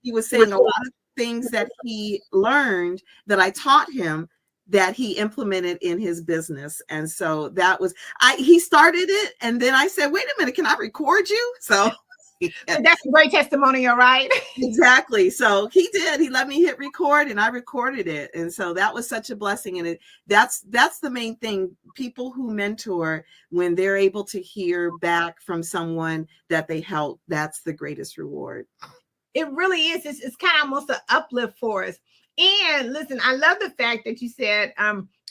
he was saying a lot of things that he learned that I taught him that he implemented in his business. And so that was, he started it. And then I said, wait a minute, can I record you? So that's a great testimonial, right? Exactly. So he did, he let me hit record, and I recorded it. And so that was such a blessing. And that's the main thing. People who mentor, when they're able to hear back from someone that they help, that's the greatest reward. It really is. It's kind of almost an uplift for us. And listen, I love the fact that you said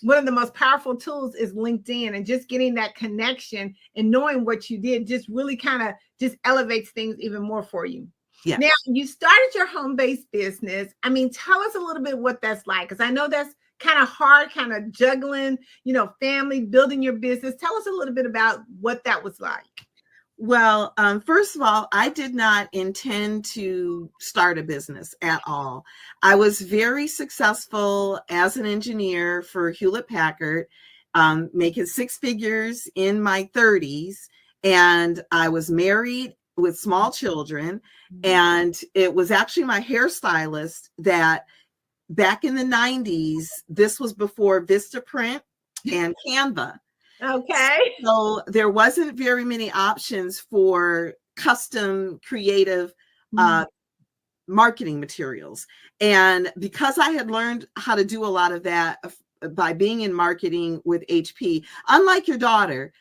one of the most powerful tools is LinkedIn, and just getting that connection and knowing what you did just really kind of just elevates things even more for you. Yeah. Now, you started your home-based business. I mean, tell us a little bit what that's like, because I know that's kind of hard, kind of juggling, family, building your business. Tell us a little bit about what that was like. Well, first of all, I did not intend to start a business at all. I was very successful as an engineer for Hewlett Packard, making six figures in my 30s. And I was married with small children. And it was actually my hairstylist that back in the 90s, this was before Vistaprint and Canva. Okay. So there wasn't very many options for custom creative marketing materials. And because I had learned how to do a lot of that by being in marketing with HP, unlike your daughter,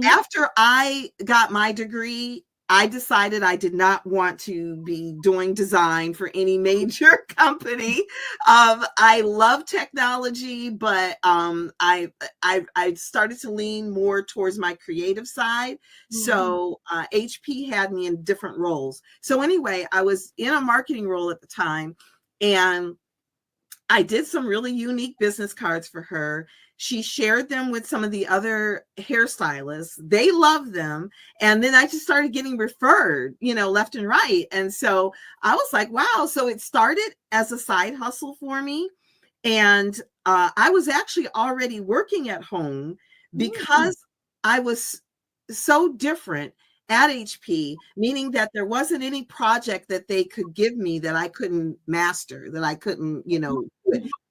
after I got my degree, I decided I did not want to be doing design for any major company. I love technology, but I started to lean more towards my creative side. So HP had me in different roles. So anyway, I was in a marketing role at the time, and I did some really unique business cards for her. She shared them with some of the other hairstylists. They loved them. And then I just started getting referred, left and right. And so I was like, wow. So it started as a side hustle for me. And I was actually already working at home because I was so different at HP, meaning that there wasn't any project that they could give me that I couldn't master, that I couldn't,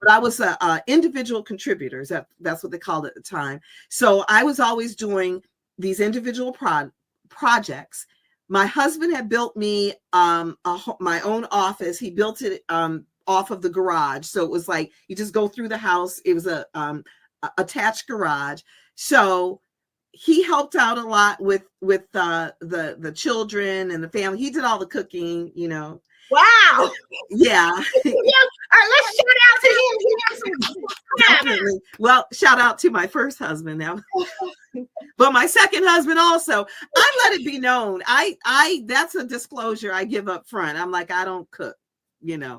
but I was individual contributors. That's what they called it at the time. So I was always doing these individual projects. My husband had built me my own office. He built it off of the garage. So it was like, you just go through the house. It was a attached garage. So he helped out a lot with the children and the family. He did all the cooking, Wow. Yeah. All right, let's shout out to him. Definitely. Well, shout out to my first husband now. But my second husband also. I let it be known. I that's a disclosure I give up front. I'm like, I don't cook, Yeah.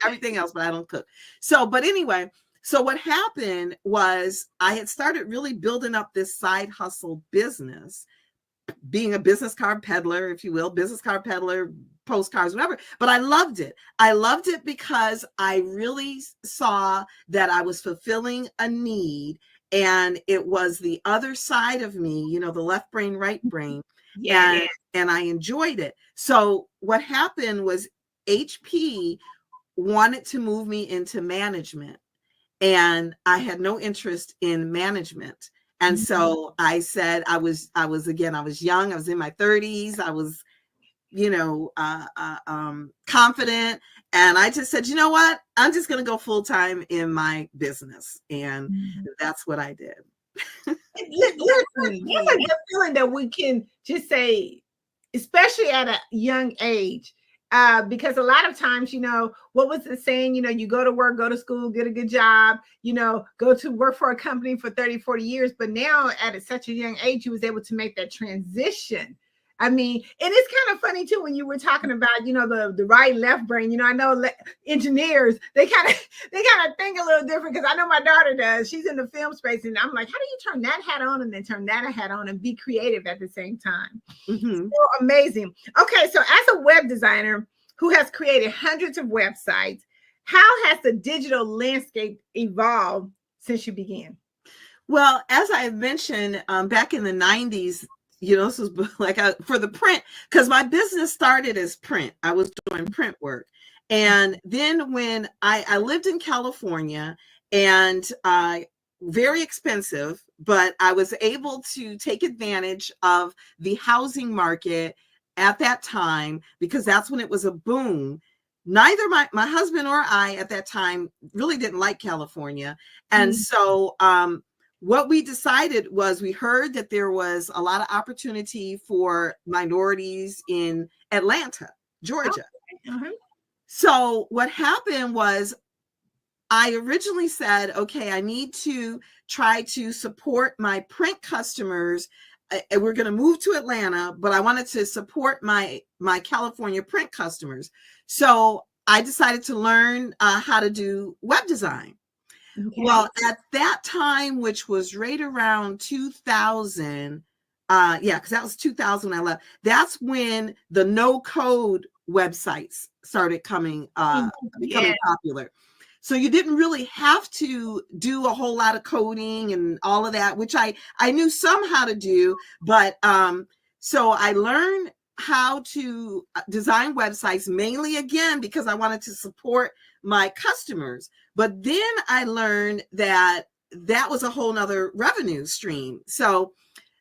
Everything else, but I don't cook. So, but anyway, so what happened was I had started really building up this side hustle business, being a business card peddler, if you will, business card peddler, postcards, whatever. But I loved it. I loved it because I really saw that I was fulfilling a need, and it was the other side of me, the left brain, right brain. Yeah. And I enjoyed it. So what happened was HP wanted to move me into management, and I had no interest in management. And so I said, I was young, I was in my 30s, I was, confident. And I just said, you know what? I'm just going to go full time in my business. And that's what I did. Listen, it's a good feeling that we can just say, especially at a young age, because a lot of times, what was the saying? You go to work, go to school, get a good job, go to work for a company for 30, 40 years. But now at such a young age, you was able to make that transition. I mean, and it's kind of funny too when you were talking about, the right left brain. I know engineers, they kind of think a little different, because I know my daughter does. She's in the film space, and I'm like, how do you turn that hat on and then turn that hat on and be creative at the same time? So amazing. Okay, so as a web designer who has created hundreds of websites, how has the digital landscape evolved since you began? Well, as I mentioned, back in the 90s, this was like for the print, because my business started as print. I was doing print work. And then when I lived in California, and very expensive, but I was able to take advantage of the housing market at that time, because that's when it was a boom. Neither my husband or I at that time really didn't like California. And so what we decided was, we heard that there was a lot of opportunity for minorities in Atlanta, Georgia. So what happened was, I originally said, okay, I need to try to support my print customers. We're going to move to Atlanta, but I wanted to support my California print customers. So I decided to learn how to do web design. Okay. Well, at that time, which was right around 2000, because that was 2000 when I left. That's when the no-code websites started becoming popular. So you didn't really have to do a whole lot of coding and all of that, which I knew some how to do, but so I learned how to design websites, mainly again because I wanted to support my customers. But then I learned that was a whole nother revenue stream. So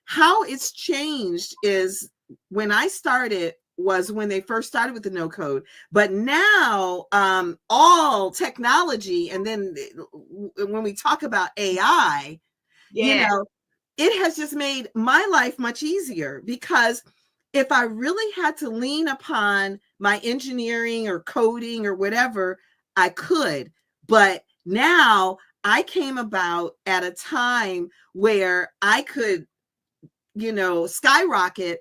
how it's changed is, when I started was when they first started with the no code, but now all technology, and then when we talk about AI, it has just made my life much easier, because if I really had to lean upon my engineering or coding or whatever, I could. But now I came about at a time where I could, skyrocket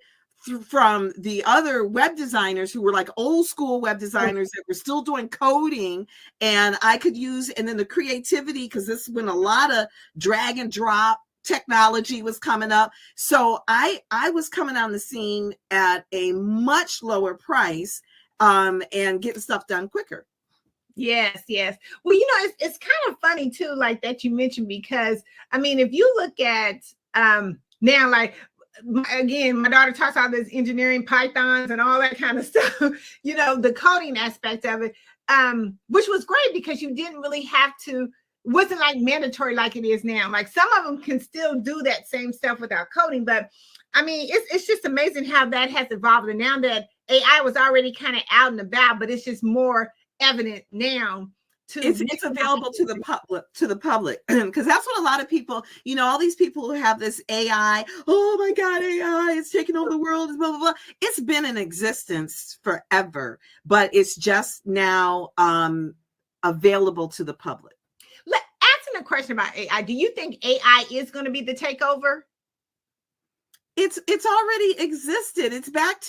from the other web designers who were like old school web designers that were still doing coding, and I could use, and then the creativity, because this is when a lot of drag and drop technology was coming up. So I was coming on the scene at a much lower price, and getting stuff done quicker. Yes. Well, it's kind of funny too, like that you mentioned, because I mean, if you look at now, like, again, my daughter talks about this engineering, Pythons and all that kind of stuff, the coding aspect of it, which was great, because you didn't really have to, wasn't like mandatory like it is now. Like, some of them can still do that same stuff without coding, but I mean, it's just amazing how that has evolved. And now that AI was already kind of out and about, but it's just more evident now. It's available to the public, because that's what a lot of people, all these people who have this AI, oh my God, AI is taking over the world, blah, blah, blah. It's been in existence forever, but it's just now available to the public. Asking a question about AI, do you think AI is going to be the takeover? It's already existed. It's back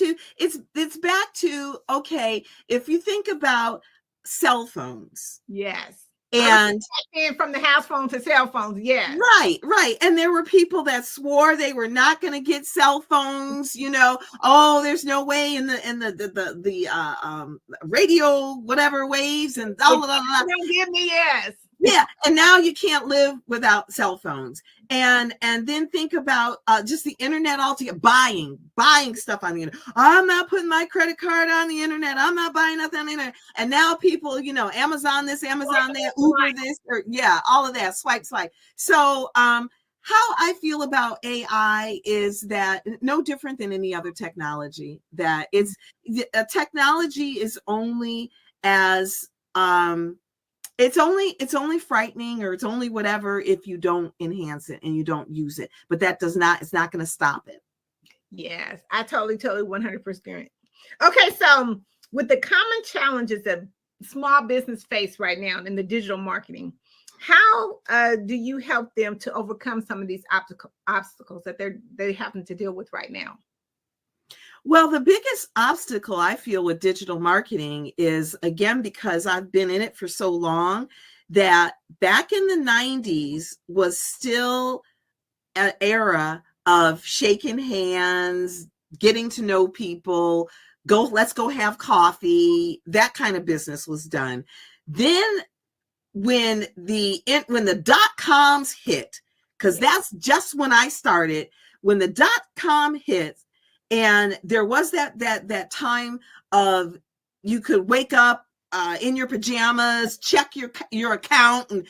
to okay, if you think about cell phones. Yes. And from the house phone to cell phones, yeah. Right. And there were people that swore they were not going to get cell phones, oh, there's no way in the radio, whatever waves and blah, blah, blah. Don't give me yes. Yeah, and now you can't live without cell phones. And then think about just the internet altogether, buying stuff on the internet. I'm not putting my credit card on the internet. I'm not buying nothing on the internet. And now people, Amazon this, Amazon that, Uber this, or all of that, swipe. So how I feel about AI is that no different than any other technology, that a technology is only as it's only frightening, or it's only whatever if you don't enhance it and you don't use it. But it's not going to stop it. Yes, I totally 100%. Okay, so with the common challenges that small business face right now in the digital marketing, how do you help them to overcome some of these obstacles that they happen to deal with right now? Well, the biggest obstacle I feel with digital marketing is, again, because I've been in it for so long, that back in the 90s was still an era of shaking hands, getting to know people, let's go have coffee, that kind of business was done. Then when the dot-coms hit, because that's just when I started, when the dot-com hit, and there was that time of you could wake up in your pajamas, check your account, and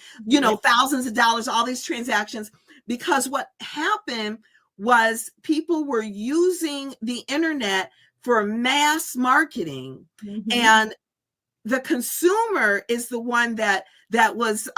thousands of dollars, all these transactions. Because what happened was people were using the internet for mass marketing, and the consumer is the one that was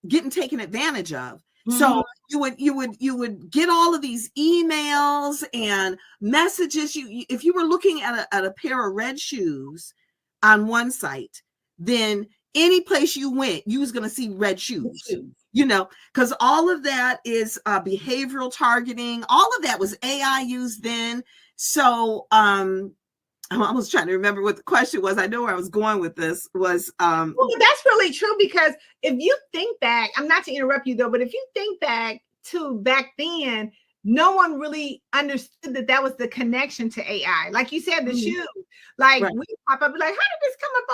getting taken advantage of. So you would get all of these emails and messages. If you were looking at a pair of red shoes on one site, then any place you went, you was going to see red shoes. Because all of that is behavioral targeting. All of that was AI used then. So I was trying to remember what the question was. I know where I was going with this was. Well, that's really true, because if you think back, I'm not to interrupt you though, but if you think back to back then, no one really understood that was the connection to AI. Like you said, the shoes, like we pop up, like, how did this come up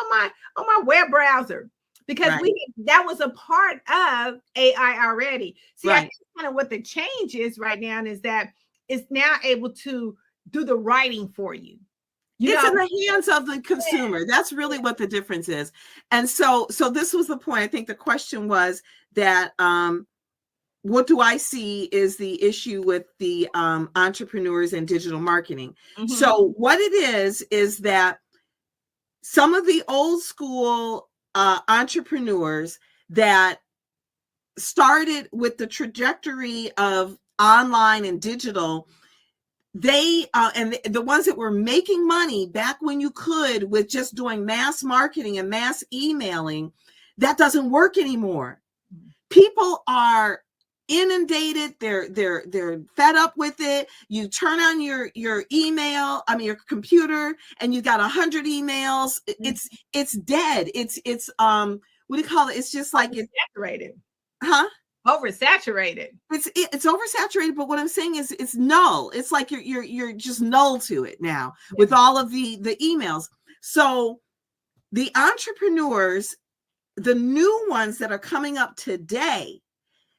on my web browser? Because that was a part of AI already. See, I think kind of what the change is right now is that it's now able to do the writing for you. It's in the hands of the consumer. That's really what the difference is. And so this was the point. I think the question was that what do I see is the issue with the entrepreneurs and digital marketing. So what it is that some of the old school entrepreneurs that started with the trajectory of online and digital, they and the ones that were making money back when you could with just doing mass marketing and mass emailing, that doesn't work anymore. People are inundated, they're fed up with it. You turn on your email, your computer, and you got 100 emails. It's dead. It's what do you call it? It's just like it's saturated. Huh? Oversaturated. It's oversaturated, but what I'm saying is it's null. It's like you're just null to it now with all of the emails. So the entrepreneurs, the new ones that are coming up today,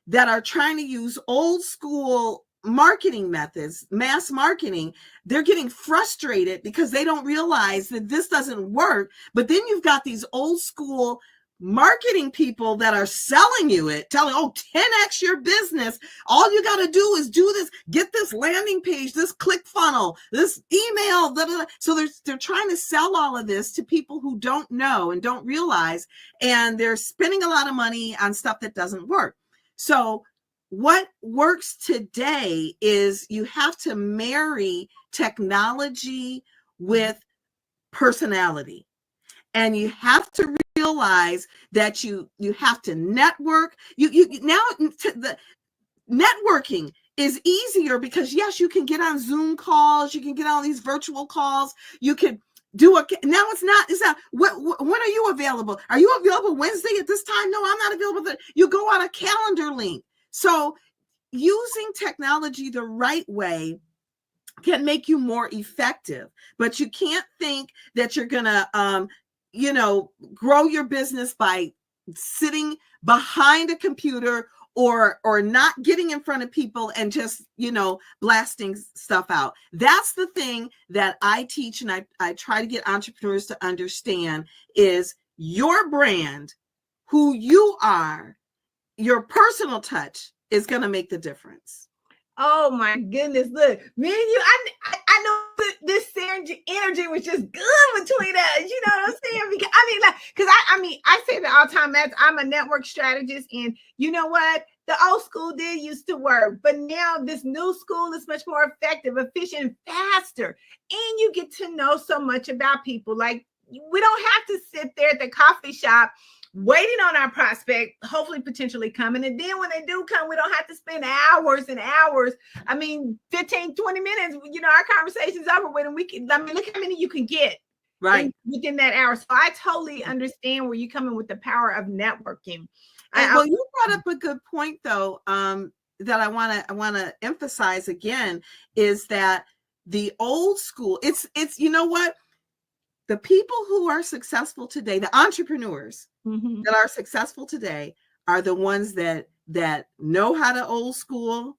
that are trying to use old school marketing methods, mass marketing, they're getting frustrated because they don't realize that this doesn't work. But then you've got these old school marketing people that are selling you it, telling, 10x your business. All you got to do is do this, get this landing page, this click funnel, this email. Blah, blah, blah. So they're trying to sell all of this to people who don't know and don't realize, and they're spending a lot of money on stuff that doesn't work. So what works today is you have to marry technology with personality. And you have to realize that you have to network. The networking is easier because yes, you can get on Zoom calls, you can get on these virtual calls, you can now it's not, when are you available? Are you available Wednesday at this time? No, I'm not available. You go on a calendar link. So using technology the right way can make you more effective, but you can't think that you're gonna grow your business by sitting behind a computer or not getting in front of people and just blasting stuff out. That's the thing that I teach and I try to get entrepreneurs to understand is your brand, who you are, your personal touch is going to make the difference. Oh my goodness. Look, me and you, I know this energy was just good between us. You know what I'm saying? Because I say that all the time. I'm a network strategist, and you know what? The old school did used to work, but now this new school is much more effective, efficient, and faster. And you get to know so much about people. Like, we don't have to sit there at the coffee shop waiting on our prospect, hopefully potentially coming. And then when they do come, we don't have to spend hours and hours. 15, 20 minutes, our conversation's over with, and look how many you can get right within that hour. So I totally understand where you come in with the power of networking. Well, you brought up a good point though, that I want to emphasize again, is that the old school, it's you know what? The people who are successful today, the entrepreneurs that are successful today, are the ones that know how to old school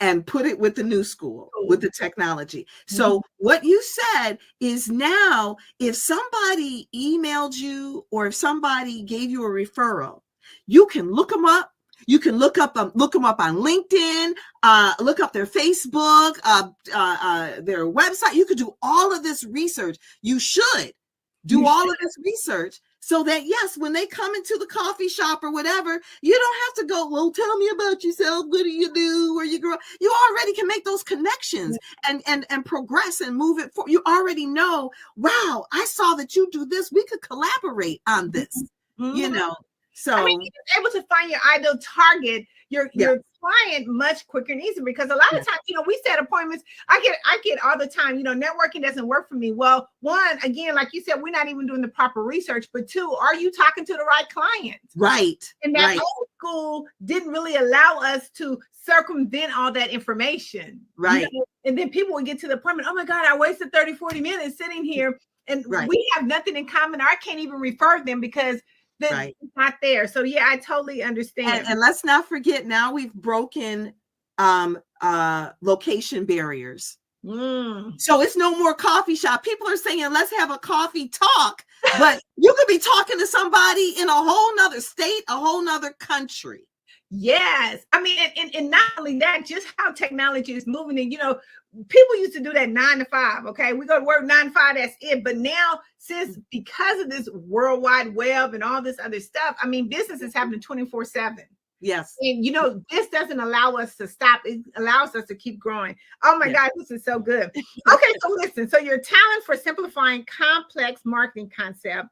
and put it with the new school, with the technology. So what you said is, now if somebody emailed you or if somebody gave you a referral, you can look them up. You can look them up on LinkedIn, look up their Facebook, their website. You could do all of this research. You should do all of this research so that, yes, when they come into the coffee shop or whatever, you don't have to go, well, tell me about yourself. What do you do? Where you grew up? You already can make those connections and progress and move it forward. You already know, wow, I saw that you do this. We could collaborate on this, So you're able to find your ideal target, your client much quicker and easier, because a lot of times, we set appointments. I get all the time, networking doesn't work for me. Well, one, again, like you said, we're not even doing the proper research, but two, are you talking to the right client? Right. And that old school didn't really allow us to circumvent all that information. Right. And then people would get to the appointment. Oh my God, I wasted 30, 40 minutes sitting here and we have nothing in common. I can't even refer them because it's not there. So yeah, I totally understand. And let's not forget, now we've broken location barriers. So it's no more coffee shop. People are saying, let's have a coffee talk, but you could be talking to somebody in a whole nother state, a whole nother country. Yes. And not only that, just how technology is moving. And, people used to do that 9 to 5. Okay. We go to work 9 to 5. That's it. But now, because of this World Wide Web and all this other stuff, business is happening 24/7. Yes. And, this doesn't allow us to stop. It allows us to keep growing. Oh my God, this is so good. Okay. So listen, so your talent for simplifying complex marketing concept.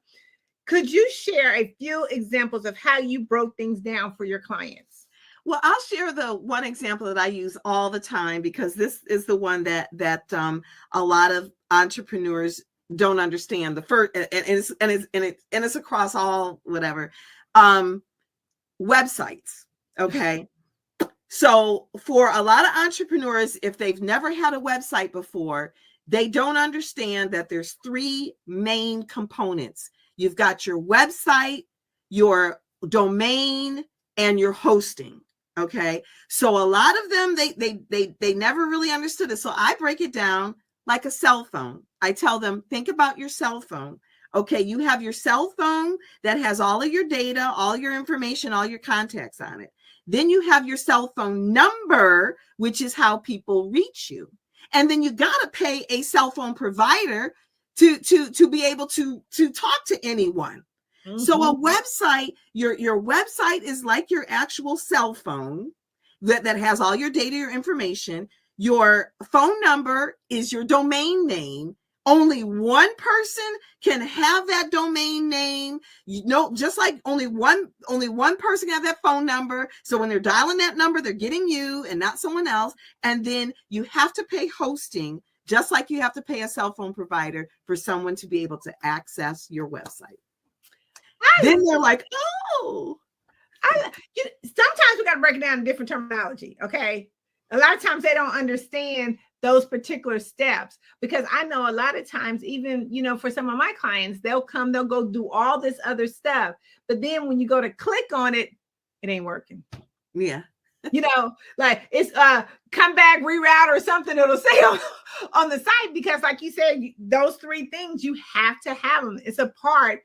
Could you share a few examples of how you broke things down for your clients? Well, I'll share the one example that I use all the time, because this is the one that a lot of entrepreneurs don't understand. The first, and it's across all whatever websites. Okay. So for a lot of entrepreneurs, if they've never had a website before, they don't understand that there's 3 main components. You've got your website, your domain, and your hosting. Okay. So a lot of them, they never really understood it. So I break it down like a cell phone. I tell them, think about your cell phone. Okay. You have your cell phone that has all of your data, all your information, all your contacts on it. Then you have your cell phone number, which is how people reach you. And then you got to pay a cell phone provider to be able to talk to anyone. So a website, your website is like your actual cell phone that has all your data, your information. Your phone number is your domain name. Only one person can have that domain name. Just like only one person can have that phone number. So when they're dialing that number, they're getting you and not someone else. And then you have to pay hosting just like you have to pay a cell phone provider for someone to be able to access your website. Then they're like, oh. Sometimes we got to break it down in different terminology, okay? A lot of times they don't understand those particular steps, because I know a lot of times, even, you know, for some of my clients, they'll go do all this other stuff. But then when you go to click on it, it ain't working. Yeah. You know, like it's come back, reroute or something, it'll say on the site, because like you said, those three things, you have to have them. It's a part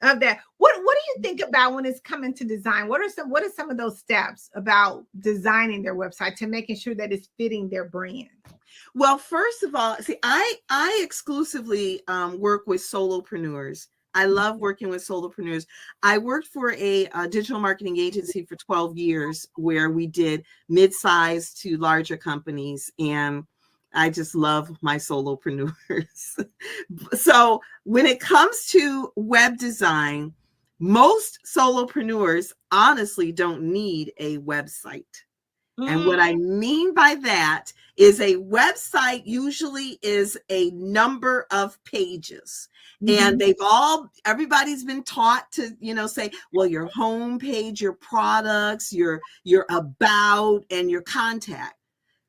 of that. What do you think about when it's coming to design? What are some of those steps about designing their website to making sure that it's fitting their brand? Well, first of all, see, I exclusively work with solopreneurs. I love working with solopreneurs. I worked for a digital marketing agency for 12 years where we did mid-sized to larger companies, and I just love my solopreneurs. So when it comes to web design, most solopreneurs honestly don't need a website. And what I mean by that is a website usually is a number of pages. And everybody's been taught to, you know, say, well, your home page, your products, your about, and your contact.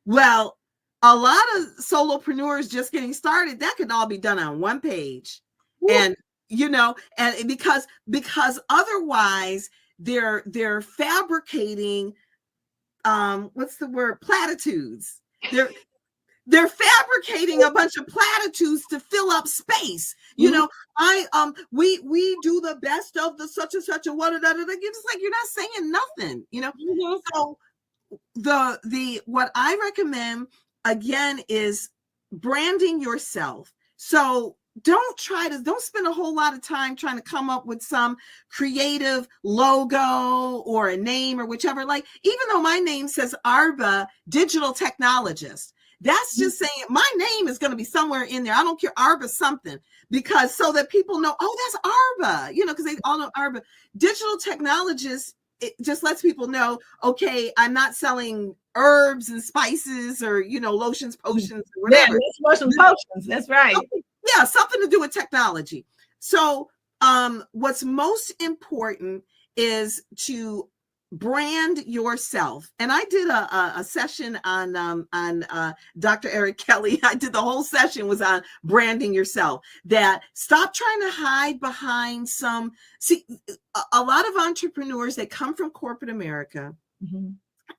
Well, a lot of solopreneurs just getting started, that could all be done on one page. Ooh. And, you know, and because otherwise they're fabricating what's the word? Platitudes. They're fabricating a bunch of platitudes to fill up space. You know, we do the best of the such and such and what. It's like you're not saying nothing. You know, so what I recommend again is branding yourself. So don't spend a whole lot of time trying to come up with some creative logo or a name or whichever. Like, even though my name says Arba Digital Technologist, that's just saying my name is going to be somewhere in there. I don't care, Arba something, because so that people know, oh, that's Arba, you know, because they all know Arba. Digital Technologist, it just lets people know, okay, I'm not selling herbs and spices or, you know, lotions, potions, or whatever. Yeah, lotions, potions. That's right. Yeah, something to do with technology. So what's most important is to brand yourself. And I did a session on Dr. Eric Kelly. I did the whole session was on branding yourself. That stop trying to hide behind a lot of entrepreneurs, they come from corporate America,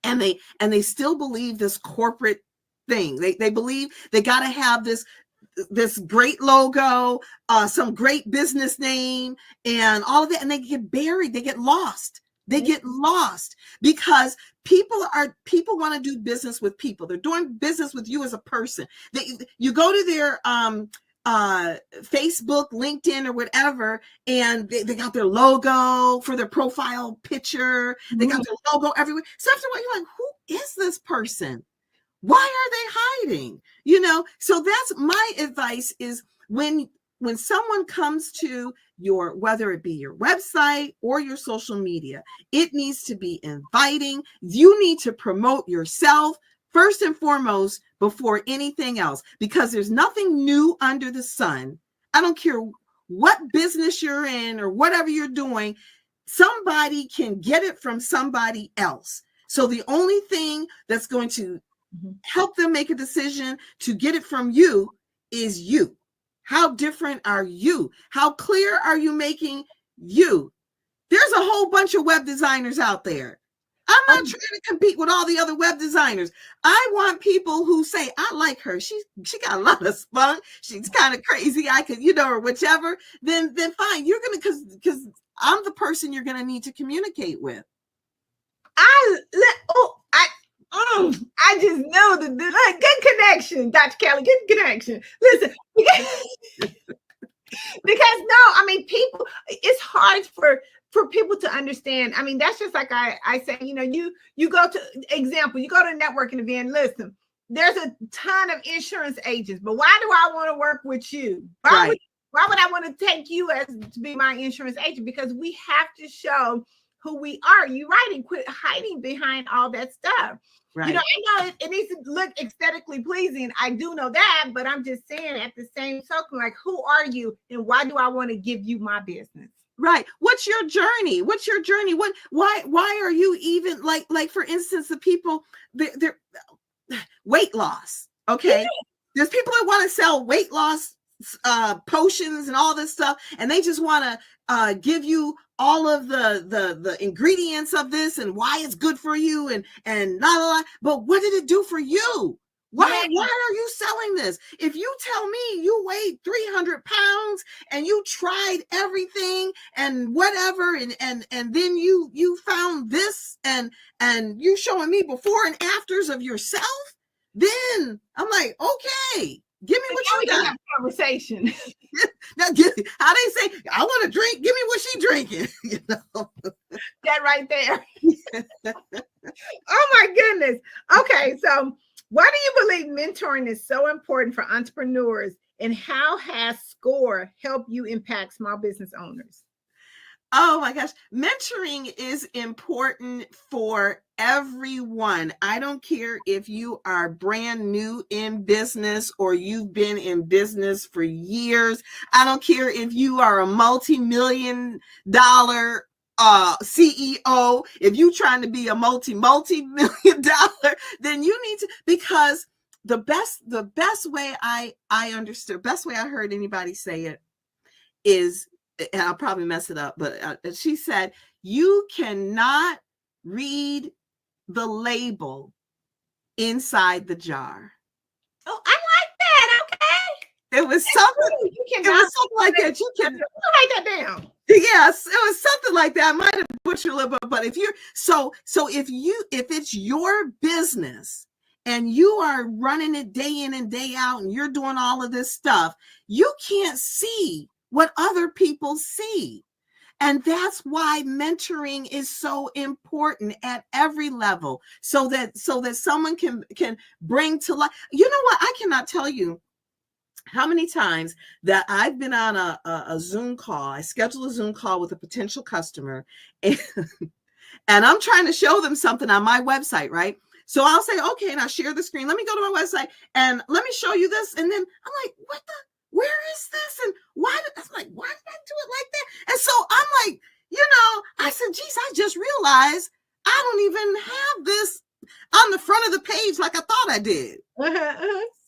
and they still believe this corporate thing. They believe they got to have this great logo, some great business name, and all of that, and they get buried, they get lost. They get lost because people want to do business with people. They're doing business with you as a person. You go to their Facebook, LinkedIn, or whatever, and they got their logo for their profile picture. They got their logo everywhere. So after a while, you're like, who is this person? Why are they hiding? You know, so that's my advice is when someone comes to your, whether it be your website or your social media, it needs to be inviting. You need to promote yourself first and foremost before anything else, because there's nothing new under the sun. I don't care what business you're in or whatever you're doing, somebody can get it from somebody else. So the only thing that's going to help them make a decision to get it from you is you. How different are you? How clear are you making you? There's a whole bunch of web designers out there. I'm not trying to compete with all the other web designers. I want people who say, I like her. She got a lot of spunk. She's kind of crazy. I could, you know, or whichever. Then fine. You're going to, because I'm the person you're going to need to communicate with. I just know the good connection, Dr. Kelly, good connection. Listen, because no, I mean, people, it's hard for people to understand. I mean, that's just like I say, you know, you go to you go to a networking event, listen, there's a ton of insurance agents, but why do I want to work with you? Why would I want to take you to be my insurance agent? Because we have to show who we are. You're right, and quit hiding behind all that stuff. Right. You know, I know it needs to look aesthetically pleasing. I do know that, but I'm just saying at the same token, like, who are you and why do I want to give you my business? Right. What's your journey? What's your journey? Why are you even like for instance, the people, they're weight loss. Okay. Yeah. There's people that want to sell weight loss potions and all this stuff, and they just want to give you all of the ingredients of this and why it's good for you and not. But what did it do for you? Why are you selling this? If you tell me you weighed 300 pounds and you tried everything and whatever, and then you found this and you showing me before and afters of yourself, then I'm like, okay, give me what you got. Conversation. Now, how they say, I want to drink. Give me what she drinking. You know, that right there. Oh my goodness. Okay, so why do you believe mentoring is so important for entrepreneurs, and how has SCORE helped you impact small business owners? Oh my gosh, mentoring is important for everyone. I don't care if you are brand new in business or you've been in business for years. I don't care if you are a multi-million dollar CEO. If you're trying to be a multi-million dollar, then you need to, because the best way I understood, best way I heard anybody say it is, and I'll probably mess it up, but she said, you cannot read the label inside the jar. Oh, I like that. Okay. It was something, like that. You can write that down. Yes, it was something like that. I might have butchered a little bit, but if you're if it's your business and you are running it day in and day out and you're doing all of this stuff, you can't see what other people see. And that's why mentoring is so important at every level, so that someone can bring to life. You know what? I cannot tell you how many times that I've been on a Zoom call. I schedule a Zoom call with a potential customer, and I'm trying to show them something on my website, right? So I'll say, okay, and I'll share the screen. Let me go to my website and let me show you this. And then I'm like, where is this? And why did I do it like that? And so I'm like, I said, geez, I just realized I don't even have this on the front of the page like I thought I did.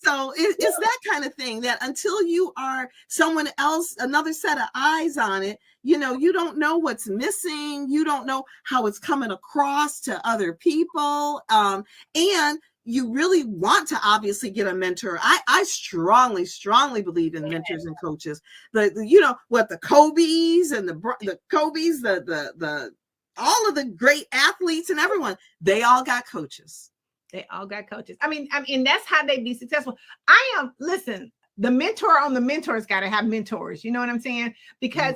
So it's that kind of thing, that until you are someone else, another set of eyes on it, you don't know what's missing. You don't know how it's coming across to other people. And you really want to obviously get a mentor. I strongly believe in mentors and coaches. The Kobe's and the Kobe's, the all of the great athletes and everyone, they all got coaches. They all got coaches. I mean, that's how they be successful. Listen, the mentor on the mentor's got to have mentors. You know what I'm saying? Because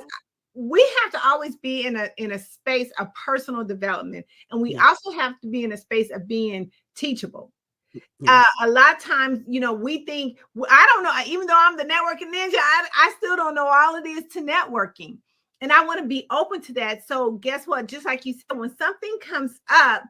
we have to always be in a space of personal development, and we also have to be in a space of being teachable. A lot of times, we think, I don't know, even though I'm the networking ninja, I still don't know all it is to networking. And I want to be open to that. So guess what? Just like you said, when something comes up,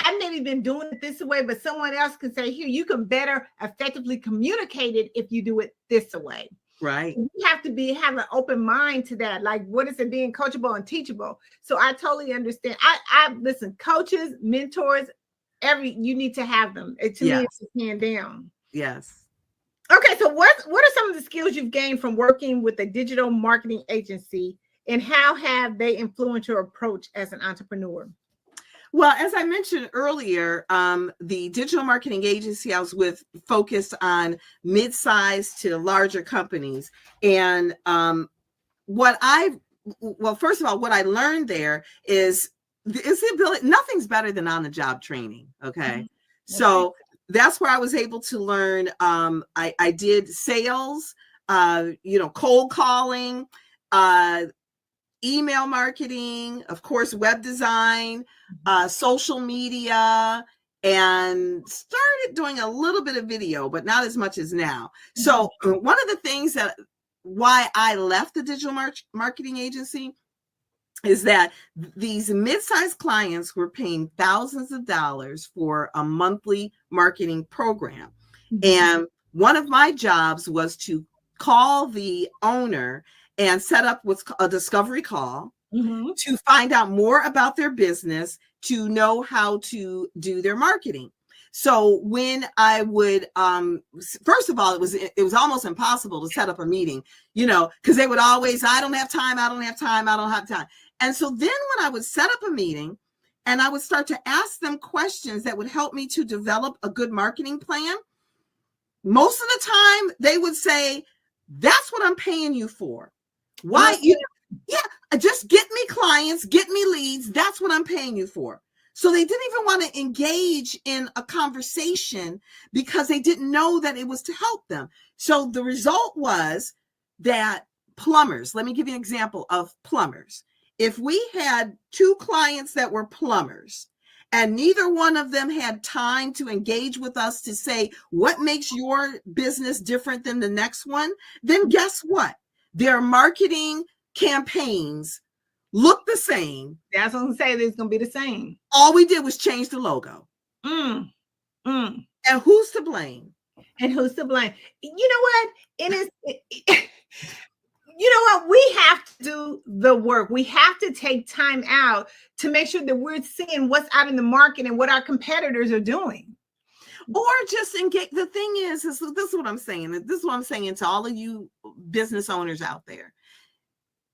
I've maybe been doing it this way, but someone else can say, here, you can better effectively communicate it if you do it this way. Right. You have to have an open mind to that. Like, what is it being coachable and teachable? So I totally understand. I listen, coaches, mentors, you need to have them. To me, it's just hand down. Yes. Okay, so what are some of the skills you've gained from working with a digital marketing agency, and how have they influenced your approach as an entrepreneur? Well, as I mentioned earlier, the digital marketing agency I was with focused on mid-sized to larger companies. And first of all, what I learned there is the ability, nothing's better than on-the-job training. Okay. Mm-hmm. So that's where I was able to learn. I did sales, cold calling, email marketing, of course, web design, social media, and started doing a little bit of video, but not as much as now. So one of the things why I left the digital marketing agency is that these mid-sized clients were paying thousands of dollars for a monthly marketing program. And one of my jobs was to call the owner and set up what's a discovery call to find out more about their business, to know how to do their marketing. So when I would, first of all, it was almost impossible to set up a meeting, you know, because they would always, I don't have time. And so then when I would set up a meeting and I would start to ask them questions that would help me to develop a good marketing plan, most of the time they would say, that's what I'm paying you for. Why? Just get me clients, get me leads. That's what I'm paying you for. So they didn't even want to engage in a conversation because they didn't know that it was to help them. So the result was that plumbers, let me give you an example of plumbers. If we had 2 clients that were plumbers and neither one of them had time to engage with us to say, what makes your business different than the next one? Then guess what? Their marketing campaigns look the same. That's what I'm saying. It's going to be the same. All we did was change the logo. And who's to blame? And who's to blame? You know what? You know what? We have to do the work. We have to take time out to make sure that we're seeing what's out in the market and what our competitors are doing. Or just engage. The thing is this is what I'm saying. This is what I'm saying to all of you business owners out there.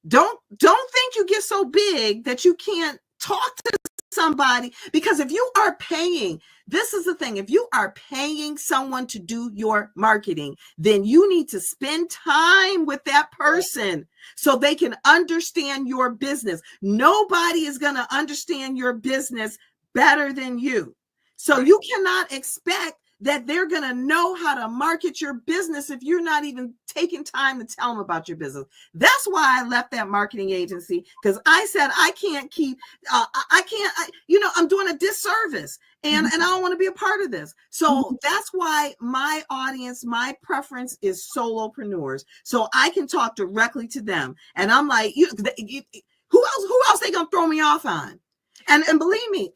Don't think you get so big that you can't talk to somebody, because if you are paying, this is the thing, if you are paying someone to do your marketing, then you need to spend time with that person so they can understand your business. Nobody is going to understand your business better than you. So you cannot expect that they're going to know how to market your business if you're not even taking time to tell them about your business. That's why I left that marketing agency, because I said, I can't keep, I'm doing a disservice and I don't want to be a part of this. So that's why my audience, my preference is solopreneurs. So I can talk directly to them. And I'm like, who else they going to throw me off on? And believe me,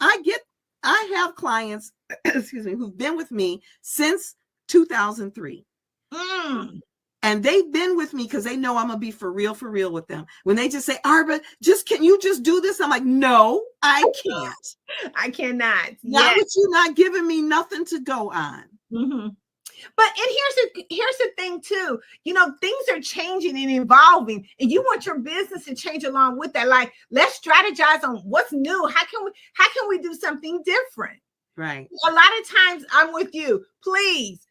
I have clients, excuse me, who've been with me since 2003. And they've been with me because they know I'm going to be for real with them. When they just say, Arba, can you just do this? I'm like, no, I can't. I cannot. Not with you not giving me nothing to go on. But here's the thing too, things are changing and evolving, and you want your business to change along with that. Like, let's strategize on what's new. How can we do something different? Right. A lot of times I'm with you. Please,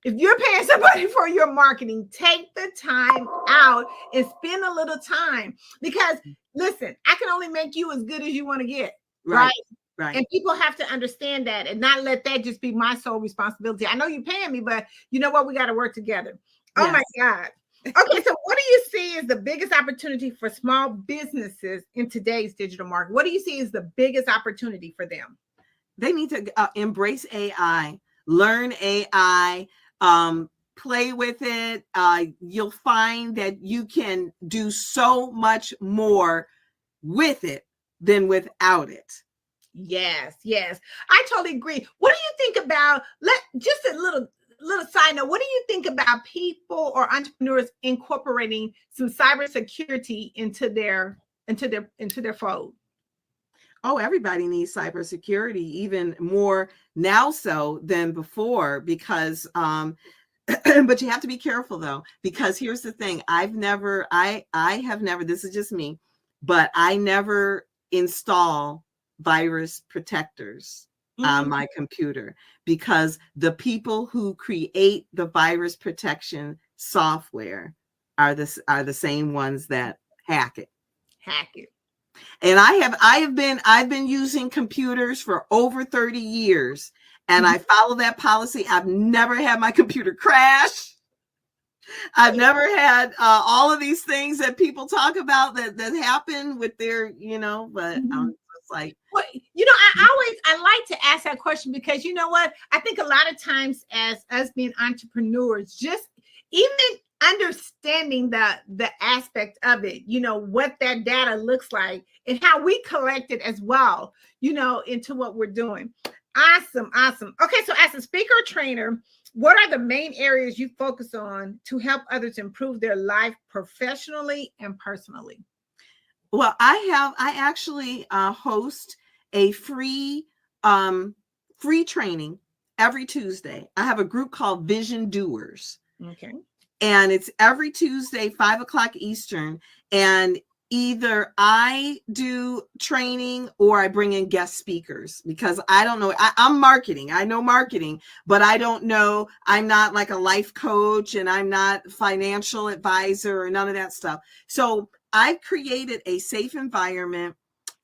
if you're paying somebody for your marketing, take the time out and spend a little time, because listen, I can only make you as good as you want to get. Right. And people have to understand that and not let that just be my sole responsibility. I know you're paying me, but you know what? We got to work together. Oh my God. Okay. So what do you see is the biggest opportunity for small businesses in today's digital market? What do you see is the biggest opportunity for them? They need to embrace AI, learn AI, play with it. You'll find that you can do so much more with it than without it. Yes. I totally agree. What do you think about, just a little side note, what do you think about people or entrepreneurs incorporating some cybersecurity into their fold? Oh, everybody needs cybersecurity, even more now so than before, because but you have to be careful though, because here's the thing. I have never, this is just me, but I never install virus protectors on my computer, because the people who create the virus protection software are the same ones that hack it. And I've been using computers for over 30 years, and I follow that policy. I've never had my computer crash. I've never had all of these things that people talk about that happen with their, but I'm just like, well, I like to ask that question, because you know what? I think a lot of times as us being entrepreneurs, just even understanding the aspect of it, what that data looks like and how we collect it as well, into what we're doing. Awesome. Okay, so as a speaker or trainer, what are the main areas you focus on to help others improve their life professionally and personally? Well, I actually host a free training every Tuesday. I have a group called Vision Doers. Okay. And it's every Tuesday, 5:00 Eastern. And either I do training or I bring in guest speakers, because I don't know. I'm marketing. I know marketing, but I don't know. I'm not like a life coach, and I'm not financial advisor or none of that stuff. So I've created a safe environment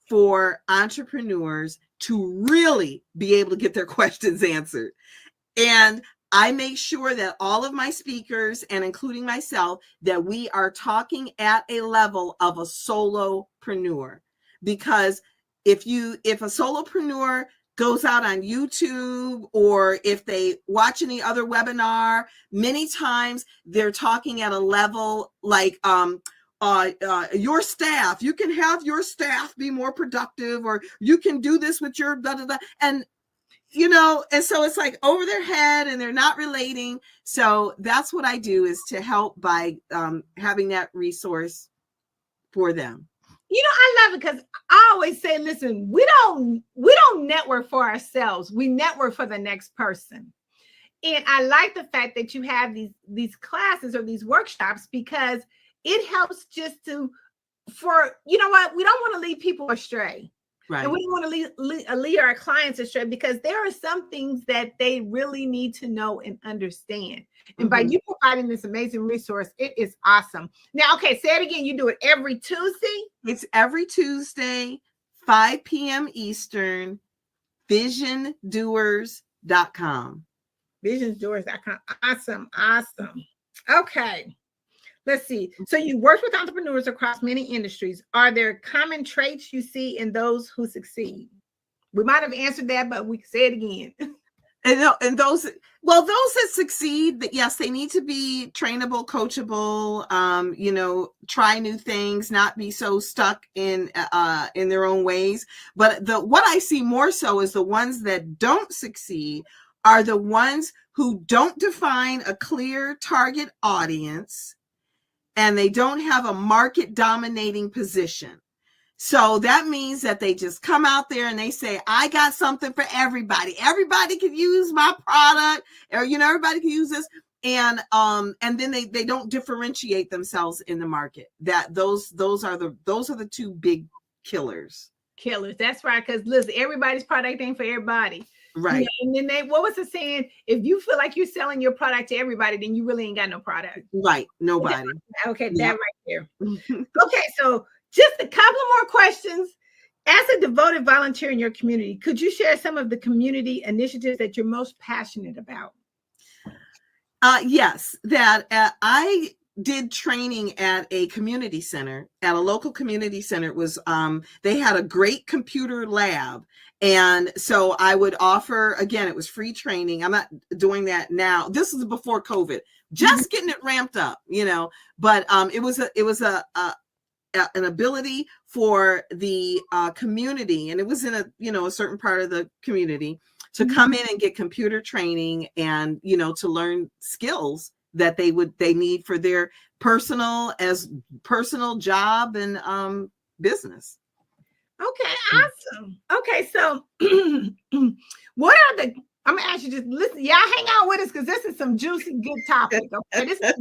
for entrepreneurs to really be able to get their questions answered. And I make sure that all of my speakers, and including myself, that we are talking at a level of a solopreneur. Because if a solopreneur goes out on YouTube, or if they watch any other webinar, many times they're talking at a level like your staff, you can have your staff be more productive, or you can do this with your blah, blah, blah. And and so it's like over their head, and they're not relating. So that's what I do, is to help by having that resource for them. I love it, because I always say, listen, we don't network for ourselves. We network for the next person. And I like the fact that you have these classes or these workshops, because it helps just to, we don't want to lead people astray. Right. And we don't want to lead our clients astray, because there are some things that they really need to know and understand. And by you providing this amazing resource, it is awesome. Now, okay, say it again. You do it every Tuesday? It's every Tuesday, 5 p.m. Eastern, visiondoers.com. Visiondoers.com. Awesome. Okay. Let's see. So you work with entrepreneurs across many industries. Are there common traits you see in those who succeed? We might have answered that, but we can say it again. And those that succeed, yes, they need to be trainable, coachable, try new things, not be so stuck in their own ways. But what I see more so is the ones that don't succeed are the ones who don't define a clear target audience, and they don't have a market dominating position. So that means that they just come out there and they say, I got something for everybody. Everybody can use my product, or, everybody can use this. And then they don't differentiate themselves in the market. Those are the two big killers. That's right. Because listen, everybody's product ain't for everybody. Right. And then what was the saying? If you feel like you're selling your product to everybody, then you really ain't got no product. Right. Nobody. Okay. That right there. Okay. So just a couple more questions. As a devoted volunteer in your community, could you share some of the community initiatives that you're most passionate about? Yes, that I did training at a community center, at a local community center. It was they had a great computer lab. And so I would offer, again, it was free training. I'm not doing that now. This was before COVID, just getting it ramped up, but it was an ability for the community, and it was in a certain part of the community, to come in and get computer training, and to learn skills that they need for their personal job and business. Okay, awesome. Okay, so what are the, I'm gonna ask you, just listen, y'all hang out with us, because this is some juicy, good topic. Okay, this is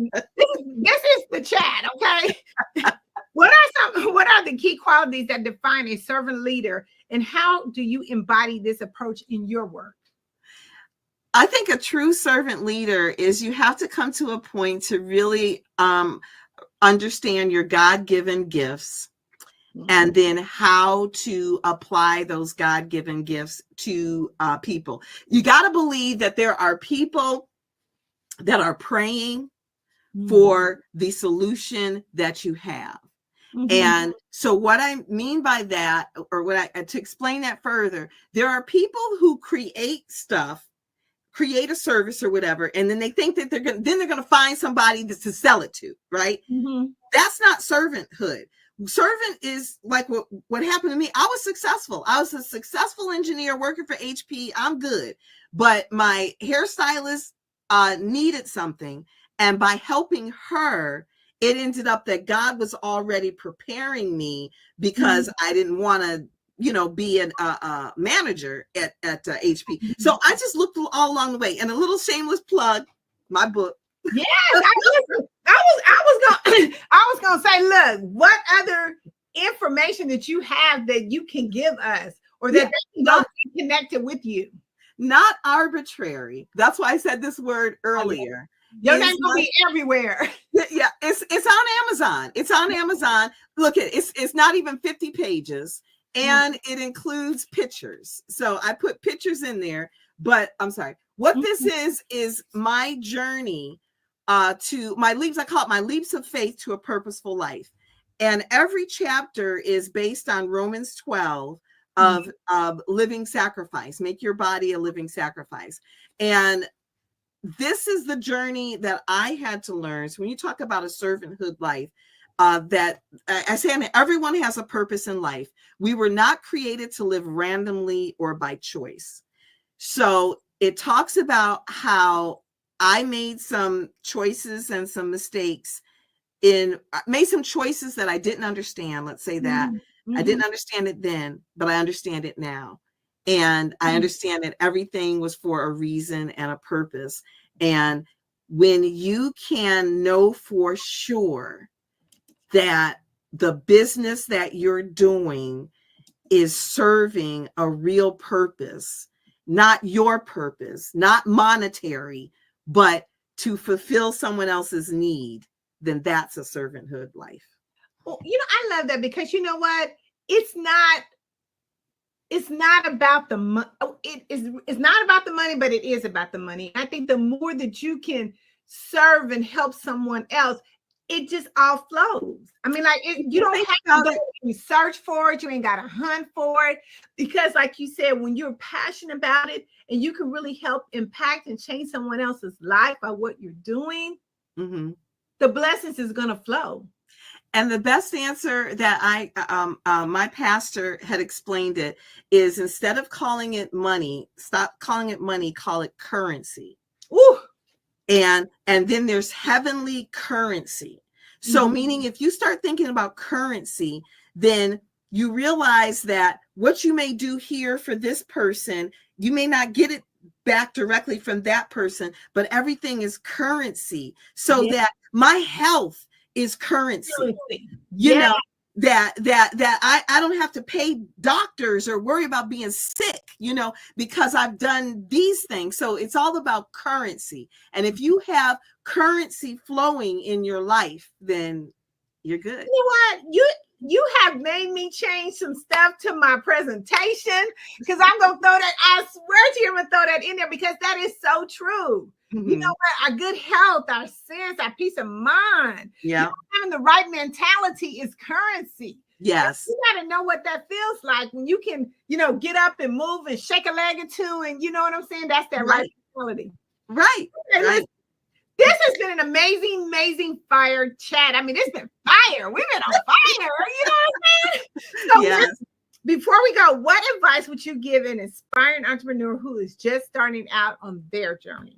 the chat. Okay, what are the key qualities that define a servant leader, and how do you embody this approach in your work? I think a true servant leader is, you have to come to a point to really understand your God-given gifts, and then how to apply those God-given gifts to people. You got to believe that there are people that are praying for the solution that you have. And so what I mean by that, or to explain that further, there are people who create stuff create a service or whatever, and then they think that they're gonna find somebody to sell it to, right? That's not servanthood. Servant is like what happened to me. I was successful. I was a successful engineer working for HP. I'm good, but my hairstylist needed something, and by helping her, it ended up that God was already preparing me because I didn't want to, be a manager at HP. So I just looked all along the way. And a little shameless plug, my book. Yes, I was gonna say, look, what other information that you have that you can give us, or that they can go get connected with you? Not arbitrary. That's why I said this word earlier. Your name will be everywhere. Yeah, it's on Amazon. It's on Amazon. Look at it. It's not even 50 pages, and it includes pictures. So I put pictures in there. But I'm sorry. What this is my journey to my leaps. I call it my leaps of faith to a purposeful life. And every chapter is based on Romans 12 of living sacrifice. Make your body a living sacrifice. And this is the journey that I had to learn. So when you talk about a servanthood life, that I say everyone has a purpose in life. We were not created to live randomly or by choice. So it talks about how I made some choices and some mistakes made some choices that I didn't understand. Let's say that I didn't understand it then, but I understand it now. And I understand that everything was for a reason and a purpose. And when you can know for sure that the business that you're doing is serving a real purpose, not your purpose, not monetary, but to fulfill someone else's need, then that's a servanthood life. Well, I love that, because you know what? It's not about the money. It's not about the money, but it is about the money. I think the more that you can serve and help someone else, it just all flows. I mean, like you don't have to go search for it. You ain't got to hunt for it, because like you said, when you're passionate about it and you can really help impact and change someone else's life by what you're doing, the blessings is going to flow. And the best answer that my pastor had explained it is, instead of calling it money, stop calling it money, call it currency. Ooh. And then there's heavenly currency. So meaning if you start thinking about currency, then you realize that what you may do here for this person, you may not get it back directly from that person, but everything is currency. So that my health is currency. You know, that I don't have to pay doctors or worry about being sick, because I've done these things. So it's all about currency. And if you have currency flowing in your life, then you're good. You know what? You have made me change some stuff to my presentation, because I'm going to throw that, I swear to you, I'm going to throw that in there, because that is so true. You know what? Our good health, our sense, our peace of mind, having the right mentality is currency. Yes. You got to know what that feels like when you can, get up and move and shake a leg or two. And you know what I'm saying? That's that right mentality. Right. Okay, right. This has been an amazing fire chat. I mean, it's been fire. We've been on fire. You know what I'm saying? So yes. Before we go, what advice would you give an aspiring entrepreneur who is just starting out on their journey?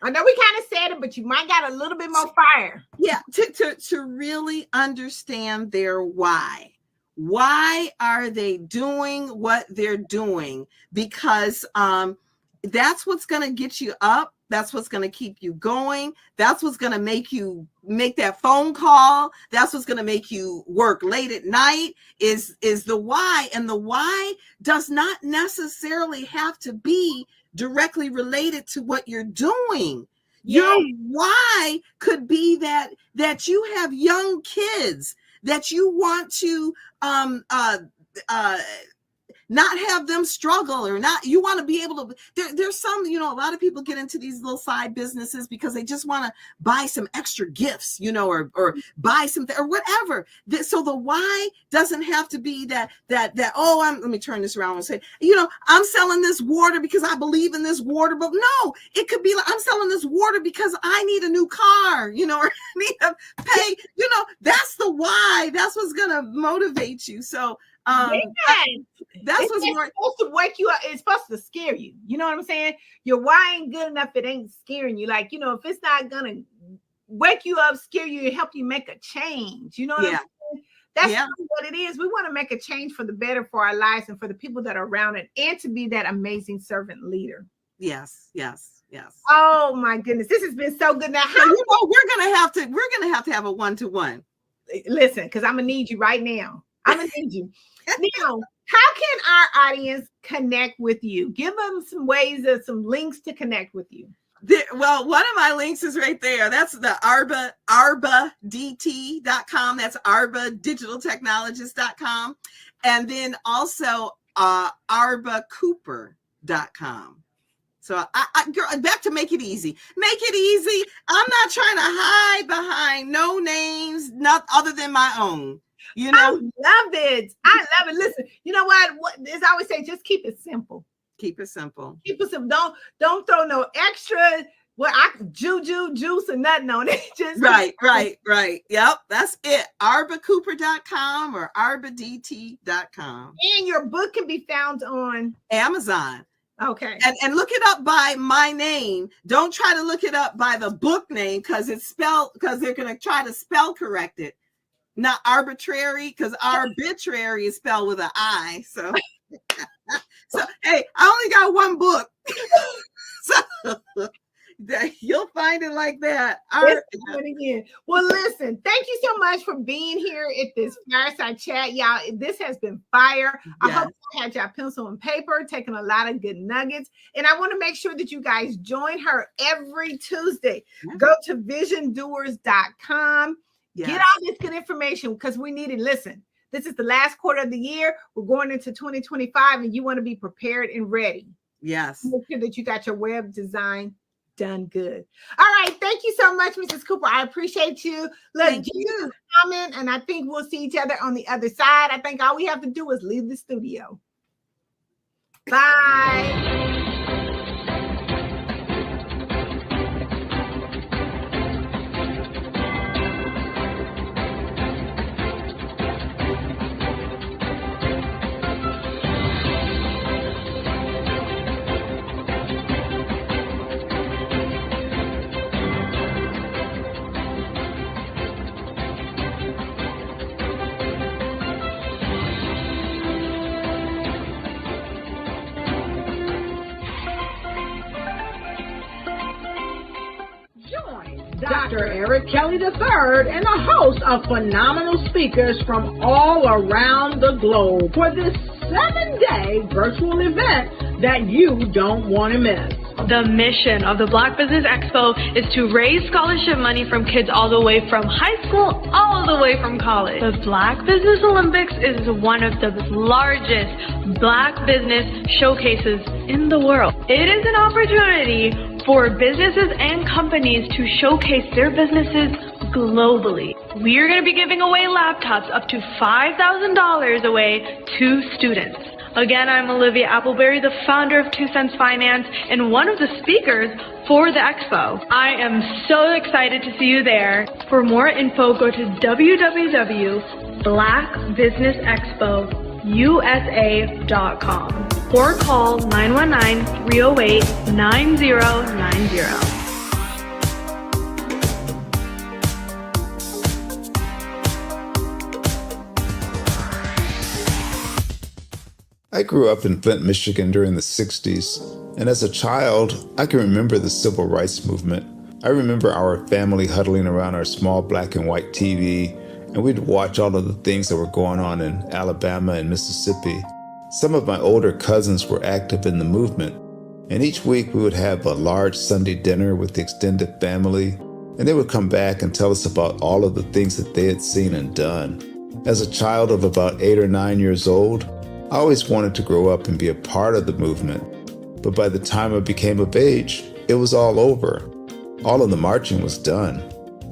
I know we kind of said it, but you might got a little bit more fire. Yeah, to really understand their why. Why are they doing what they're doing? Because that's what's going to get you up. That's what's going to keep you going. That's what's going to make you make that phone call. That's what's going to make you work late at night is the why. And the why does not necessarily have to be directly related to what you're doing. Your why could be that you have young kids that you want to not have them struggle, or not, you want to be able to, there's some, you know, a lot of people get into these little side businesses because they just want to buy some extra gifts, you know, or buy something or whatever. So the why doesn't have to be that, let me turn this around and say, you know, I'm selling this water because I believe in this water, but no, it could be like, I'm selling this water because I need a new car, you know, or I need to pay, you know, that's the why. That's what's going to motivate you. So, that's what's more supposed to wake you up. It's supposed to scare you. You know what I'm saying? Your why ain't good enough. It ain't scaring you. Like, you know, if it's not going to wake you up, scare you, and help you make a change, you know what I'm saying? That's what it is. We want to make a change for the better for our lives and for the people that are around it, and to be that amazing servant leader. Yes. Oh my goodness, this has been so good. Now, you know, we're gonna have to have a one-to-one. Listen, because I'm gonna need you right now. I'm gonna need you now. How can our audience connect with you? Give them some ways, some links to connect with you. Well, one of my links is right there. That's the arbadt.com. That's arbadigitaltechnologist.com. And then also arbacooper.com. So girl, back to make it easy. Make it easy. I'm not trying to hide behind no names, not other than my own. You know, I love it. Listen, you know what? As I always say, just keep it simple. Keep it simple. Keep it simple. Don't throw no extra juice or nothing on it. Just right. Yep, that's it. arbacooper.com or arbadt.com. And your book can be found on Amazon. Okay. And look it up by my name. Don't try to look it up by the book name because they're going to try to spell correct it. Not arbitrary, because arbitrary is spelled with an I. So, hey, I only got one book. So you'll find it like that. Again. Well, listen, thank you so much for being here at this fireside chat. Y'all, this has been fire. I hope you had your pencil and paper, taking a lot of good nuggets. And I want to make sure that you guys join her every Tuesday. Go to visiondoers.com. Get all this good information because we need it. Listen, this is the last quarter of the year. We're going into 2025 and you want to be prepared and ready. Yes. Make sure that you got your web design done good. All right. Thank you so much, Mrs. Cooper. I appreciate you. Thank you. Comment, and I think we'll see each other on the other side. I think all we have to do is leave the studio. Bye. Dr. Eric Kelly III and a host of phenomenal speakers from all around the globe for this 7-day virtual event that you don't want to miss. The mission of the Black Business Expo is to raise scholarship money from kids all the way from high school, all the way from college. The Black Business Olympics is one of the largest Black business showcases in the world. It is an opportunity for businesses and companies to showcase their businesses globally. We are going to be giving away laptops up to $5,000 away to students. Again, I'm Olivia Appleberry, the founder of 2 Cents Finance and one of the speakers for the expo. I am so excited to see you there. For more info, go to www.blackbusinessexpousa.com or call 919-308-9090. I grew up in Flint, Michigan during the 60s, and as a child, I can remember the civil rights movement. I remember our family huddling around our small black and white TV, and we'd watch all of the things that were going on in Alabama and Mississippi. Some of my older cousins were active in the movement, and each week we would have a large Sunday dinner with the extended family, and they would come back and tell us about all of the things that they had seen and done. As a child of about 8 or 9 years old, I always wanted to grow up and be a part of the movement, but by the time I became of age, it was all over. All of the marching was done.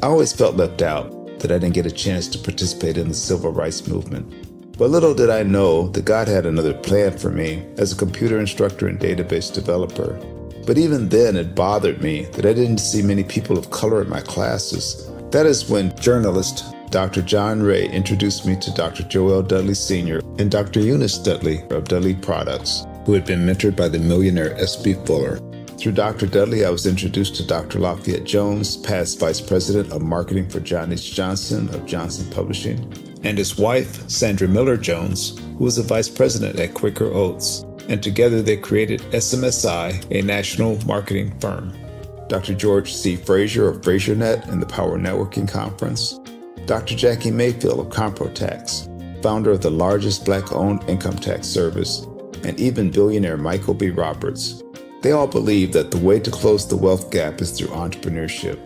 I always felt left out, that I didn't get a chance to participate in the civil rights movement. But little did I know that God had another plan for me as a computer instructor and database developer. But even then, it bothered me that I didn't see many people of color in my classes. That is when journalist Dr. John Ray introduced me to Dr. Joel Dudley Sr. and Dr. Eunice Dudley of Dudley Products, who had been mentored by the millionaire S.B. Fuller. Through Dr. Dudley, I was introduced to Dr. Lafayette Jones, past Vice President of Marketing for John H. Johnson of Johnson Publishing, and his wife, Sandra Miller Jones, who was a Vice President at Quaker Oats, and together they created SMSI, a national marketing firm. Dr. George C. Frazier of FrazierNet and the Power Networking Conference, Dr. Jackie Mayfield of ComproTax, founder of the largest Black-owned income tax service, and even billionaire Michael B. Roberts. They all believe that the way to close the wealth gap is through entrepreneurship,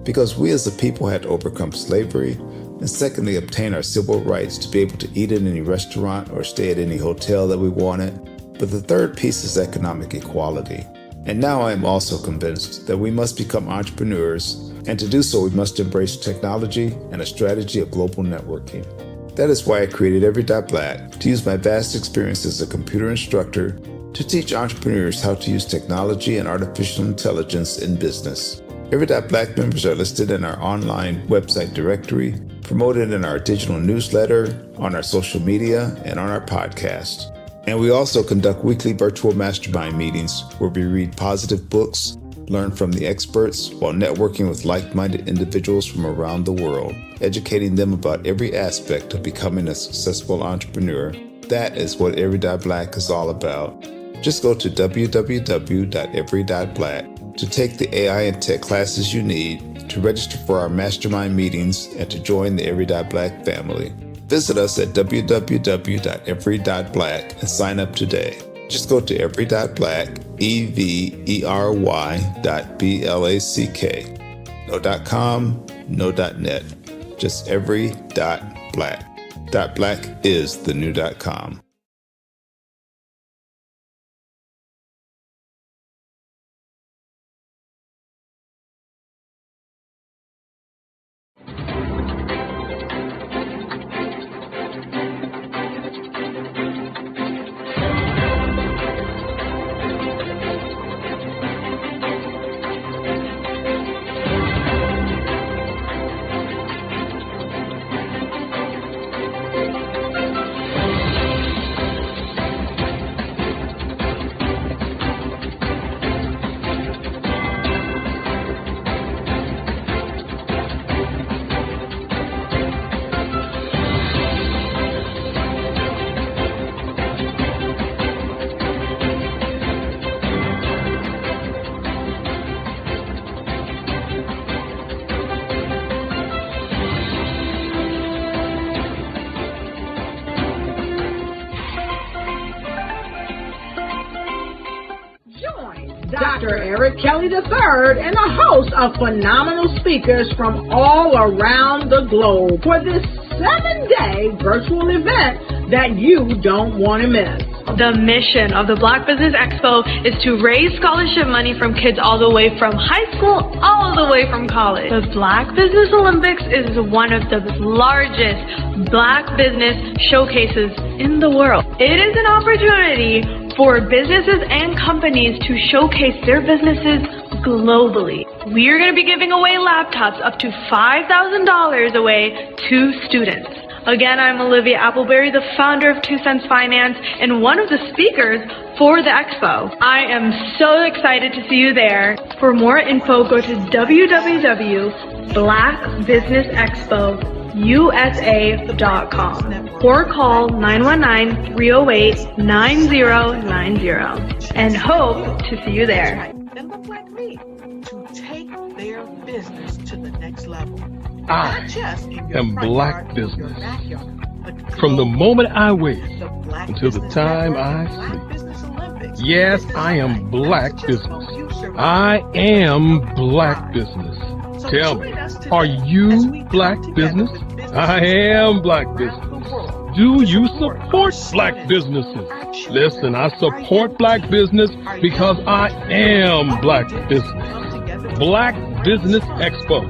because we as a people had to overcome slavery, and secondly, obtain our civil rights to be able to eat in any restaurant or stay at any hotel that we wanted. But the third piece is economic equality. And now I am also convinced that we must become entrepreneurs, and to do so we must embrace technology and a strategy of global networking. That is why I created Every.Black, to use my vast experience as a computer instructor to teach entrepreneurs how to use technology and artificial intelligence in business. Every.Black members are listed in our online website directory, promoted in our digital newsletter, on our social media, and on our podcast. And we also conduct weekly virtual mastermind meetings where we read positive books, learn from the experts, while networking with like-minded individuals from around the world, educating them about every aspect of becoming a successful entrepreneur. That is what Every.Black is all about. Just go to www.every.black to take the AI and tech classes you need, to register for our mastermind meetings, and to join the Every.Black family. Visit us at www.every.black and sign up today. Just go to every.black, every.black. No .com, no .net. Just every.black. .black is the new .com. Dr. Eric Kelly III and a host of phenomenal speakers from all around the globe for this 7-day virtual event that you don't want to miss. The mission of the Black Business Expo is to raise scholarship money from kids all the way from high school, all the way from college. The Black Business Olympics is one of the largest Black business showcases in the world. It is an opportunity for businesses and companies to showcase their businesses globally. We are going to be giving away laptops up to $5,000 away to students. Again, I'm Olivia Appleberry, the founder of 2 Cents Finance and one of the speakers for the expo. I am so excited to see you there. For more info, go to www.blackbusinessexpousa.com or call 919-308-9090 and hope to see you there. Then look like me to take their business to the next level. I am Black Business. From the moment I wake until the time I sleep. Yes, I am Black Business. I am Black Business. Tell me, are you Black Business? I am Black Business. Do you support black businesses? Listen, I support black business because I am black business. Black Business Expo,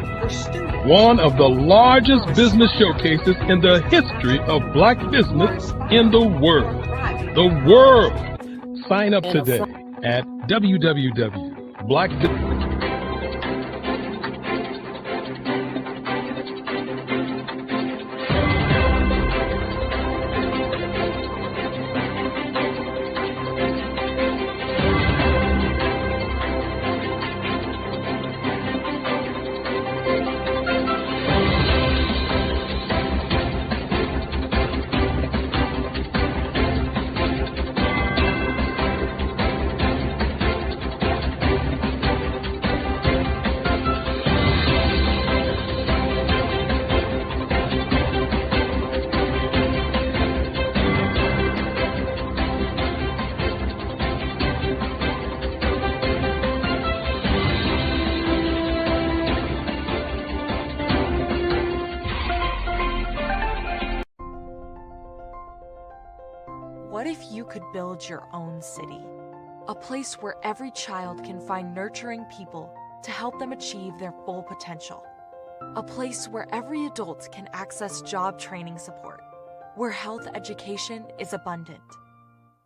one of the largest business showcases in the history of black business in the world. The world! Sign up today at www.blackbusiness. What if you could build your own city? A place where every child can find nurturing people to help them achieve their full potential. A place where every adult can access job training support. Where health education is abundant.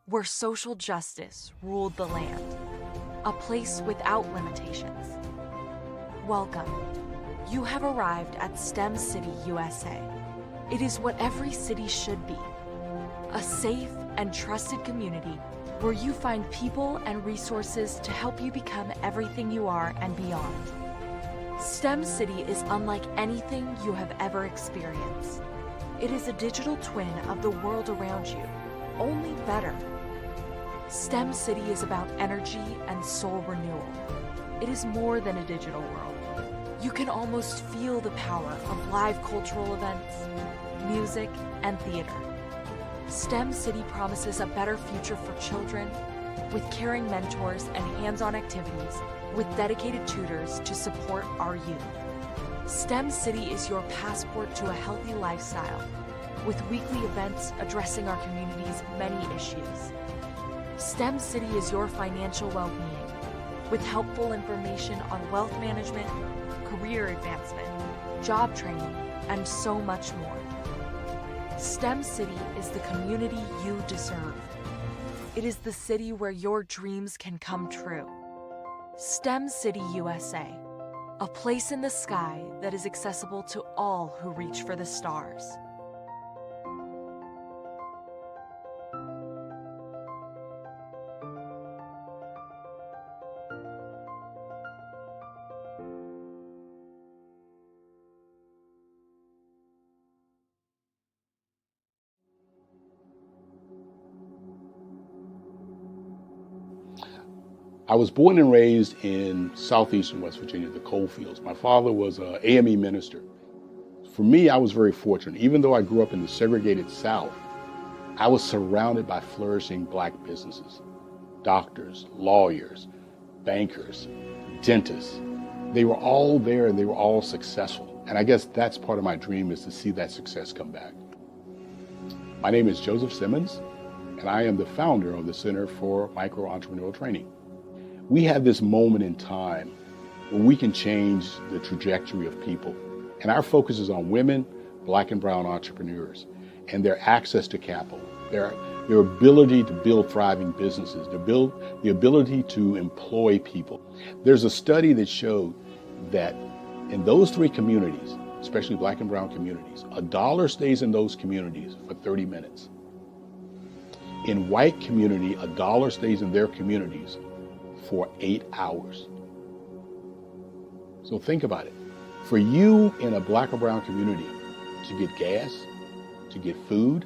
Where social justice ruled the land. A place without limitations. Welcome. You have arrived at STEM City USA. It is what every city should be. A safe and trusted community where you find people and resources to help you become everything you are and beyond. STEM City is unlike anything you have ever experienced. It is a digital twin of the world around you, only better. STEM City is about energy and soul renewal. It is more than a digital world. You can almost feel the power of live cultural events, music, and theater. STEM City promises a better future for children with caring mentors and hands-on activities with dedicated tutors to support our youth. STEM City is your passport to a healthy lifestyle with weekly events addressing our community's many issues. STEM City is your financial well-being with helpful information on wealth management, career advancement, job training, and so much more. STEM City is the community you deserve. It is the city where your dreams can come true. STEM City USA, a place in the sky that is accessible to all who reach for the stars. I was born and raised in southeastern West Virginia, the coal fields. My father was an AME minister. For me, I was very fortunate. Even though I grew up in the segregated South, I was surrounded by flourishing black businesses, doctors, lawyers, bankers, dentists. They were all there and they were all successful. And I guess that's part of my dream, is to see that success come back. My name is Joseph Simmons, and I am the founder of the Center for Micro-Entrepreneurial Training. We have this moment in time where we can change the trajectory of people. And our focus is on women, black and brown entrepreneurs, and their access to capital, their ability to build thriving businesses, the ability to employ people. There's a study that showed that in those three communities, especially black and brown communities, $1 stays in those communities for 30 minutes. In white community, $1 stays in their communities for 8 hours. So think about it. For you in a black or brown community to get gas, to get food,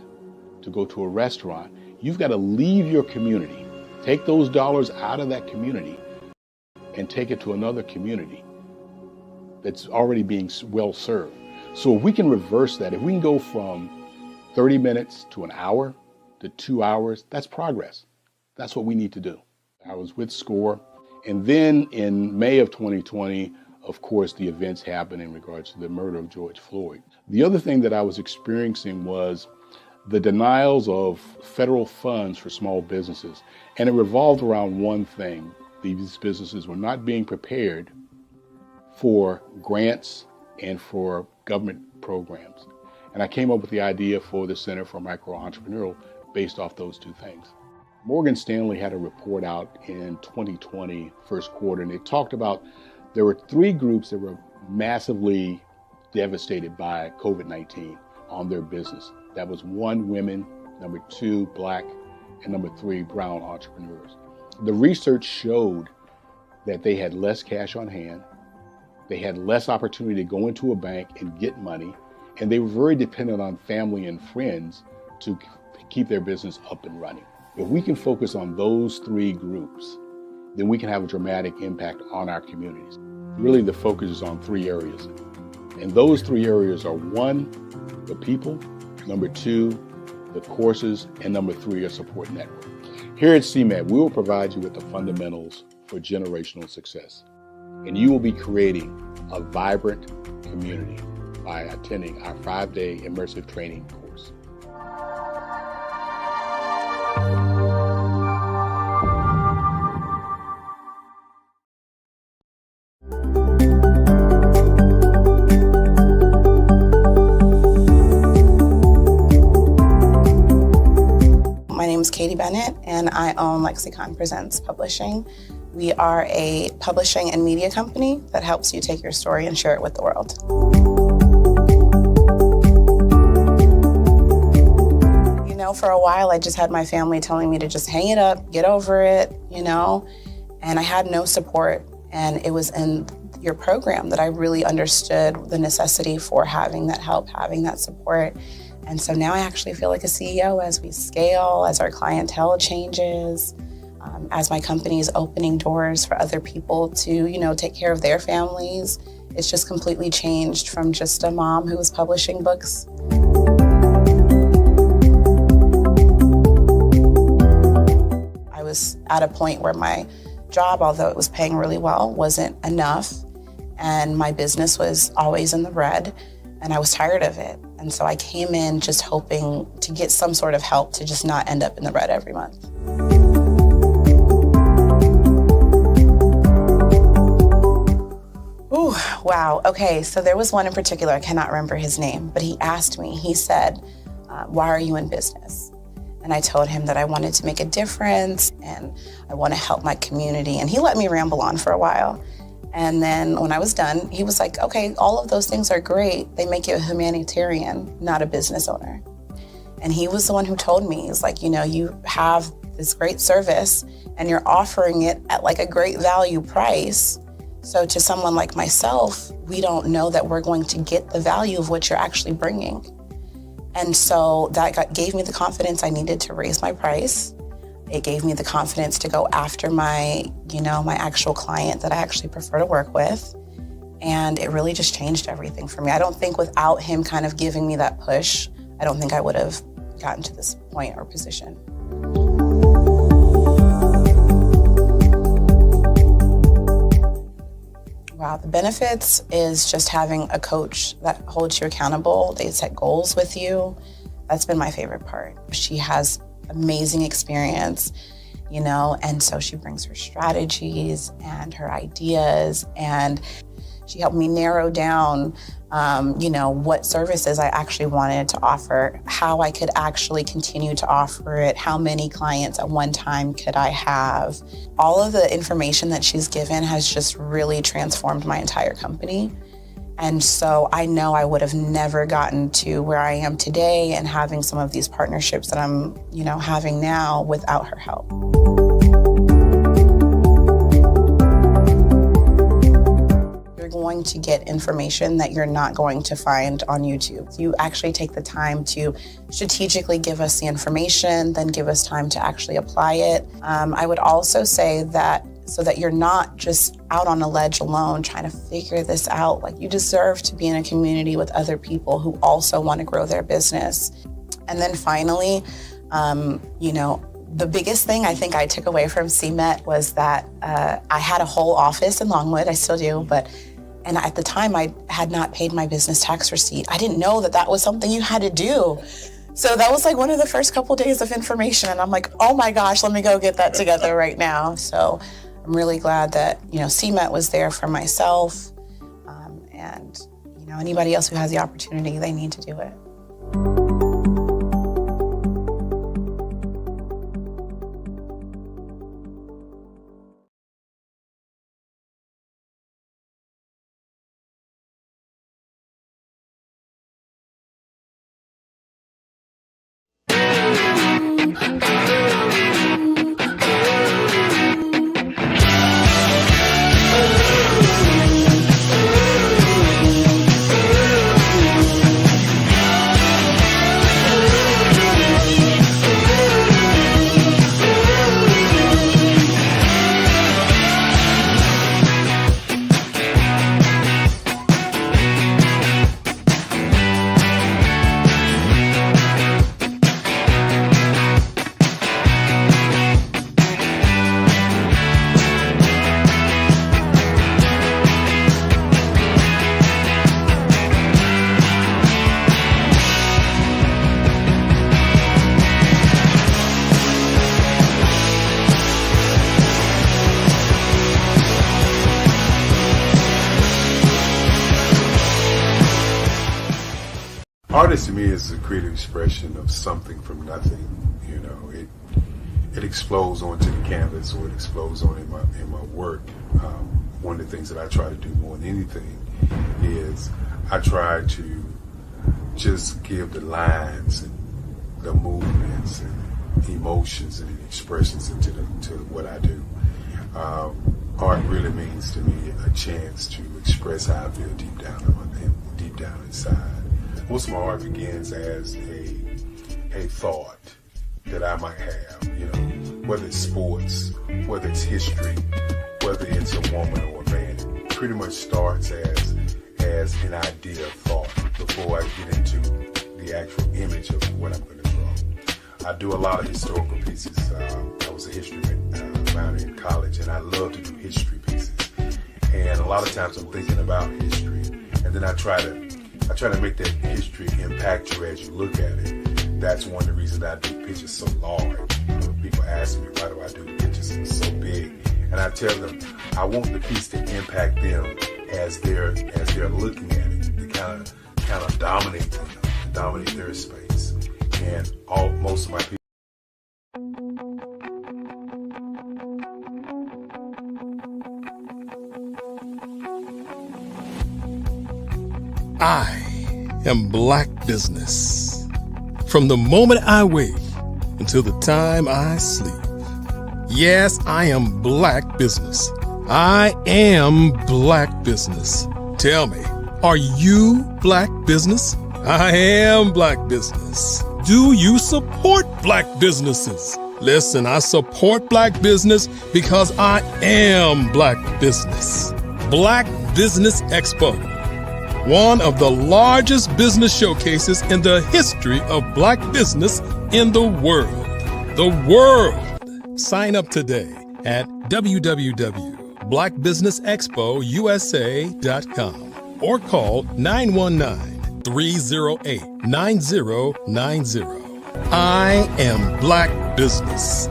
to go to a restaurant, you've got to leave your community, take those dollars out of that community and take it to another community that's already being well served. So if we can reverse that, if we can go from 30 minutes to an hour to 2 hours, that's progress. That's what we need to do. I was with SCORE, and then in May of 2020, of course, the events happened in regards to the murder of George Floyd. The other thing that I was experiencing was the denials of federal funds for small businesses. And it revolved around one thing. These businesses were not being prepared for grants and for government programs. And I came up with the idea for the Center for Micro-Entrepreneurial based off those two things. Morgan Stanley had a report out in 2020, first quarter, and they talked about there were 3 groups that were massively devastated by COVID-19 on their business. That was 1, women, number 2, Black, and number 3, brown entrepreneurs. The research showed that they had less cash on hand, they had less opportunity to go into a bank and get money, and they were very dependent on family and friends to keep their business up and running. If we can focus on those 3 groups, then we can have a dramatic impact on our communities. Really, the focus is on 3 areas. And those 3 areas are 1, the people, number 2, the courses, and number 3, a support network. Here at CMAT, we will provide you with the fundamentals for generational success. And you will be creating a vibrant community by attending our 5-day immersive training course. My name is Katie Bennett, and I own Lexicon Presents Publishing. We are a publishing and media company that helps you take your story and share it with the world. You know, for a while, I just had my family telling me to just hang it up, get over it, you know, and I had no support. And it was in your program that I really understood the necessity for having that help, having that support. And so now I actually feel like a CEO as we scale, as our clientele changes, as my company is opening doors for other people to, you know, take care of their families. It's just completely changed from just a mom who was publishing books. I was at a point where my job, although it was paying really well, wasn't enough. And my business was always in the red, and I was tired of it. And so I came in just hoping to get some sort of help to just not end up in the red every month. Ooh, wow. Okay, so there was one in particular, I cannot remember his name, but he asked me, he said, why are you in business? And I told him that I wanted to make a difference and I want to help my community. And he let me ramble on for a while. And then when I was done, he was like, okay, all of those things are great. They make you a humanitarian, not a business owner. And he was the one who told me, he's like, you know, you have this great service and you're offering it at like a great value price. So to someone like myself, we don't know that we're going to get the value of what you're actually bringing. And so that gave me the confidence I needed to raise my price. It gave me the confidence to go after my, you know, my actual client that I actually prefer to work with. And it really just changed everything for me. I don't think without him kind of giving me that push, I don't think I would have gotten to this point or position. Wow, the benefits is just having a coach that holds you accountable. They set goals with you. That's been my favorite part. She has amazing experience, you know, and so she brings her strategies and her ideas, and she helped me narrow down, you know, what services I actually wanted to offer, how I could actually continue to offer it, how many clients at one time could I have. All of the information that she's given has just really transformed my entire company. And so I know I would have never gotten to where I am today and having some of these partnerships that I'm, you know, having now without her help. You're going to get information that you're not going to find on YouTube. You actually take the time to strategically give us the information, then give us time to actually apply it. I would also say that so that you're not just out on a ledge alone trying to figure this out. Like, you deserve to be in a community with other people who also want to grow their business. And then finally, you know, the biggest thing I think I took away from CMET was that I had a whole office in Longwood, I still do, and at the time I had not paid my business tax receipt. I didn't know that that was something you had to do. So that was like one of the first couple days of information. And I'm like, oh my gosh, let me go get that together right now. So I'm really glad that, CMET was there for myself. And, anybody else who has the opportunity, they need to do it. Artist to me is a creative expression of something from nothing. It explodes onto the canvas, or it explodes on in my work. One of the things that I try to do more than anything is I try to just give the lines and the movements and emotions and expressions into to what I do. Art really means to me a chance to express how I feel deep down inside. Most of my art begins as a thought that I might have, whether it's sports, whether it's history, whether it's a woman or a man. It pretty much starts as an idea of thought before I get into the actual image of what I'm going to draw. I do a lot of historical pieces. I was a history minor in college, and I love to do history pieces. And a lot of times I'm thinking about history, and then I try to make that history impact you as you look at it. That's one of the reasons that I do pictures so large. People ask me, why do I do pictures so big? And I tell them, I want the piece to impact them as they're looking at it, to kind of dominate them, dominate their space. And most of my people. I am Black Business. From the moment I wake until the time I sleep. Yes, I am Black Business. I am Black Business. Tell me, are you Black Business? I am Black Business. Do you support Black businesses? Listen, I support Black business because I am Black Business. Black Business Expo, one of the largest business showcases in the history of Black business in the world. The world! Sign up today at www.blackbusinessexpousa.com or call 919-308-9090. I am Black Business.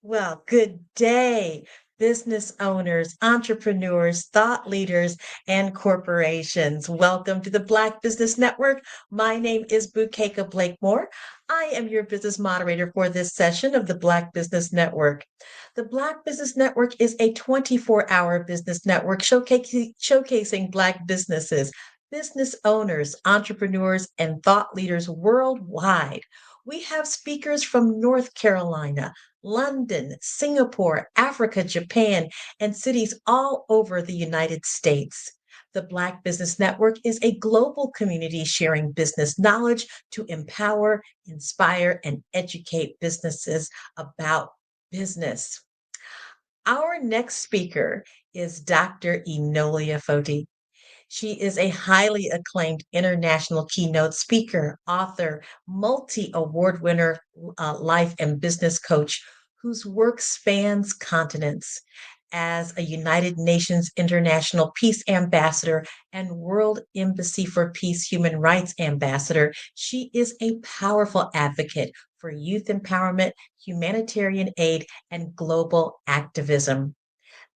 Well, good day. business owners, entrepreneurs, thought leaders, and corporations. Welcome to the Black Business Network. My name is Bukeka Blakemore. I am your business moderator for this session of the Black Business Network. The Black Business Network is a 24-hour business network showcasing Black businesses, business owners, entrepreneurs, and thought leaders worldwide. We have speakers from North Carolina, London, Singapore, Africa, Japan, and cities all over the United States. The Black Business Network is a global community sharing business knowledge to empower, inspire, and educate businesses about business. Our next speaker is Dr. Enolia Foti. She is a highly acclaimed international keynote speaker, author, multi-award winner, life and business coach whose work spans continents. As a United Nations International Peace Ambassador and World Embassy for Peace Human Rights Ambassador, she is a powerful advocate for youth empowerment, humanitarian aid, and global activism.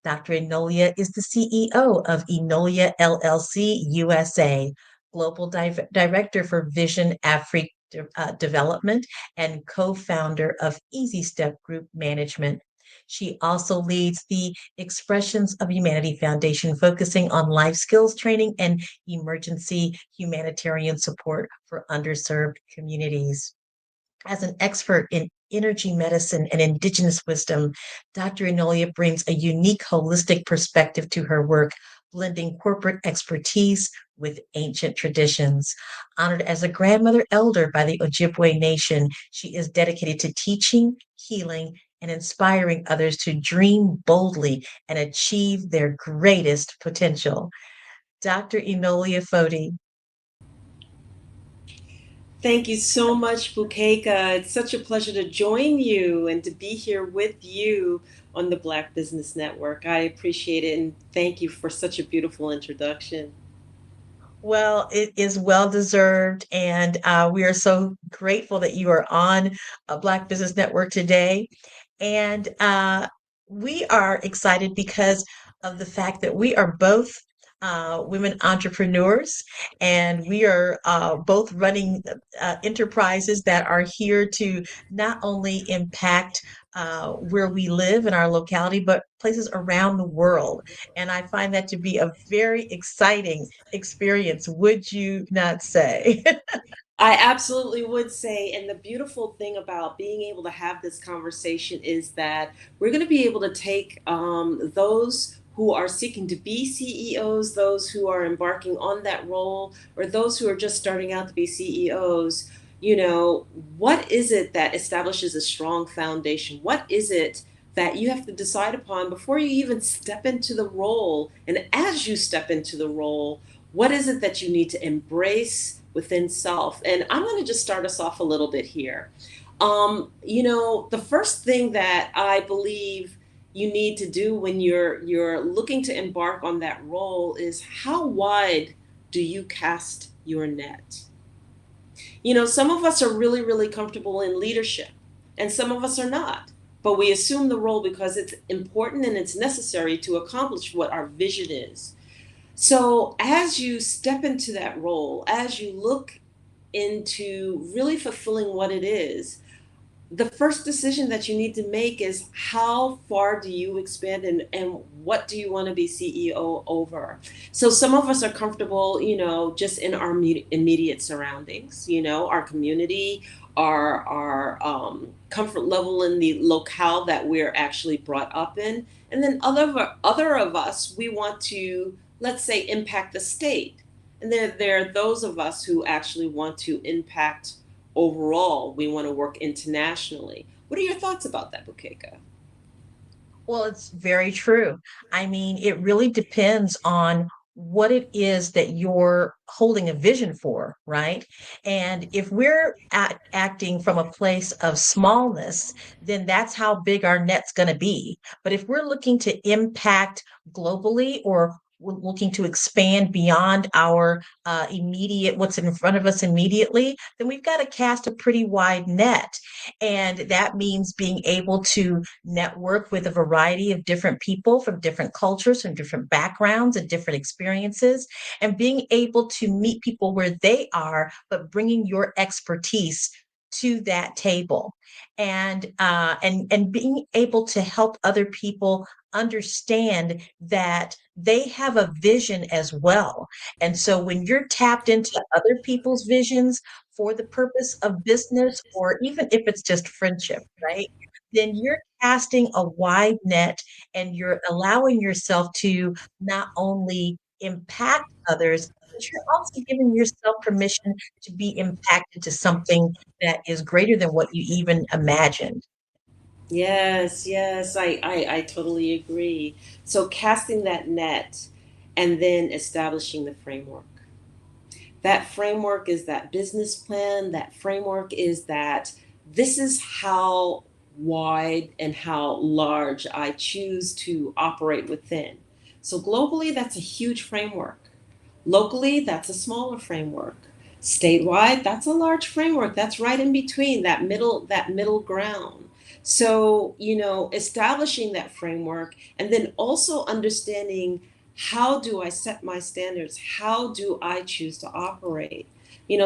Dr. Enolia is the CEO of Enolia LLC USA, Global Director for Vision Afrique Development, and co-founder of Easy Step Group Management. She also leads the Expressions of Humanity Foundation, focusing on life skills training and emergency humanitarian support for underserved communities. As an expert in energy medicine and indigenous wisdom, Dr. Enolia brings a unique holistic perspective to her work, blending corporate expertise with ancient traditions. Honored as a grandmother elder by the Ojibwe Nation, she is dedicated to teaching, healing, and inspiring others to dream boldly and achieve their greatest potential. Dr. Enolia Foti. Thank you so much, Bukeka. It's such a pleasure to join you and to be here with you on the Black Business Network. I appreciate it, and thank you for such a beautiful introduction. Well, it is well deserved, and we are so grateful that you are on Black Business Network today. And we are excited because of the fact that we are both women entrepreneurs, and we are both running enterprises that are here to not only impact where we live in our locality, but places around the world. And I find that to be a very exciting experience, would you not say? I absolutely would say, and the beautiful thing about being able to have this conversation is that we're going to be able to take those who are seeking to be CEOs, those who are embarking on that role, or those who are just starting out to be CEOs. You know, what is it that establishes a strong foundation? What is it that you have to decide upon before you even step into the role? And as you step into the role, what is it that you need to embrace within self? And I'm going to just start us off a little bit here. You know, the first thing that I believe you need to do when you're looking to embark on that role is, how wide do you cast your net? You know, some of us are really, really comfortable in leadership, and some of us are not. But we assume the role because it's important and it's necessary to accomplish what our vision is. So as you step into that role, as you look into really fulfilling what it is, the first decision that you need to make is, how far do you expand, and what do you want to be CEO over? So some of us are comfortable, you know, just in our immediate surroundings, you know, our community, our comfort level in the locale that we're actually brought up in. And then other of us, we want to, let's say, impact the state. And there are those of us who actually want to impact overall. We want to work internationally. What are your thoughts about that, Bukeka? Well, it's very true. I mean, it really depends on what it is that you're holding a vision for, right? And if we're acting from a place of smallness, then that's how big our net's going to be. But if we're looking to impact globally or looking to expand beyond our immediate, what's in front of us immediately, then we've got to cast a pretty wide net. And that means being able to network with a variety of different people from different cultures, from different backgrounds and different experiences, and being able to meet people where they are, but bringing your expertise to that table, and being able to help other people understand that they have a vision as well. And so when you're tapped into other people's visions for the purpose of business, or even if it's just friendship, right? Then you're casting a wide net, and you're allowing yourself to not only impact others, but you're also giving yourself permission to be impacted to something that is greater than what you even imagined. Yes, yes, I totally agree. So casting that net and then establishing the framework. That framework is that business plan. That framework is that this is how wide and how large I choose to operate within. So globally, that's a huge framework. Locally, that's a smaller framework. Statewide, that's a large framework. That's right in between, that middle ground. So, establishing that framework and then also understanding, how do I set my standards? How do I choose to operate?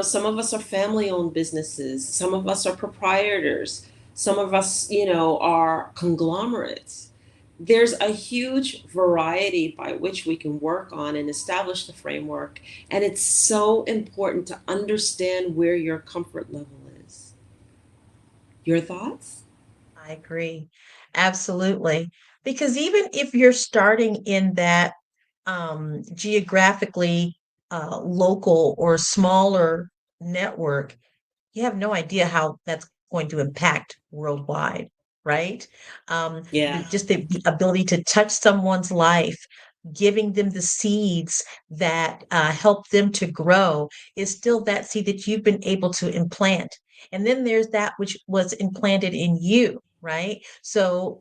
Some of us are family owned businesses, some of us are proprietors, some of us, are conglomerates. There's a huge variety by which we can work on and establish the framework. And it's so important to understand where your comfort level is. Your thoughts? I agree. Absolutely. Because even if you're starting in that geographically local or smaller network, you have no idea how that's going to impact worldwide, right? Yeah. Just the ability to touch someone's life, giving them the seeds that help them to grow, is still that seed that you've been able to implant. And then there's that which was implanted in you. Right. So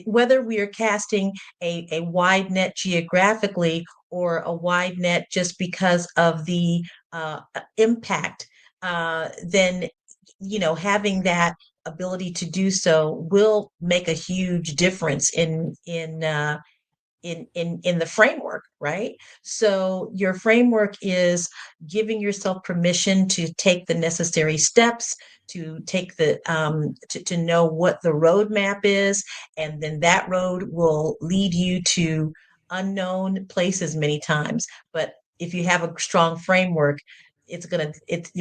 whether we are casting a wide net geographically, or a wide net just because of the impact, then having that ability to do so will make a huge difference in the framework, right? So your framework is giving yourself permission to take the necessary steps, to take the to know what the roadmap is, and then that road will lead you to unknown places many times. But if you have a strong framework, you're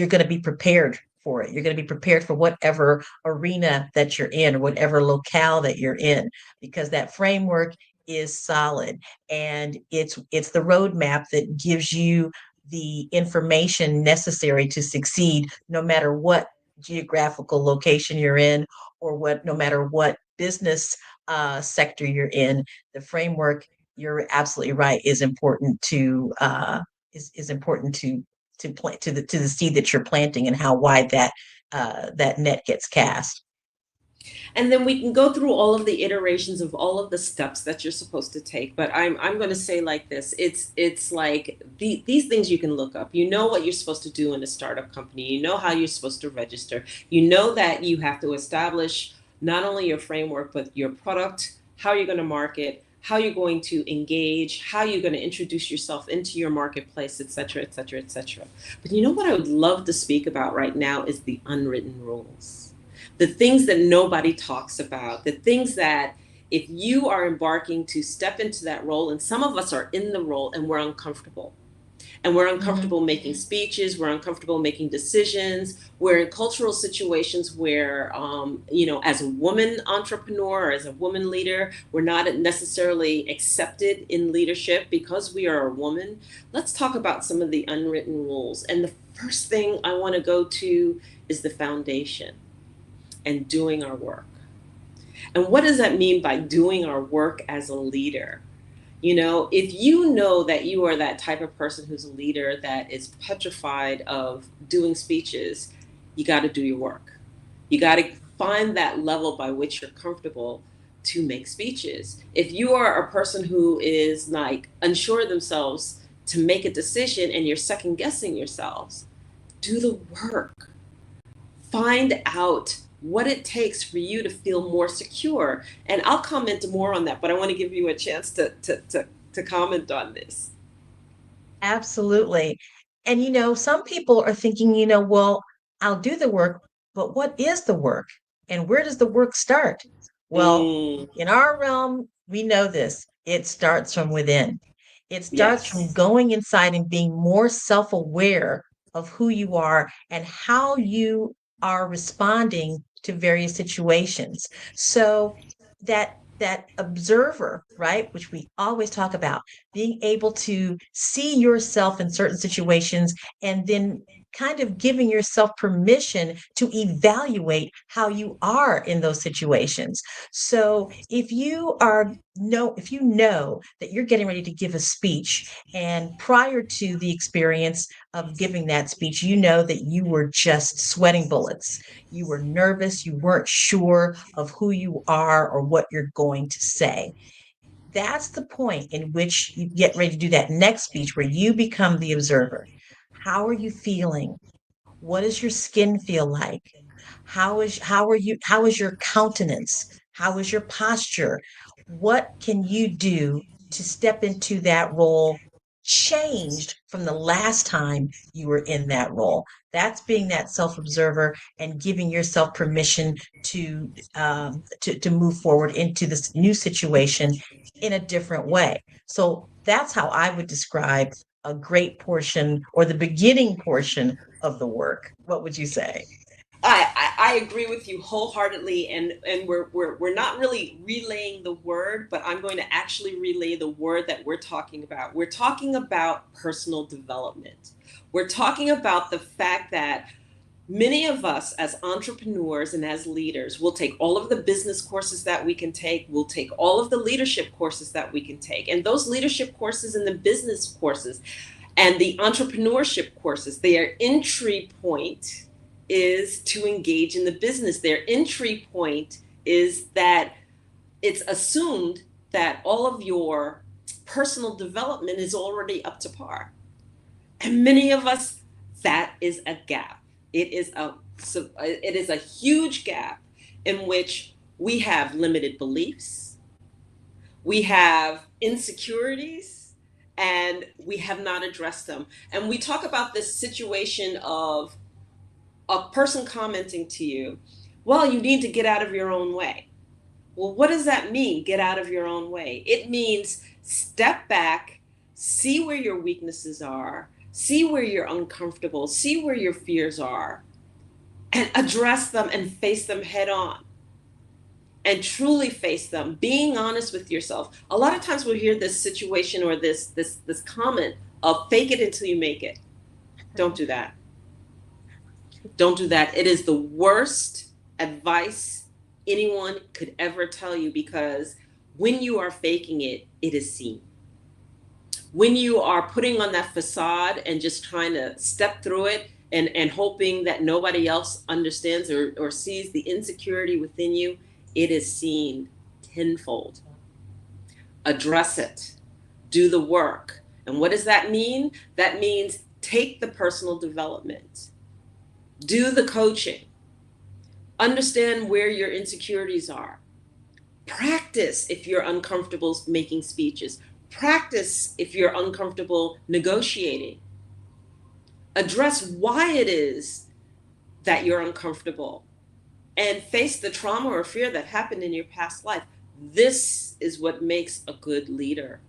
gonna be prepared for it. You're going to be prepared for whatever arena that you're in, or whatever locale that you're in, because that framework is solid, and it's the roadmap that gives you the information necessary to succeed, no matter what geographical location you're in, or no matter what business sector you're in. The framework, you're absolutely right, is important to is important to plant, to the seed that you're planting, and how wide that net gets cast. And then we can go through all of the iterations of all of the steps that you're supposed to take. But I'm going to say like this: it's like these things you can look up. You know what you're supposed to do in a startup company. You know how you're supposed to register. You know that you have to establish not only your framework, but your product, how you're going to market, how you're going to engage, how you're going to introduce yourself into your marketplace, et cetera, et cetera, et cetera. But you know what I would love to speak about right now is the unwritten rules. The things that nobody talks about, the things that if you are embarking to step into that role, and some of us are in the role and we're uncomfortable. And we're uncomfortable making speeches, we're uncomfortable making decisions. We're in cultural situations where, as a woman entrepreneur or as a woman leader, we're not necessarily accepted in leadership because we are a woman. Let's talk about some of the unwritten rules. And the first thing I want to go to is the foundation, and doing our work. And what does that mean by doing our work as a leader? If you know that you are that type of person who's a leader that is petrified of doing speeches, you got to do your work. You got to find that level by which you're comfortable to make speeches. If you are a person who is like unsure of themselves to make a decision and you're second guessing yourselves, do the work. Find out what it takes for you to feel more secure. And I'll comment more on that, but I want to give you a chance to comment on this. Absolutely. And some people are thinking, well, I'll do the work, but what is the work? And where does the work start? Well, in our realm, we know this. It starts from within. It starts from going inside and being more self-aware of who you are and how you are responding to various situations. So that observer, right, which we always talk about, being able to see yourself in certain situations and then kind of giving yourself permission to evaluate how you are in those situations. So if you know that you're getting ready to give a speech, and prior to the experience of giving that speech, you know that you were just sweating bullets. You were nervous, you weren't sure of who you are or what you're going to say. That's the point in which you get ready to do that next speech where you become the observer. How are you feeling? What does your skin feel like? How is your countenance? How is your posture? What can you do to step into that role changed from the last time you were in that role? That's being that self-observer and giving yourself permission to move forward into this new situation in a different way. So that's how I would describe a great portion or the beginning portion of the work. What would you say? I agree with you wholeheartedly, and we're not really relaying the word, but I'm going to actually relay the word that we're talking about. We're talking about personal development. We're talking about the fact that many of us as entrepreneurs and as leaders will take all of the business courses that we can take, we'll take all of the leadership courses that we can take, and those leadership courses and the business courses and the entrepreneurship courses, their entry point is to engage in the business. Their entry point is that it's assumed that all of your personal development is already up to par. And many of us, that is a gap. It is a huge gap in which we have limited beliefs, we have insecurities, and we have not addressed them. And we talk about this situation of a person commenting to you, well, you need to get out of your own way. Well, what does that mean, get out of your own way? It means step back, see where your weaknesses are, see where you're uncomfortable, see where your fears are, and address them and face them head on. And truly face them, being honest with yourself. A lot of times we'll hear this situation or this comment of fake it until you make it. Don't do that. Don't do that. It is the worst advice anyone could ever tell you, because when you are faking it, it is seen. When you are putting on that facade and just trying to step through it and hoping that nobody else understands or sees the insecurity within you, it is seen tenfold. Address it. Do the work. And what does that mean? That means take the personal development. Do the coaching. Understand where your insecurities are. Practice if you're uncomfortable making speeches. Practice if you're uncomfortable negotiating. Address why it is that you're uncomfortable and face the trauma or fear that happened in your past life. This is what makes a good leader.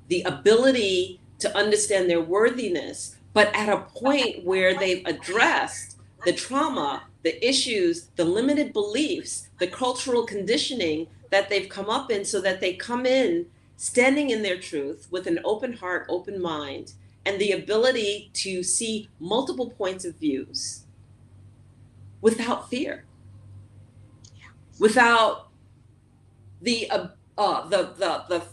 The ability to understand their worthiness, but at a point where they've addressed the trauma, the issues, the limited beliefs, the cultural conditioning that they've come up in, so that they come in standing in their truth with an open heart, open mind, and the ability to see multiple points of views without fear, without the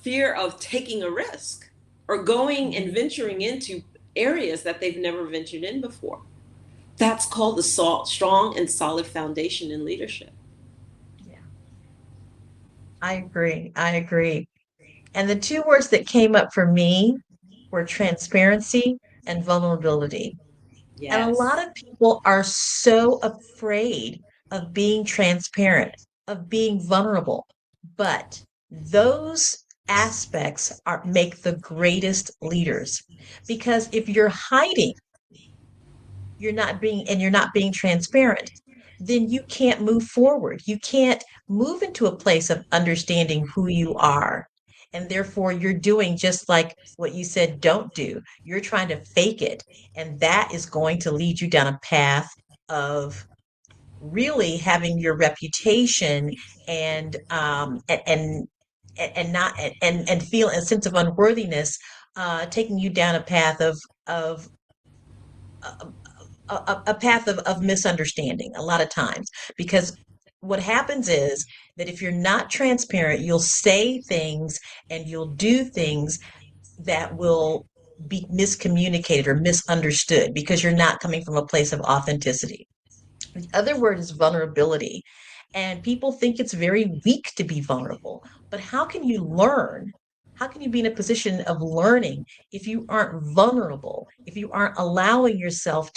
fear of taking a risk or going and venturing into areas that they've never ventured in before. That's called the strong and solid foundation in leadership. I agree. I agree. And the two words that came up for me were transparency and vulnerability. And a Yes. lot of people are so afraid of being transparent, of being vulnerable. But those aspects are make the greatest leaders. Because if you're hiding, you're not being transparent, then you can't move forward. You can't move into a place of understanding who you are. And therefore, you're doing just like what you said, don't do. You're trying to fake it. And that is going to lead you down a path of really having your reputation and not and feel a sense of unworthiness, taking you down a path of uh, a path of misunderstanding a lot of times, because what happens is that if you're not transparent, you'll say things and you'll do things that will be miscommunicated or misunderstood because you're not coming from a place of authenticity. The other word is vulnerability. And people think it's very weak to be vulnerable. But how can you learn? How can you be in a position of learning if you aren't vulnerable, if you aren't allowing yourself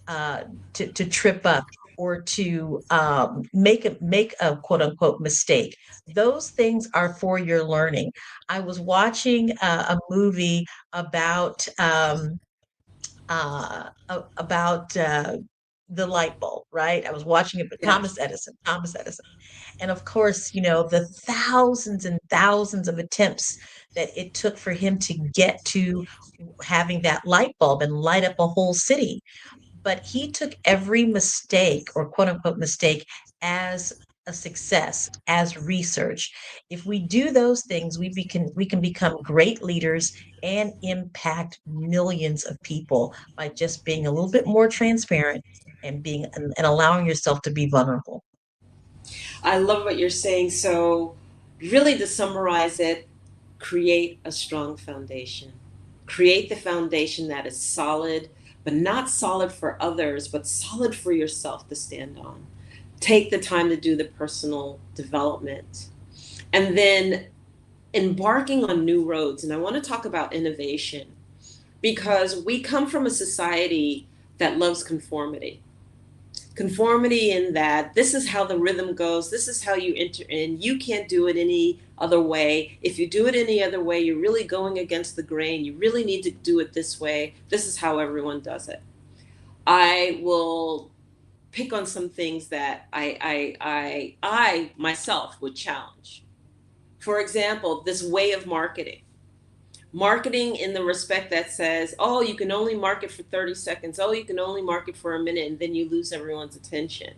uh, to trip up or to make a quote unquote mistake? Those things are for your learning. I was watching a movie about the light bulb, right? I was watching it with Yes. Thomas Edison. And of course, the thousands and thousands of attempts that it took for him to get to having that light bulb and light up a whole city. But he took every mistake or quote unquote mistake as a success, as research. If we do those things, we can become great leaders and impact millions of people by just being a little bit more transparent and being and allowing yourself to be vulnerable. I love what you're saying. So, really, to summarize it, create a strong foundation. Create the foundation that is solid, but not solid for others, but solid for yourself to stand on. Take the time to do the personal development. And then embarking on new roads. And I want to talk about innovation because we come from a society that loves conformity. Conformity in that this is how the rhythm goes, this is how you enter in, you can't do it any other way. If you do it any other way, you're really going against the grain, you really need to do it this way, this is how everyone does it. I will pick on some things that I myself would challenge. For example, this way of marketing in the respect that says, oh, you can only market for 30 seconds, oh, you can only market for a minute, and then you lose everyone's attention.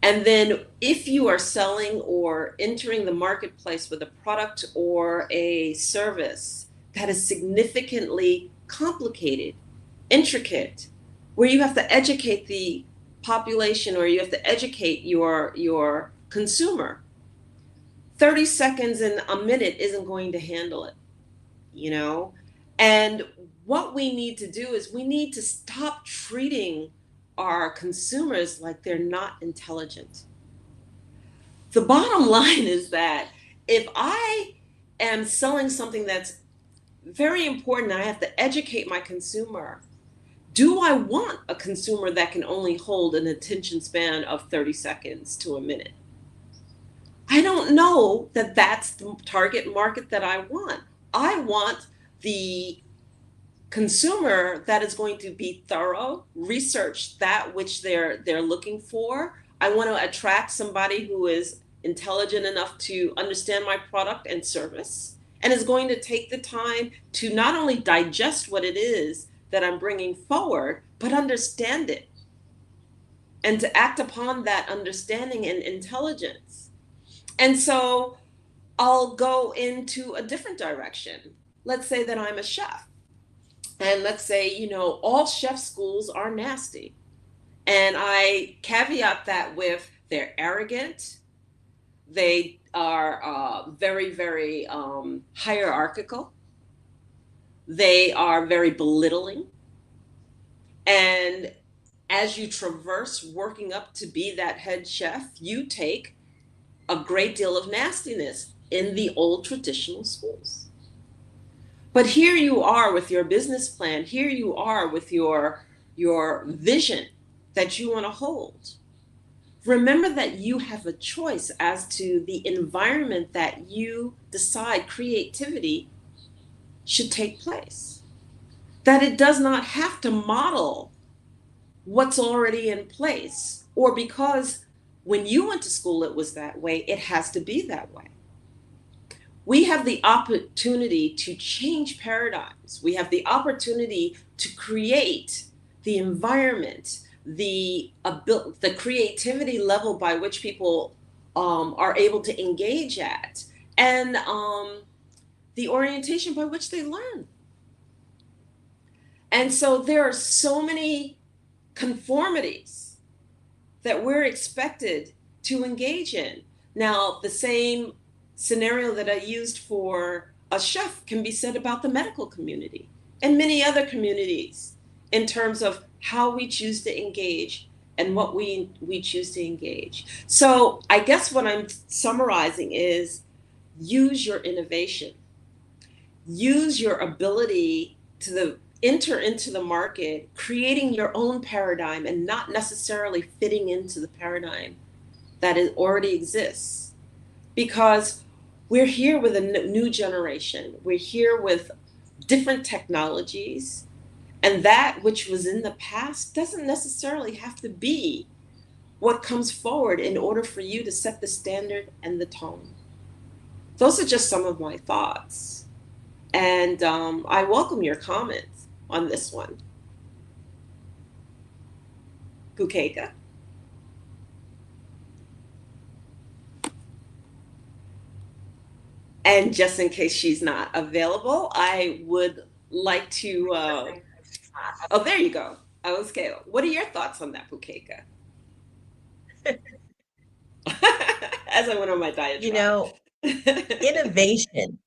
And then if you are selling or entering the marketplace with a product or a service that is significantly complicated, intricate, where you have to educate the population or you have to educate your consumer, 30 seconds and a minute isn't going to handle it, you know? And what we need to do is we need to stop treating our consumers like they're not intelligent. The bottom line is that if I am selling something that's very important and I have to educate my consumer, do I want a consumer that can only hold an attention span of 30 seconds to a minute? I don't know that that's the target market that I want. I want the consumer that is going to be thorough, research that which they're looking for. I want to attract somebody who is intelligent enough to understand my product and service and is going to take the time to not only digest what it is that I'm bringing forward, but understand it and to act upon that understanding and intelligence. And so I'll go into a different direction. Let's say that I'm a chef. And let's say, all chef schools are nasty. And I caveat that with they're arrogant, they are very, very hierarchical, they are very belittling. And as you traverse working up to be that head chef, you take a great deal of nastiness in the old traditional schools. But here you are with your business plan. Here you are with your vision that you want to hold. Remember that you have a choice as to the environment that you decide creativity should take place. That it does not have to model what's already in place, or because when you went to school it was that way, it has to be that way. We have the opportunity to change paradigms. We have the opportunity to create the environment, the creativity level by which people are able to engage at, and the orientation by which they learn. And so there are so many conformities that we're expected to engage in. Now, the same scenario that I used for a chef can be said about the medical community and many other communities in terms of how we choose to engage and what we choose to engage. So I guess what I'm summarizing is use your innovation, use your ability to enter into the market, creating your own paradigm and not necessarily fitting into the paradigm that already exists. Because we're here with a new generation. We're here with different technologies, and that which was in the past doesn't necessarily have to be what comes forward in order for you to set the standard and the tone. Those are just some of my thoughts. And I welcome your comments on this one. Bukeka. And just in case she's not available, I would like to, oh, there you go. Okay, what are your thoughts on that, Bukeka? As I went on my diatribe. You know, innovation.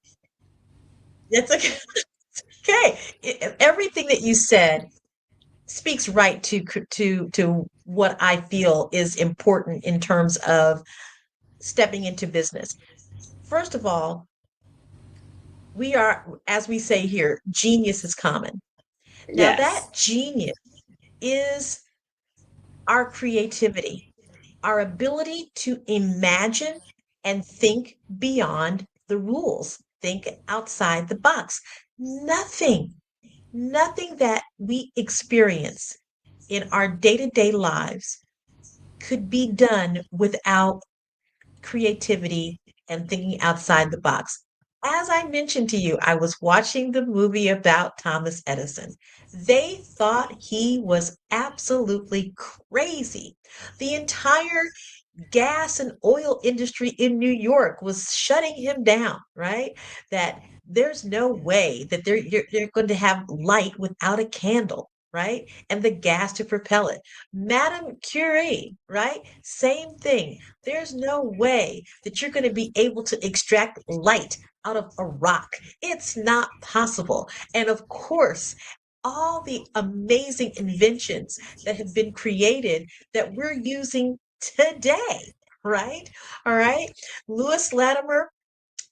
That's okay. Everything that you said speaks right to what I feel is important in terms of stepping into business. First of all, we are, as we say here, genius is common. Now, that genius is our creativity, our ability to imagine and think beyond the rules, think outside the box. Nothing that we experience in our day-to-day lives could be done without creativity and thinking outside the box. As I mentioned to you, I was watching the movie about Thomas Edison. They thought he was absolutely crazy. The entire gas and oil industry in New York was shutting him down, right? That there's no way that they're going to have light without a candle, right? And the gas to propel it. Madame Curie, right? Same thing. There's no way that you're going to be able to extract light out of a rock. It's not possible. And of course, all the amazing inventions that have been created that we're using today, right? All right. Lewis Latimer,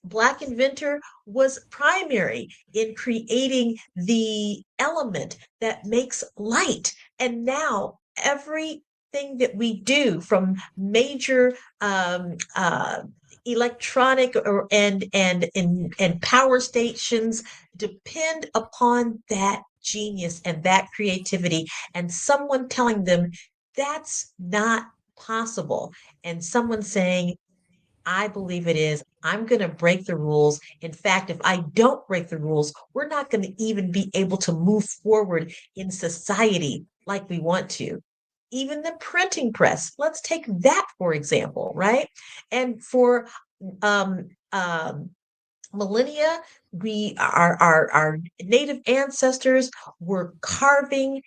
Black inventor, was primary in creating the element that makes light. And now everything that we do, from major electronic and power stations, depend upon that genius and that creativity, and someone telling them that's not possible, and someone saying, I believe it is. I'm going to break the rules. In fact, if I don't break the rules, we're not going to even be able to move forward in society like we want to. Even the printing press, let's take that for example, right? And for millennia, our native ancestors were carving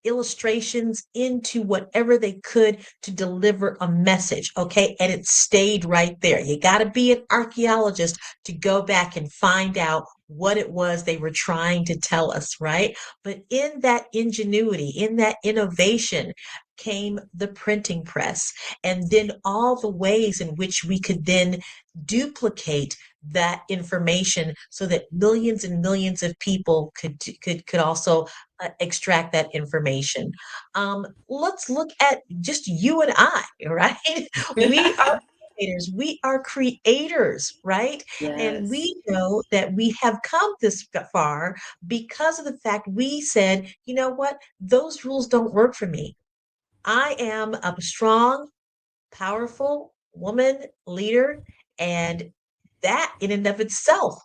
illustrations into whatever they could to deliver a message, okay? And it stayed right there. You got to be an archaeologist to go back and find out what it was they were trying to tell us, right? But in that ingenuity, in that innovation, came the printing press, and then all the ways in which we could then duplicate that information so that millions and millions of people could also extract that information. Let's look at just you and I, right? We are innovators, we are creators, right? And Yes. we know that we have come this far because of the fact we said, you know what, those rules don't work for me. I am a strong, powerful woman leader, and that in and of itself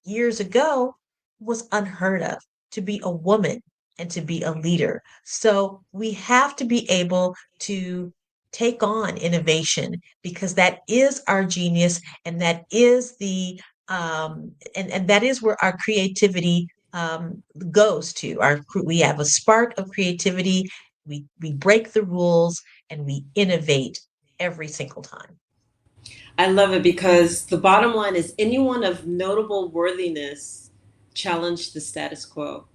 years ago was unheard of, to be a woman and to be a leader. So we have to be able to take on innovation because that is our genius, and that is the and that is where our creativity goes to. We have a spark of creativity. We break the rules and we innovate every single time. I love it because the bottom line is anyone of notable worthiness challenged the status quo.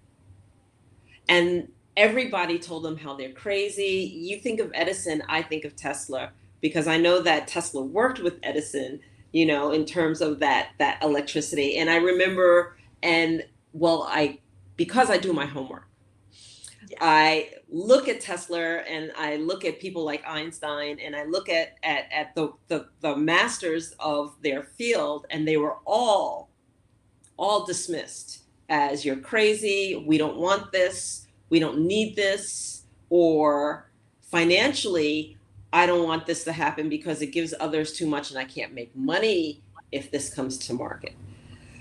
And everybody told them how they're crazy. You think of Edison, I think of Tesla, because I know that Tesla worked with Edison, in terms of that electricity. And I remember, and well, because I do my homework, I look at Tesla and I look at people like Einstein, and I look at the masters of their field, and they were all dismissed as, you're crazy, we don't want this, we don't need this, or financially, I don't want this to happen because it gives others too much and I can't make money if this comes to market.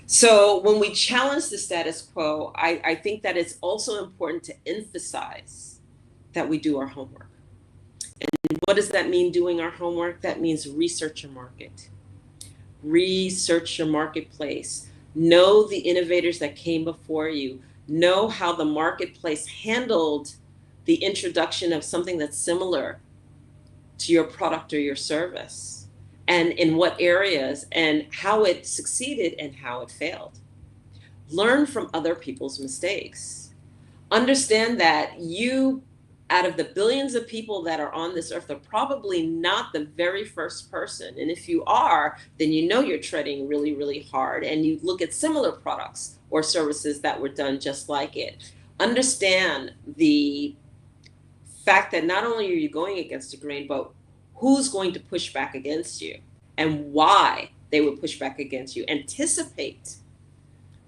So when we challenge the status quo, I think that it's also important to emphasize that we do our homework. And what does that mean, doing our homework? That means research your market. Research your marketplace. Know the innovators that came before you. Know how the marketplace handled the introduction of something that's similar to your product or your service, and in what areas, and how it succeeded and how it failed. Learn from other people's mistakes. Understand that you, out of the billions of people that are on this earth, are probably not the very first person. And if you are, then you're treading really, really hard. And you look at similar products or services that were done just like it. Understand the fact that not only are you going against the grain, but who's going to push back against you and why they would push back against you. Anticipate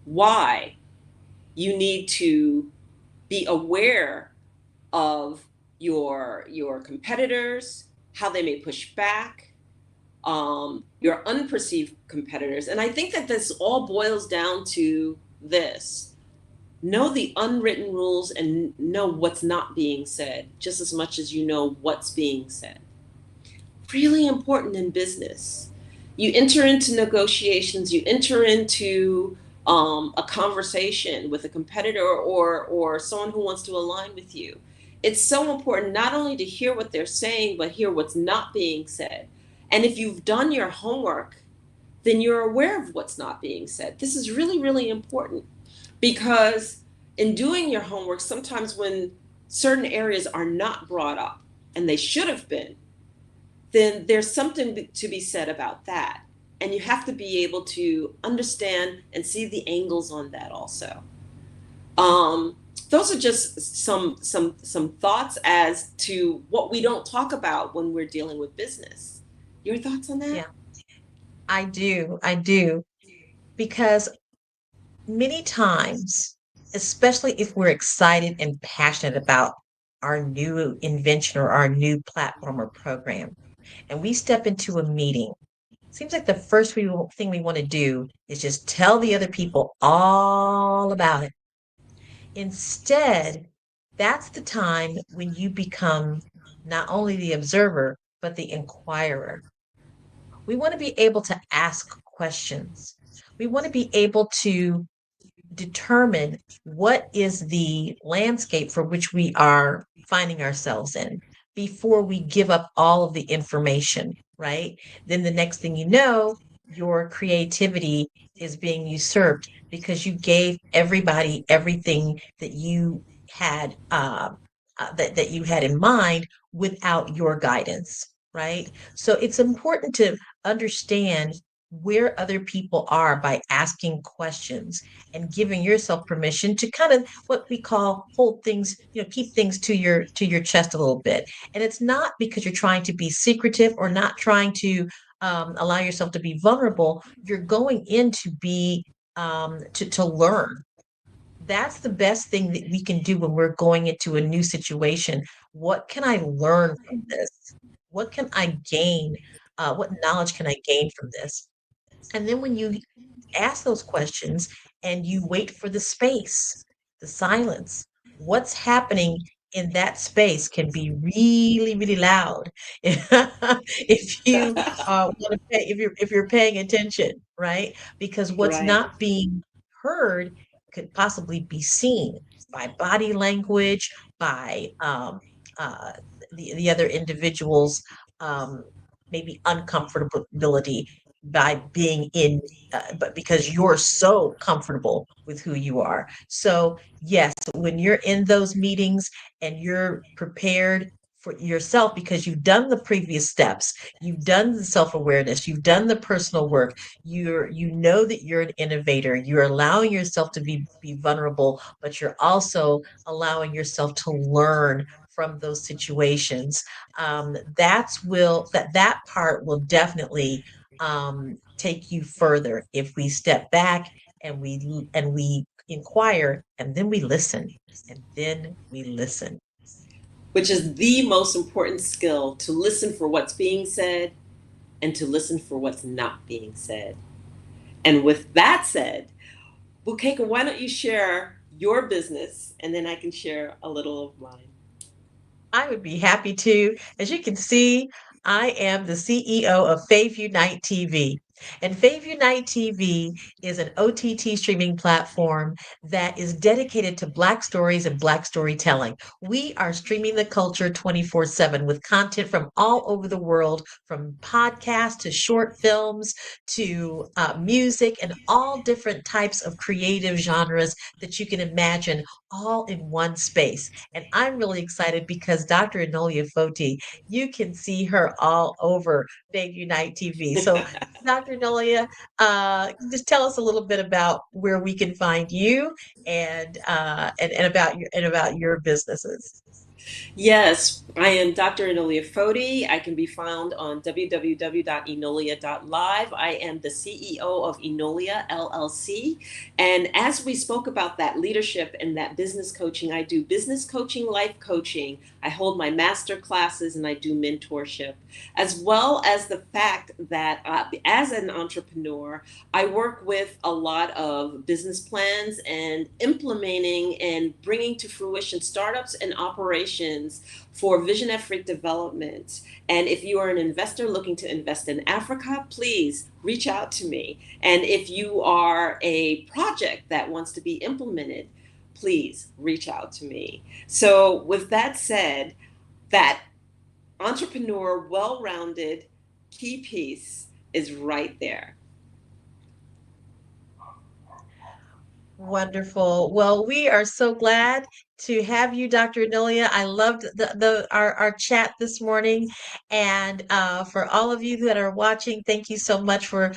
why you need to be aware of your competitors, how they may push back, your unperceived competitors. And I think that this all boils down to this. Know the unwritten rules and know what's not being said, just as much as you know what's being said. Really important in business. You enter into negotiations, you enter into a conversation with a competitor or someone who wants to align with you. It's so important not only to hear what they're saying, but hear what's not being said. And if you've done your homework, then you're aware of what's not being said. This is really, really important. Because in doing your homework, sometimes when certain areas are not brought up, and they should have been, then there's something to be said about that. And you have to be able to understand and see the angles on that also. Those are just some thoughts as to what we don't talk about when we're dealing with business. Your thoughts on that? Yeah, I do. Because many times, especially if we're excited and passionate about our new invention or our new platform or program, and we step into a meeting, seems like the first thing we want to do is just tell the other people all about it. Instead, that's the time when you become not only the observer, but the inquirer. We want to be able to ask questions. We want to be able to determine what is the landscape for which we are finding ourselves in before we give up all of the information, right? Then the next thing you know, your creativity is being usurped because you gave everybody everything that you had that you had in mind without your guidance, right? So it's important to understand where other people are by asking questions and giving yourself permission to kind of what we call hold things, keep things to your chest a little bit. And it's not because you're trying to be secretive or not trying to allow yourself to be vulnerable. You're going in to be to learn. That's the best thing that we can do when we're going into a new situation. What can I learn from this? What can I gain? What knowledge can I gain from this? And then when you ask those questions and you wait for the space, the silence, what's happening in that space can be really, really loud if you want to pay, if you're paying attention, right? Because what's Right. not being heard could possibly be seen by body language, by uh, the other individual's maybe uncomfortability by being in, but because you're so comfortable with who you are. So, yes, when you're in those meetings and you're prepared for yourself because you've done the previous steps, you've done the self-awareness, you've done the personal work, you know that you're an innovator, you're allowing yourself to be vulnerable, but you're also allowing yourself to learn from those situations. That part will definitely take you further if we step back and we inquire and then we listen and then we listen. Which is the most important skill, to listen for what's being said and to listen for what's not being said. And with that said, Bukeka, why don't you share your business and then I can share a little of mine. I would be happy to. As you can see, I am the CEO of Fave Unite TV. And Fave Unite TV is an OTT streaming platform that is dedicated to Black stories and Black storytelling. We are streaming the culture 24/7 with content from all over the world, from podcasts to short films to music and all different types of creative genres that you can imagine, all in one space. And I'm really excited because Dr. Enolia Foti, you can see her all over Fave Unite TV. So Dr. Enolia, just tell us a little bit about where we can find you and about your businesses. Yes, I am Dr. Enolia Foti. I can be found on www.enolia.live. I am the CEO of Enolia LLC. And as we spoke about that leadership and that business coaching, I do business coaching, life coaching. I hold my master classes and I do mentorship, as well as the fact that as an entrepreneur, I work with a lot of business plans and implementing and bringing to fruition startups and operations for visionary development. And if you are an investor looking to invest in Africa, please reach out to me. And if you are a project that wants to be implemented, please reach out to me. So with that said, that entrepreneur, well-rounded key piece is right there. Wonderful. Well, we are so glad to have you, Dr. Enolia. I loved our chat this morning, and for all of you that are watching, thank you so much for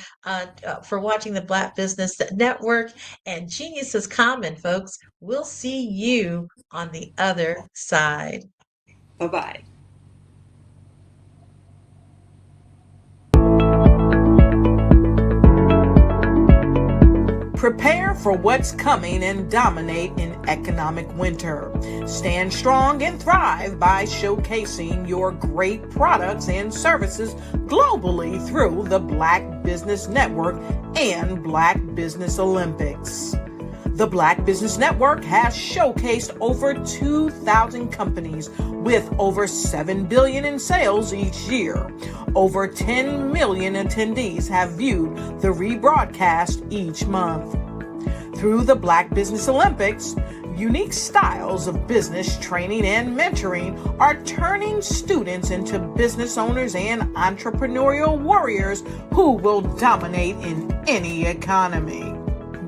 watching the Black Business Network. And Genius is common, folks. We'll see you on the other side. Bye-bye. Prepare for what's coming and dominate in economic winter. Stand strong and thrive by showcasing your great products and services globally through the Black Business Network and Black Business Olympics. The Black Business Network has showcased over 2,000 companies with over $7 billion in sales each year. Over 10 million attendees have viewed the rebroadcast each month. Through the Black Business Olympics, unique styles of business training and mentoring are turning students into business owners and entrepreneurial warriors who will dominate in any economy.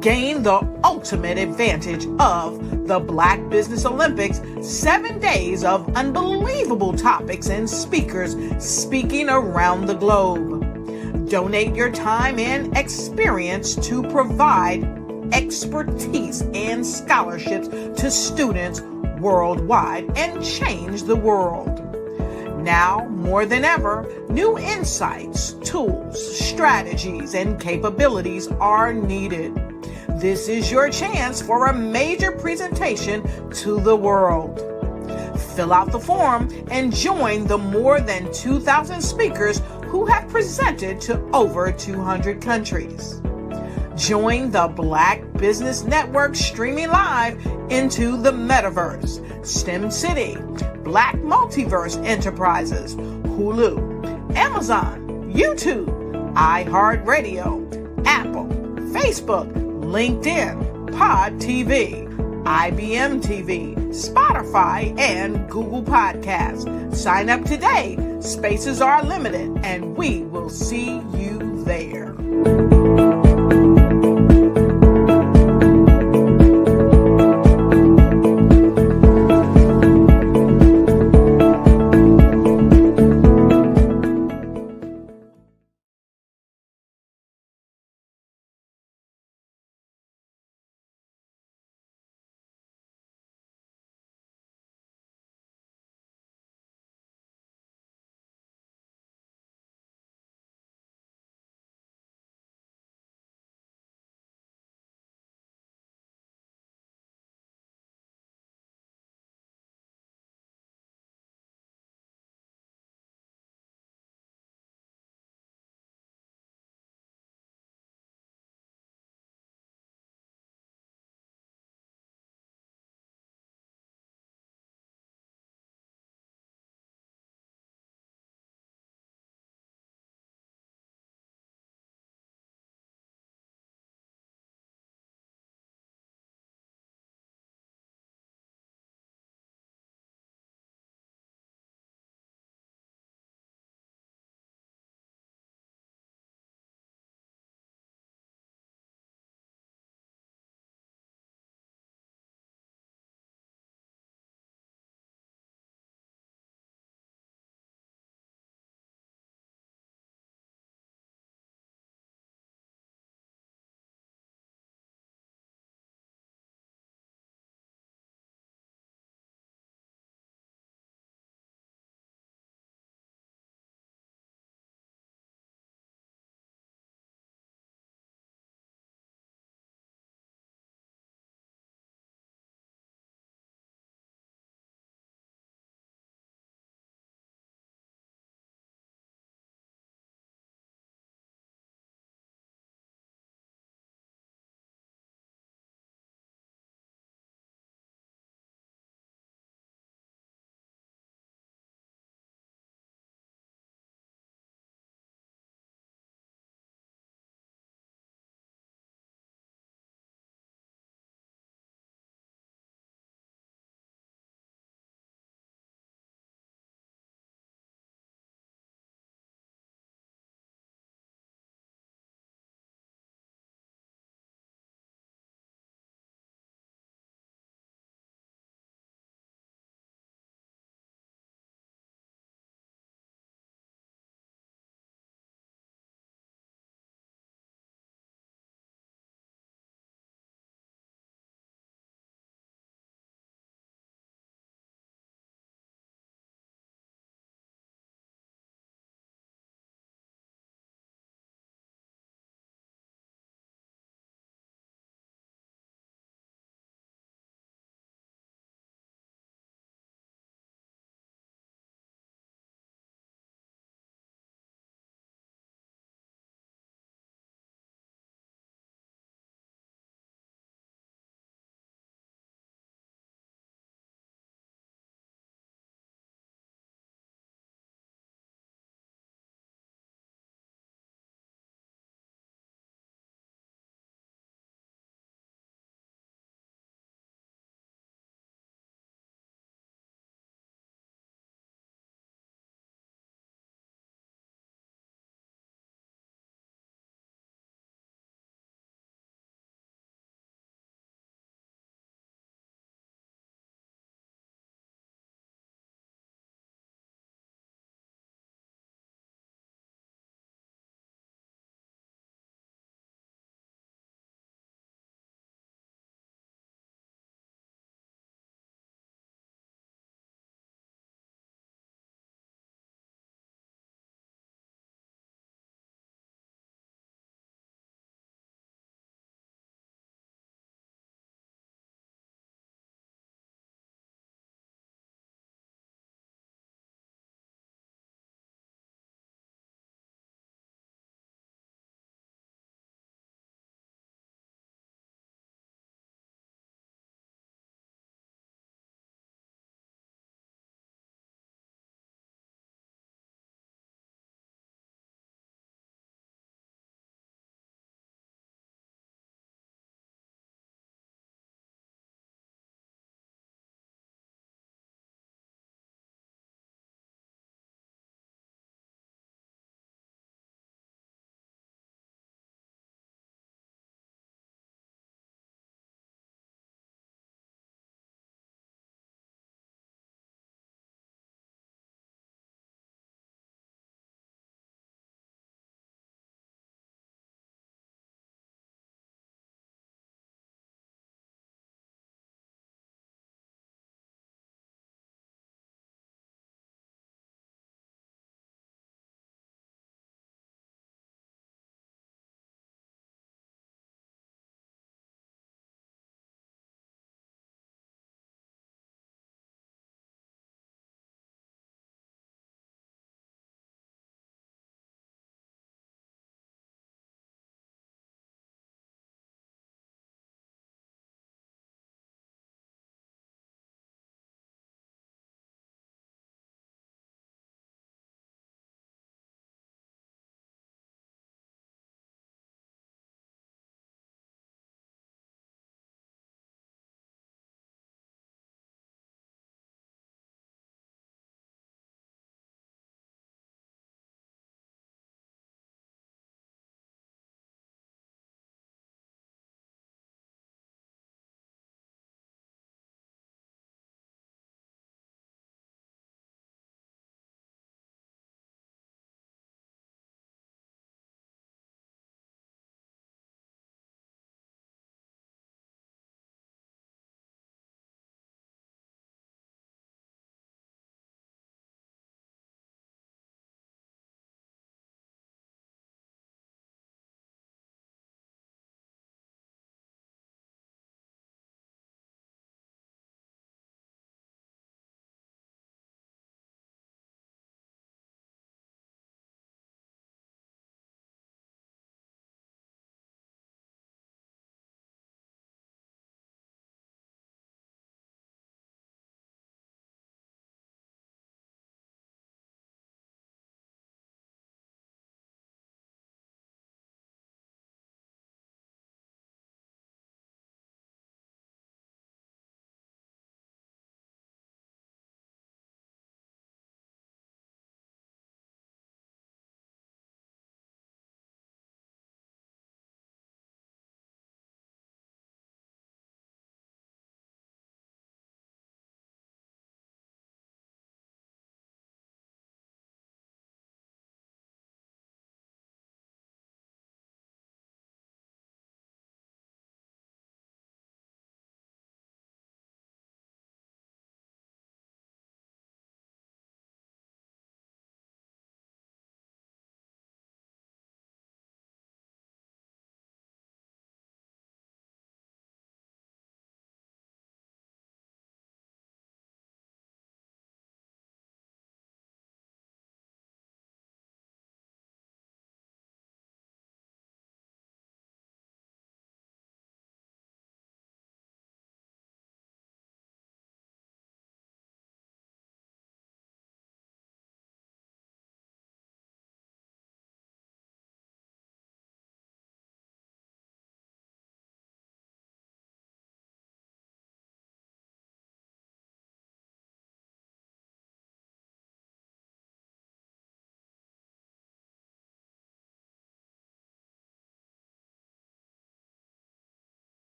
Gain the ultimate advantage of the Black Business Olympics, 7 days of unbelievable topics and speakers speaking around the globe. Donate your time and experience to provide expertise and scholarships to students worldwide and change the world. Now, more than ever, new insights, tools, strategies, and capabilities are needed. This is your chance for a major presentation to the world. Fill out the form and join the more than 2,000 speakers who have presented to over 200 countries. Join the Black Business Network streaming live into the Metaverse, STEM City, Black Multiverse Enterprises, Hulu, Amazon, YouTube, iHeartRadio, Apple, Facebook, LinkedIn, Pod TV, IBM TV, Spotify, and Google Podcasts. Sign up today. Spaces are limited, and we will see you there.